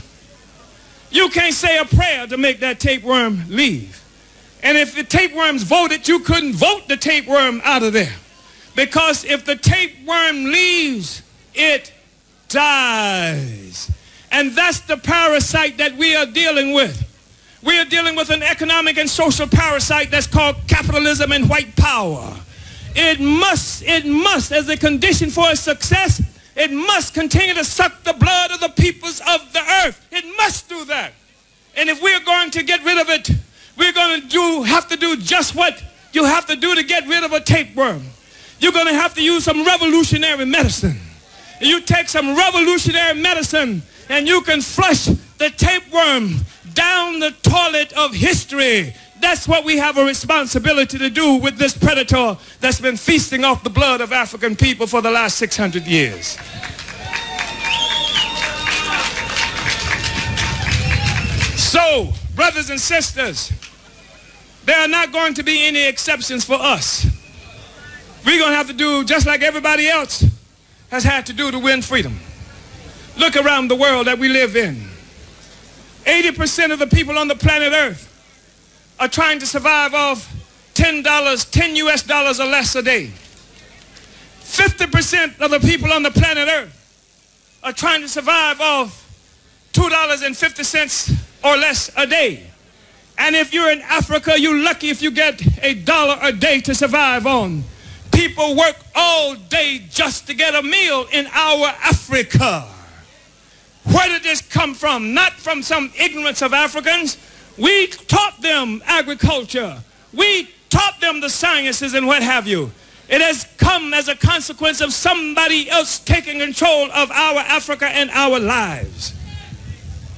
You can't say a prayer to make that tapeworm leave. And if the tapeworms voted, you couldn't vote the tapeworm out of there. Because if the tapeworm leaves, it dies. And that's the parasite that we are dealing with. We are dealing with an economic and social parasite that's called capitalism and white power. It must, as a condition for its success, it must continue to suck the blood of the peoples of the earth. It must do that. And if we're going to get rid of it, we're going to have to do just what you have to do to get rid of a tapeworm. You're going to have to use some revolutionary medicine. You take some revolutionary medicine and you can flush the tapeworm down the toilet of history. That's what we have a responsibility to do with this predator that's been feasting off the blood of African people for the last 600 years. So, brothers and sisters, there are not going to be any exceptions for us. We're going to have to do just like everybody else has had to do to win freedom. Look around the world that we live in. 80% of the people on the planet Earth are trying to survive off $10 US or less a day. 50% of the people on the planet Earth are trying to survive off $2.50 or less a day. And if you're in Africa, you're lucky if you get $1 a day to survive on. People work all day just to get a meal in our Africa. Where did this come from? Not from some ignorance of Africans. We taught them agriculture. We taught them the sciences and what have you. It has come as a consequence of somebody else taking control of our Africa and our lives.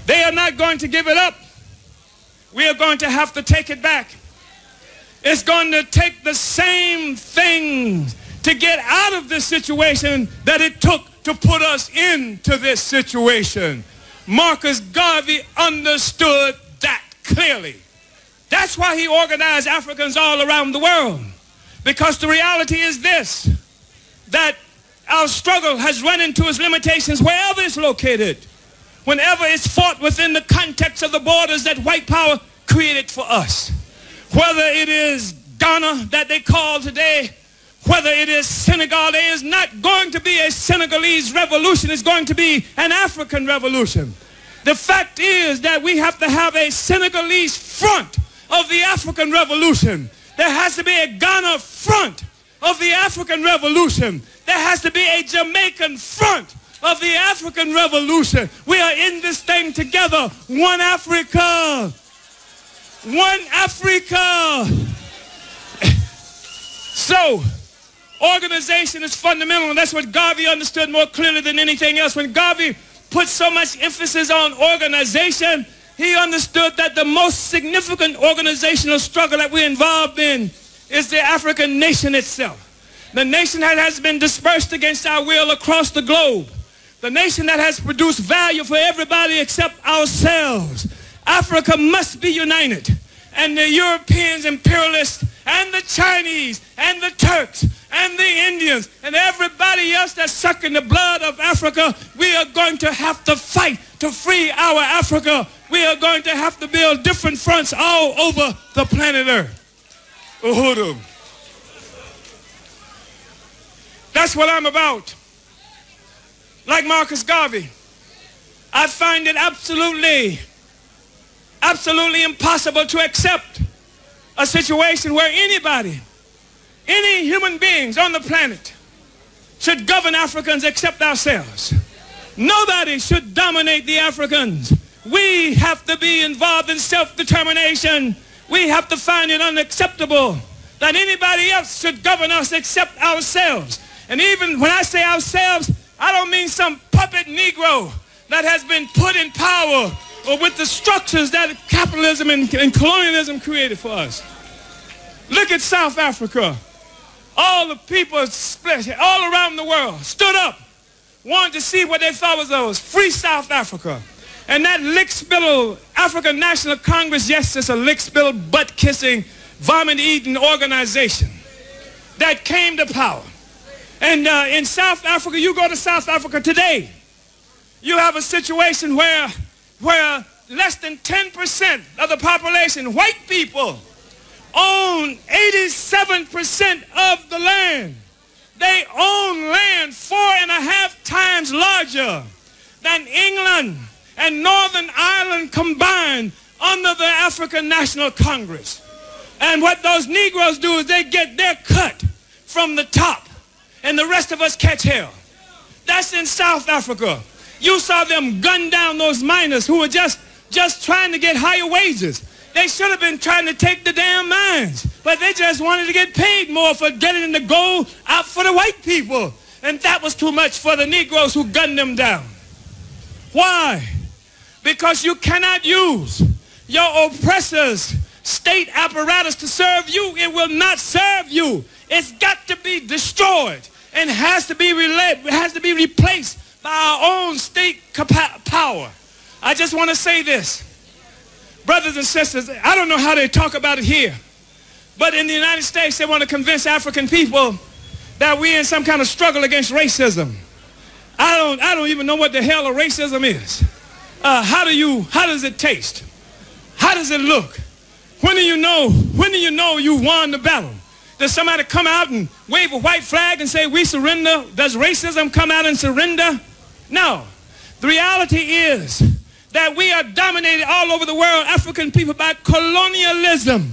They are not going to give it up. We are going to have to take it back. It's going to take the same thing to get out of this situation that it took to put us into this situation. Marcus Garvey understood that clearly. That's why he organized Africans all around the world. Because the reality is this, that our struggle has run into its limitations wherever it's located, whenever it's fought within the context of the borders that white power created for us. Whether it is Ghana that they call today, whether it is Senegal, there is not going to be a Senegalese revolution. It's going to be an African revolution. The fact is that we have to have a Senegalese front of the African revolution. There has to be a Ghana front of the African revolution. There has to be a Jamaican front of the African revolution. We are in this thing together. One Africa. One Africa. So, organization is fundamental, and that's what Garvey understood more clearly than anything else. When Garvey put so much emphasis on organization, he understood that the most significant organizational struggle that we're involved in is the African nation itself. The nation that has been dispersed against our will across the globe. The nation that has produced value for everybody except ourselves. Africa must be united. And the Europeans, imperialists, and the Chinese, and the Turks, and the Indians, and everybody else that's sucking the blood of Africa, we are going to have to fight to free our Africa. We are going to have to build different fronts all over the planet Earth. Uhuru. That's what I'm about. Like Marcus Garvey, I find it absolutely impossible to accept a situation where anybody, any human beings on the planet should govern Africans except ourselves. Nobody should dominate the Africans. We have to be involved in self-determination. We have to find it unacceptable that anybody else should govern us except ourselves. And even when I say ourselves, I don't mean some puppet Negro that has been put in power or with the structures that capitalism and colonialism created for us. Look at South Africa. All the people split all around the world stood up, wanted to see what they thought was free South Africa. And that lick-spittle African National Congress, yes, it's a lick-spittle, butt-kissing, vomit-eating organization that came to power. And in South Africa, you go to South Africa today, you have a situation where less than 10% of the population, white people, own 87% of the land. They own land 4.5 times larger than England and Northern Ireland combined under the African National Congress. And what those Negroes do is they get their cut from the top, and the rest of us catch hell. That's in South Africa. You saw them gun down those miners who were just trying to get higher wages. They should have been trying to take the damn mines, but they just wanted to get paid more for getting the gold out for the white people. And that was too much for the Negroes who gunned them down. Why? Because you cannot use your oppressor's state apparatus to serve you. It will not serve you. It's got to be destroyed and has to be replaced by our own state power. I just want to say this. Brothers and sisters, I don't know how they talk about it here, but in the United States, they want to convince African people that we're in some kind of struggle against racism. I don't even know what the hell a racism is. How does it taste? How does it look? When do you know you won the battle? Does somebody come out and wave a white flag and say we surrender? Does racism come out and surrender? No. The reality is that we are dominated all over the world, African people, by colonialism,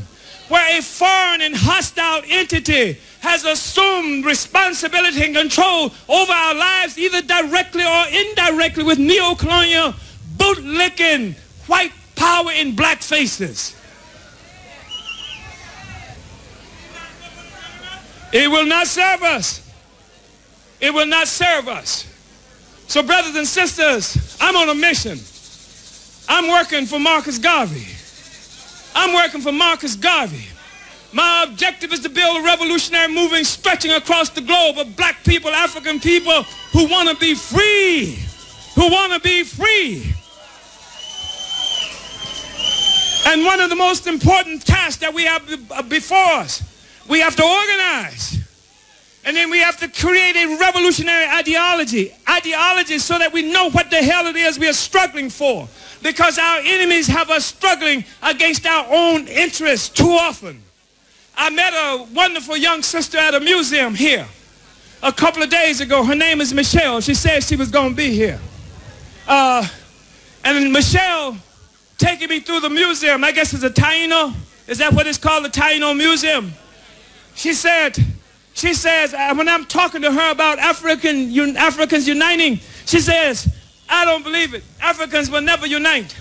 where a foreign and hostile entity has assumed responsibility and control over our lives, either directly or indirectly, with neo-colonial, bootlicking, white power in black faces. It will not serve us. It will not serve us. So brothers and sisters, I'm on a mission. I'm working for Marcus Garvey. I'm working for Marcus Garvey. My objective is to build a revolutionary movement stretching across the globe of black people, African people who want to be free. Who want to be free. And one of the most important tasks that we have before us, we have to organize. And then we have to create a revolutionary ideology so that we know what the hell it is we are struggling for. Because our enemies have us struggling against our own interests too often. I met a wonderful young sister at a museum here a couple of days ago. Her name is Michelle. She said she was going to be here. And Michelle taking me through the museum. I guess it's a Taino. Is that what it's called, the Taino Museum? She says, when I'm talking to her about Africans uniting, she says, I don't believe it. Africans will never unite.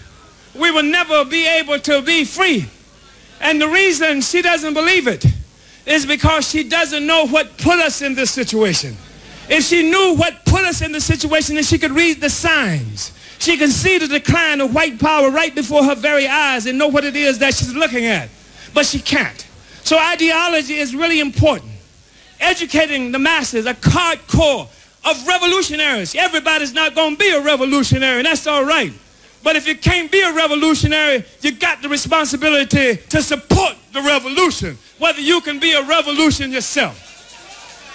We will never be able to be free. And the reason she doesn't believe it is because she doesn't know what put us in this situation. If she knew what put us in the situation, then she could read the signs. She can see the decline of white power right before her very eyes and know what it is that she's looking at. But she can't. So ideology is really important. Educating the masses, a hardcore of revolutionaries. Everybody's not going to be a revolutionary, and that's all right. But if you can't be a revolutionary, you got the responsibility to support the revolution, whether you can be a revolution yourself.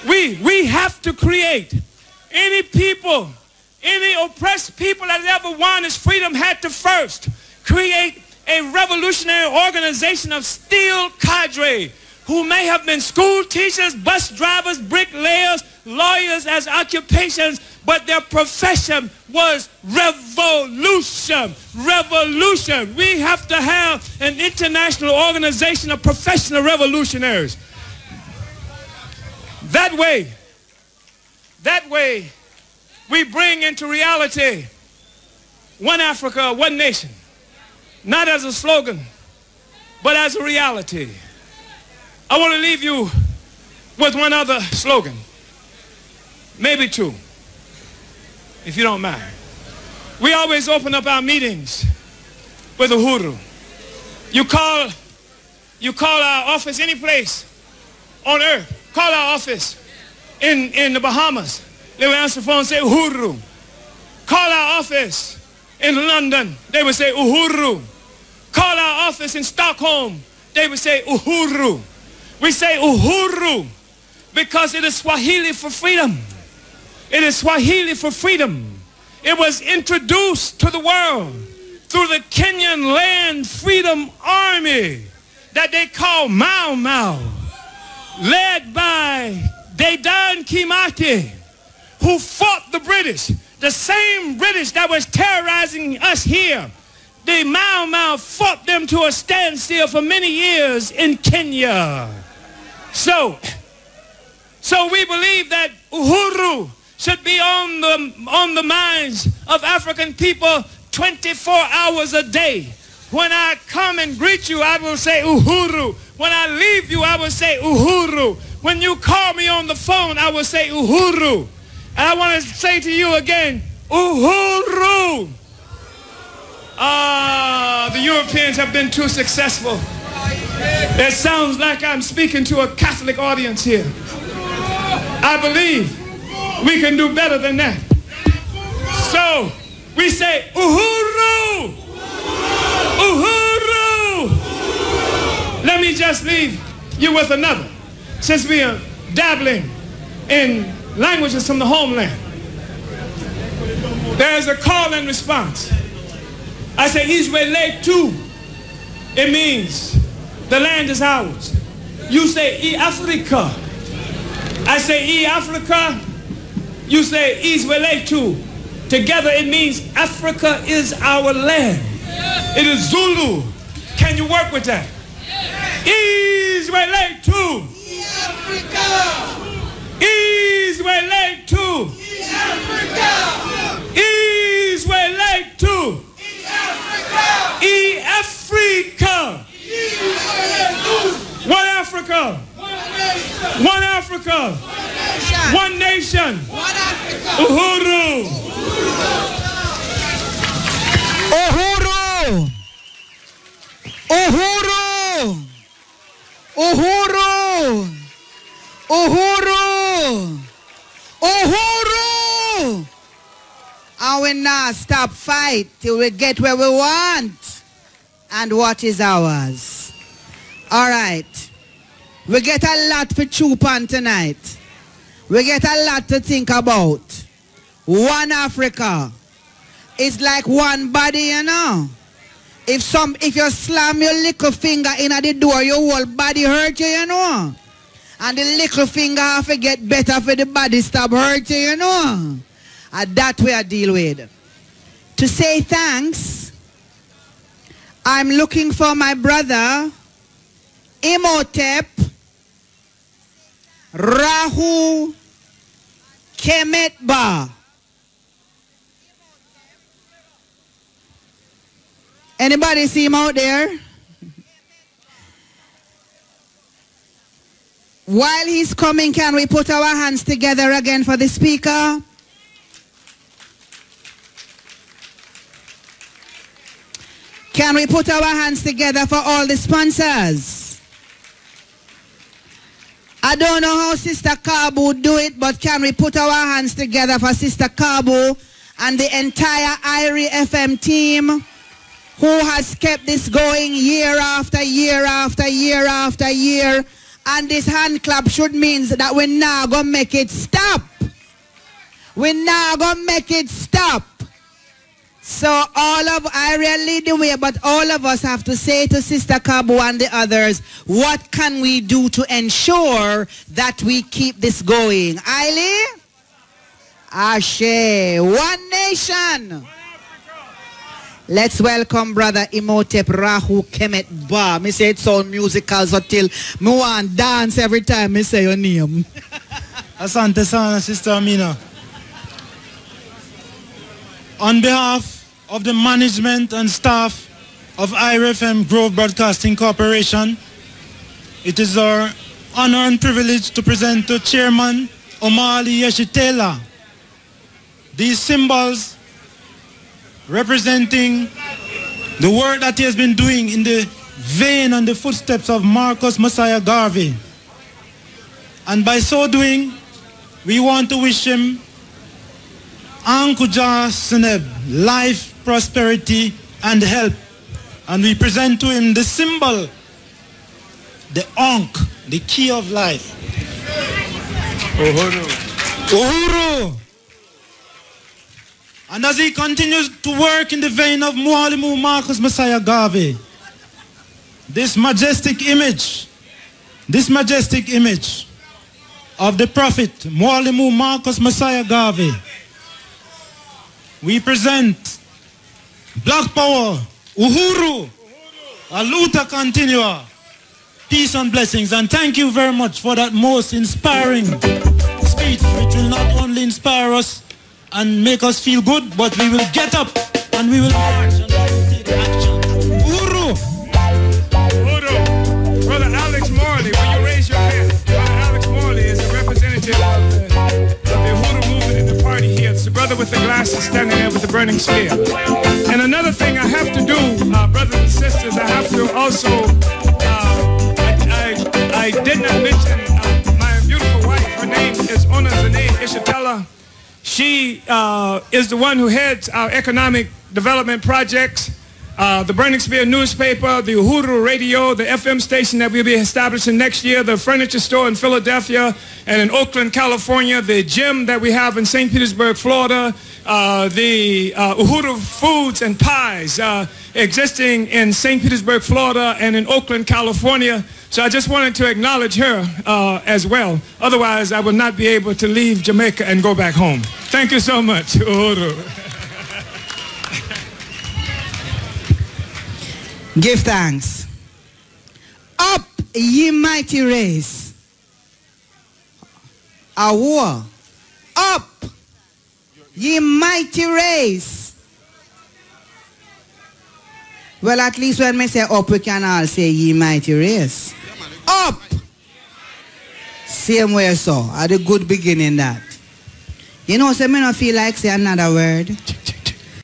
We have to create any people, any oppressed people that ever won his freedom had to first create a revolutionary organization of steel cadre who may have been school teachers, bus drivers, bricklayers, lawyers as occupations, but their profession was revolution. Revolution. We have to have an international organization of professional revolutionaries. That way, we bring into reality one Africa, one nation. Not as a slogan, but as a reality. I want to leave you with one other slogan. Maybe two, if you don't mind. We always open up our meetings with uhuru. You call our office any place on earth. Call our office in the Bahamas. They would answer the phone and say uhuru. Call our office in London. They would say uhuru. Call our office in Stockholm. They would say uhuru. We say uhuru because it is Swahili for freedom. It is Swahili for freedom. It was introduced to the world through the Kenyan Land Freedom Army that they call Mau Mau, led by Dedan Kimati, who fought the British, the same British that was terrorizing us here. The Mau Mau fought them to a standstill for many years in Kenya. So we believe that uhuru should be on the minds of African people 24 hours a day. When I come and greet you, I will say uhuru. When I leave you, I will say uhuru. When you call me on the phone, I will say uhuru. And I want to say to you again, uhuru. The Europeans have been too successful. It sounds like I'm speaking to a Catholic audience here. I believe we can do better than that. So we say uhuru. Uhuru. Let me just leave you with another. Since we are dabbling in languages from the homeland, there's a call and response. I say Israel too. It means the land is ours. You say Africa. I say Africa. You say Israel too. Together it means Africa is our land. It is Zulu. Can you work with that? Israel too. Israel too. Israel too. Africa. One Africa. One Africa. One nation. Uhuru. Uhuru. Uhuru! Uhuru! And we not stop fight till we get where we want and what is ours. All right. We get a lot for troop on tonight. We get a lot to think about. One Africa. It's like one body, you know. If you slam your little finger in at the door, your whole body hurt you, you know. And the little finger have to get better for the body stop hurt you, you know. And that we are deal with. To say thanks, I'm looking for my brother, Imhotep, Rahu Kemetba. Anybody see him out there? While he's coming, can we put our hands together again for the speaker? Can we put our hands together for all the sponsors? I don't know how Sister Kabu do it, but can we put our hands together for Sister Kabu and the entire Irie FM team who has kept this going year after year after year after year? And this hand clap should mean that we're now going to make it stop. We're now going to make it stop. So I really lead the way, but all of us have to say to Sister Kabu and the others, what can we do to ensure that we keep this going? Ailey? Ashe. One nation. Let's welcome Brother Imhotep Rahu Kemet Ba. Me say it sound musical so till me want dance every time me say your name. Asante sana, Sister Amina. On behalf of the management and staff of IRFM Grove Broadcasting Corporation, it is our honor and privilege to present to Chairman Omali Yeshitela these symbols representing the work that he has been doing in the vein and the footsteps of Marcus Messiah Garvey. And by so doing, we want to wish him Ankuja Seneb, life, prosperity, and health. And we present to him the symbol, the Ankh, the key of life. Uhuru. Uhuru. And as he continues to work in the vein of Mualimu Marcus Messiah Garvey, this majestic image of the prophet Mualimu Marcus Messiah Garvey, we present Black Power, Uhuru, Aluta Continua, peace and blessings. And thank you very much for that most inspiring speech, which will not only inspire us and make us feel good, but we will get up and we will march and we will take action. Uhuru! Uhuru! Brother Alex Morley, will you raise your hand? Brother Alex Morley is a representative of the Uhuru movement in the party here. It's the brother with the glasses standing there with the burning spear. And another thing I have to do, brothers and sisters, I have to also, I did not mention my beautiful wife. Her name is Ona Zane Yeshitela. She is the one who heads our economic development projects, the Burning Spear newspaper, the Uhuru radio, the FM station that we'll be establishing next year, the furniture store in Philadelphia and in Oakland, California, the gym that we have in St. Petersburg, Florida, the Uhuru Foods and Pies existing in St. Petersburg, Florida and in Oakland, California. So I just wanted to acknowledge her as well. Otherwise, I would not be able to leave Jamaica and go back home. Thank you so much, Uhuru. Give thanks. Up, ye mighty race. A war. Up, ye mighty race. Well, at least when we say up, we can all say ye mighty race. Up. Same way so. At the good beginning that. You know, so me not feel like say another word.